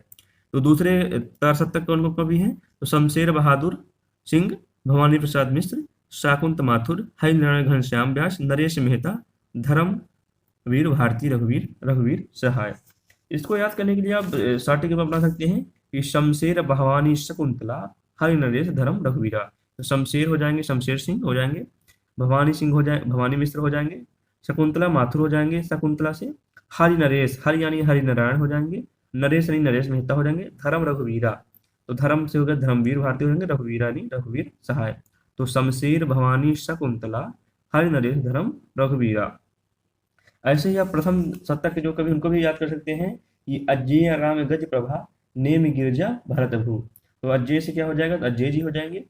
तो दूसरे तार सप्तक कौन कौन कवि हैं? तो शमशेर बहादुर सिंह, भवानी प्रसाद मिश्र, शाकुंत माथुर, हरिनारायण घनश्याम व्यास, नरेश मेहता, धर्मवीर भारती, रघुवीर रघुवीर सहाय। इसको याद करने के लिए आप शार्ट में बना सकते हैं कि शमशेर भवानी शकुंतला हरि नरेश धर्म रघुवीरा। तो शमशेर हो जाएंगे शमशेर सिंह हो जाएंगे, भवानी सिंह हो जाए भवानी मिश्र हो जाएंगे, शकुंतला माथुर हो जाएंगे शकुंतला से, हरि नरेश हरि यानी हरि नारायण हो जाएंगे, नरेश यानी नरेश मेहता हो जाएंगे, धर्म रघुवीरा तो धर्म से हो गया धर्मवीर भारती हो जाएंगे, रघुवीरा यानी रघुवीर सहाय। तो शमशेर भवानी शकुंतला हरि नरेश धर्म रघुवीरा। ऐसे ही आप प्रथम शतक के जो कवि उनको भी याद कर सकते हैं। ये अज्जेय राम गज प्रभा नेम गिरजा भरत भू। तो अज्जेय से क्या हो जाएगा? तो अज्जेय जी हो जाएंगे।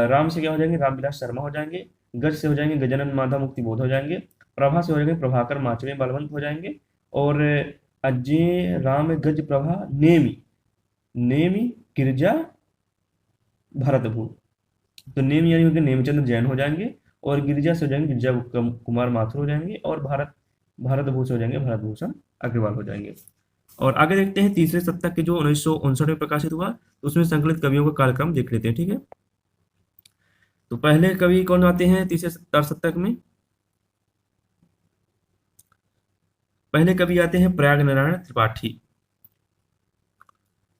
राम से क्या हो जाएंगे? रामविलास शर्मा हो जाएंगे। गज से हो जाएंगे गजानन माधव मुक्ति बोध हो जाएंगे। प्रभा से हो जाएंगे प्रभाकर माचवे बलवंत हो जाएंगे। और अज्जेय राम गज प्रभा नेमी नेमी गिरजा भरत भू। तो नेम यानी होंगे नेमचंद्र जैन हो जाएंगे, और गिरिजा से हो जाएंगे गिरिजा कुमार माथुर हो जाएंगे, और भारत भूषण हो जाएंगे भारत भूषण अग्रवाल हो जाएंगे। और आगे देखते हैं तीसरे शतक के जो 1959 में प्रकाशित हुआ, तो उसमें संकलित कवियों का कार्यक्रम देख लेते हैं। ठीक है, तो पहले कवि कौन आते हैं तीसरे शतक में? पहले कवि आते हैं प्रयाग नारायण त्रिपाठी।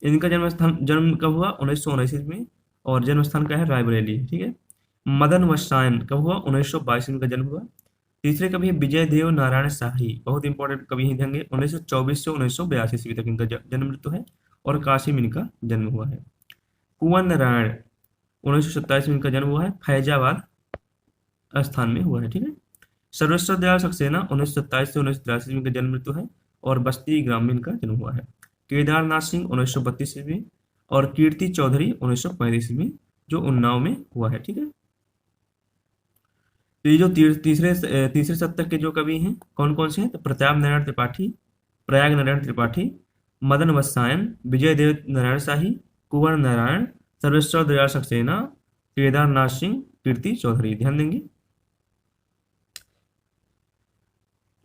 इनका जन्म कब हुआ? 1979 में, और जन्म स्थान का है रायबरेली। ठीक है। मदन वत्सायन कब हुआ? 1922 में इनका जन्म हुआ। तीसरे कवि है विजय देव नारायण शाही, बहुत इंपॉर्टेंट कवि हैं देंगे। 1924 से 1982 ईस्वी तक इनका जन्म मृत्यु है, और काशी में इनका जन्म हुआ है। कुंवर नारायण 1927 में इनका जन्म हुआ है, फैजाबाद स्थान में हुआ है। ठीक है। सर्वेश्वर दयाल सक्सेना 1927 से 1983 में इनका जन्म मृत्यु है, और बस्ती ग्राम में इनका जन्म हुआ है। केदारनाथ सिंह 1932 में, और कीर्ति चौधरी 1935 में, जो उन्नाव में हुआ है। ठीक है। तो ये जो तीसरे शतक के जो कवि हैं कौन कौन से हैं? तो प्रताप नारायण त्रिपाठी, प्रयाग नारायण त्रिपाठी, मदन वत्सायन, विजय देव नारायण शाही, कुंवर नारायण, सर्वेश्वर दयाल सक्सेना, केदारनाथ सिंह, कीर्ति चौधरी। ध्यान देंगे,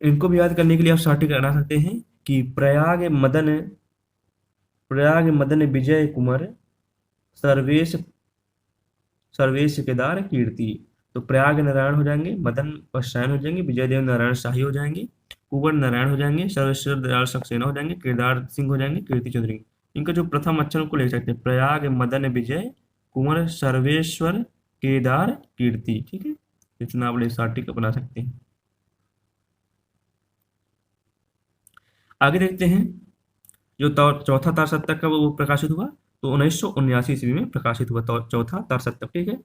इनको भी याद करने के लिए आप शॉर्ट बना सकते हैं कि प्रयाग मदन विजय कुमार सर्वेश सर्वेश केदार कीर्ति। तो प्रयाग नारायण हो जाएंगे, मदन वत्सायन हो जाएंगे, विजय देव नारायण शाही हो जाएंगे, कुंवर नारायण हो जाएंगे, सर्वेश्वर दयाल सक्सेना हो जाएंगे, केदार सिंह हो जाएंगे, कीर्ति चौधरी। इनका जो प्रथम अक्षर को ले सकते हैं, प्रयाग मदन विजय कुंवर सर्वेश्वर केदार कीर्ति। ठीक है, इतना आप सार्टिक बना सकते हैं। आगे देखते हैं जो चौथा तार सप्तक का वो प्रकाशित हुआ, तो 1979 ईस्वी में प्रकाशित हुआ चौथा तार सप्तक। ठीक है,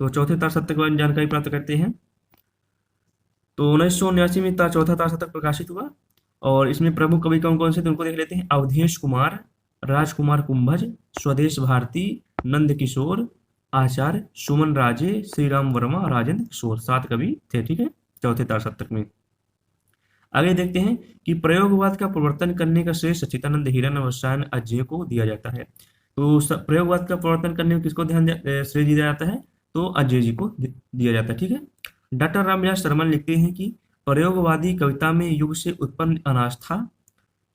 तो चौथे तार सप्तक के बारे में जानकारी प्राप्त करते हैं। तो 1979 में चौथा तार सप्तक प्रकाशित हुआ, और इसमें प्रमुख कवि कौन कौन से थे उनको देख लेते हैं। अवधेश कुमार, राजकुमार कुंभज, स्वदेश भारती, नंद किशोर, आचार्य, सुमन राजे, श्रीराम वर्मा, राजेंद्र किशोर, 7 कवि थे। ठीक है, चौथे तार सप्तक में। आगे देखते हैं कि प्रयोगवाद का प्रवर्तन करने का श्रेय सच्चिदानंद हिरन वत्सायन अज्जेय को दिया जाता है। तो प्रयोगवाद का प्रवर्तन करने में किसको श्रेय दिया जाता है? तो अज्जेय जी को दिया जाता है। ठीक है। डॉक्टर रामविलास शर्मा लिखते हैं कि प्रयोगवादी कविता में युग से उत्पन्न अनास्था,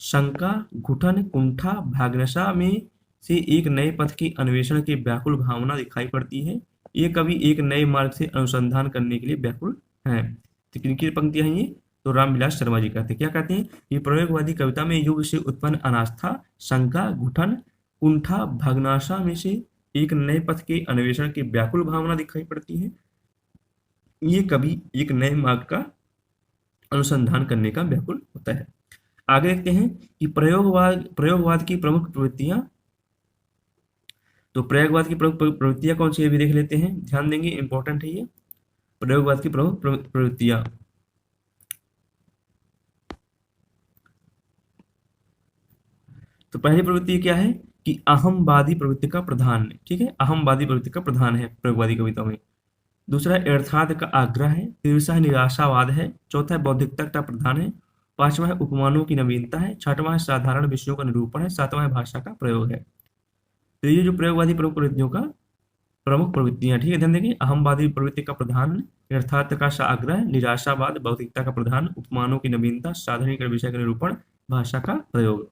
शंका, घुटन, कुंठा, भाग्यनशा में से एक नए पथ के अन्वेषण की व्याकुल भावना दिखाई पड़ती है। ये कवि एक नए मार्ग से अनुसंधान करने के लिए व्याकुल हैं। तो किनकी पंक्तियां हैं ये? तो रामविलास शर्मा जी कहते हैं। क्या कहते हैं कि प्रयोगवादी कविता में युग से उत्पन्न अनास्था, शंका, घुटन, कुंठा, भाग्यनाशा में से एक नए पथ के अन्वेषण की व्याकुल भावना दिखाई पड़ती है। ये कवि एक नए मार्ग का अनुसंधान करने का व्याकुल होता है। आगे देखते हैं कि प्रयोगवाद की प्रमुख प्रवृत्तियां। तो प्रयोगवाद की प्रमुख प्रवृत्तियां कौन सी है भी देख लेते हैं, ध्यान देंगे, इंपॉर्टेंट है ये प्रयोगवाद की प्रमुख प्रवृत्तियां। तो पहली प्रवृत्ति क्या है कि अहमवादी प्रवृत्ति का प्रधान है। ठीक है, अहमवादी प्रवृत्ति का प्रधान है प्रयोगवादी कविता में। दूसरा यथार्थ का आग्रह है। तीसरा है निराशावाद है। चौथा है बौद्धिकता का प्रधान है। पांचवा है उपमानों की नवीनता है। छठवां है साधारण विषयों का निरूपण है। सातवां है भाषा का प्रयोग है। तो ये जो प्रयोगवादी प्रमुख प्रवृत्तियों का प्रमुख प्रवृत्तियां, ठीक है, ध्यान देंगे। अहमवादी प्रवृत्ति का प्रधान, यथार्थ का आग्रह, निराशावाद, भौतिकता का प्रधान, उपमानों की नवीनता, साधारणीकरण, विषय का निरूपण, भाषा का प्रयोग।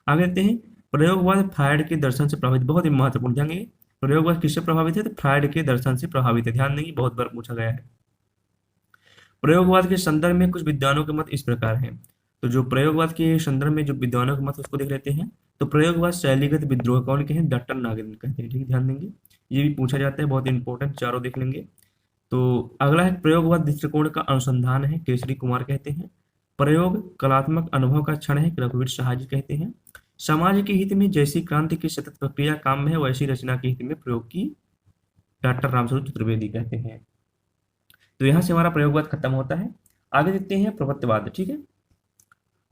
आगे देखते हैं प्रयोगवाद फ्रायड के दर्शन से प्रभावित, बहुत ही महत्वपूर्ण, ध्यान देंगे। प्रयोगवाद किससे प्रभावित है? तो फ्रायड के दर्शन से प्रभावित है, ध्यान देंगे, बहुत बार पूछा गया है। प्रयोगवाद के संदर्भ में कुछ विद्वानों के मत इस प्रकार हैं। तो जो प्रयोगवाद के संदर्भ में जो विद्वानों के मत उसको देख लेते हैं। तो प्रयोगवाद शैलीगत विद्रोह कौन के हैं? डॉक्टर नागेंद्र कहते हैं, ठीक है, ध्यान देंगे, ये भी पूछा जाता है, बहुत इंपॉर्टेंट, चारों देख लेंगे। तो अगला है प्रयोगवाद दृष्टिकोण का अनुसंधान है, केसरी कुमार कहते हैं। प्रयोग कलात्मक अनुभव का क्षण है, रघुवीर शाह जी कहते हैं। समाज के हित में जैसी क्रांति की सतत प्रक्रिया काम में है, वैसी रचना के हित में प्रयोग की, डॉक्टर रामस्वरूप चतुर्वेदी कहते हैं। तो यहाँ से हमारा प्रयोगवाद खत्म होता है। आगे देखते हैं प्रपत्तिवाद, ठीक है।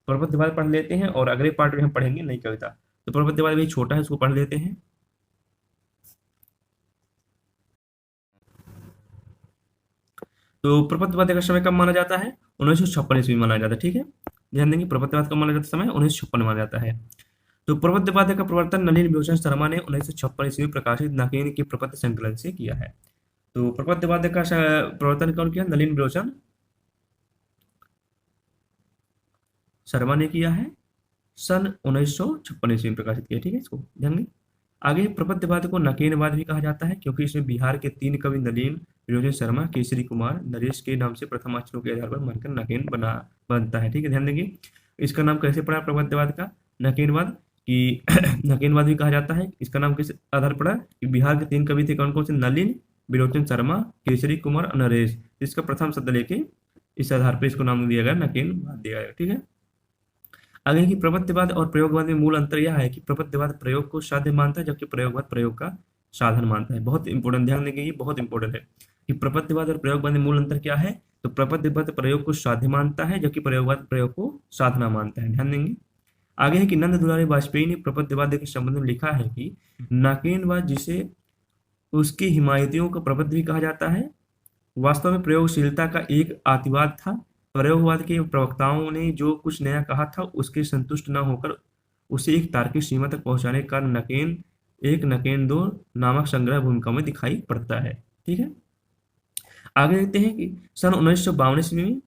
प्रपत्तिवाद पढ़ लेते हैं और अगले पार्ट में हम पढ़ेंगे नई कविता। तो प्रपत्तिवाद भी छोटा है, उसको पढ़ लेते हैं। तो प्रपत्तिवाद का समय कब माना जाता है? 1956 ईस्वी माना जाता है, ठीक है, ध्यान देंगे। प्रपत्तिवाद कब माना जाता है? समय 1956 माना जाता है। तो प्रपत्तिवाद का प्रवर्तन नलिन विभूषण शर्मा ने 1956 ईस्वी में प्रकाशित नकेन के प्रपत्ति संकलन से किया है। तो प्रपत्तिवाद का प्रवर्तन कौन किया? नलिन विभूषण शर्मा ने किया है, सन 1956 ईस्वी में प्रकाशित किया, ठीक है, इसको ध्यान दें। आगे प्रपत्तिवाद को नकेनवाद भी कहा जाता है, क्योंकि इसमें बिहार के 3 कवि नलिन विलोचन शर्मा, केसरी कुमार, नरेश के नाम से प्रथम अक्षरों के आधार पर मानकर नकेन बनता है, ठीक है, ध्यान देंगे। इसका नाम कैसे पड़ा प्रपत्तिवाद का? नकेनवाद, कि नकेनवाद भी कहा जाता है। इसका नाम किस आधार पड़ा? कि बिहार के 3 कवि थे, कौन कौन से? नलिन, विलोचन शर्मा, केसरी कुमार और नरेश। इसका प्रथम शब्द लेके इस आधार पर इसको नाम दिया गया, नकेनवाद दिया गया, ठीक है। आगे की प्रपत्तिवाद और प्रयोगवाद में मूल अंतर यह है कि प्रपत्तिवाद प्रयोग को साध्य मानता है, जबकि प्रयोगवाद प्रयोग का साधन मानता है। बहुत इंपॉर्टेंट, ध्यान देंगे, ये बहुत इंपॉर्टेंट है कि प्रपत्तिवाद और प्रयोगवाद में मूल अंतर क्या है। तो प्रपत्तिवाद प्रयोग को साध्य मानता है, जबकि प्रयोगवाद प्रयोग को साधना मानता है, ध्यान देंगे। आगे है कि नंद दुलारी वाजपेयी ने प्रपत्तिवाद के संबंध में लिखा है कि नाकेनवाद, जिसे उसके हिमायतियों का प्रपत्ति भी कहा जाता है, वास्तव में प्रयोगशीलता का एक आतिवाद था। प्रयोगवाद के प्रवक्ताओं ने जो कुछ नया कहा था उसके संतुष्ट न होकर उसे एक तार्किक सीमा तक पहुंचाने का नकेन 1, नकेन 2 नामक संग्रह भूमिका में दिखाई पड़ता है, ठीक है। आगे देखते हैं कि सन 1952 ईस्वी में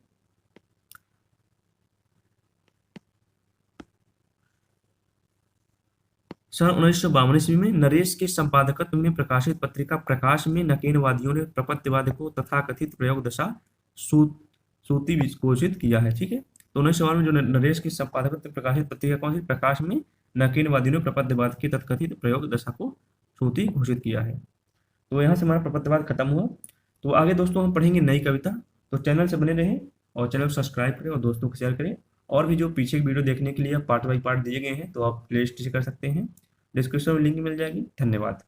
सन 1952 ईस्वी में नरेश के संपादकत्व में प्रकाशित पत्रिका प्रकाश में नकेनवादियों ने प्रपत्तिवाद को तथाकथित प्रयोग दशा सूती घोषित किया है, ठीक है। तो 1952 में जो नरेश के संपादकत्व में प्रकाशित पत्रिका कौन सी? प्रकाश में नकेनवादियों ने प्रपत्तिवाद की तथाकथित प्रयोग दशा को सूती घोषित किया है। तो यहाँ से हमारा प्रपत्तिवाद खत्म हुआ। तो आगे दोस्तों हम पढ़ेंगे नई कविता। तो चैनल से बने रहें और चैनल को सब्सक्राइब करें और दोस्तों को शेयर करें। और भी जो पीछे की वीडियो देखने के लिए पार्ट बाई पार्ट दिए गए हैं, तो आप प्ले लिस्ट से कर सकते हैं, डिस्क्रिप्शन में लिंक मिल जाएगी। धन्यवाद।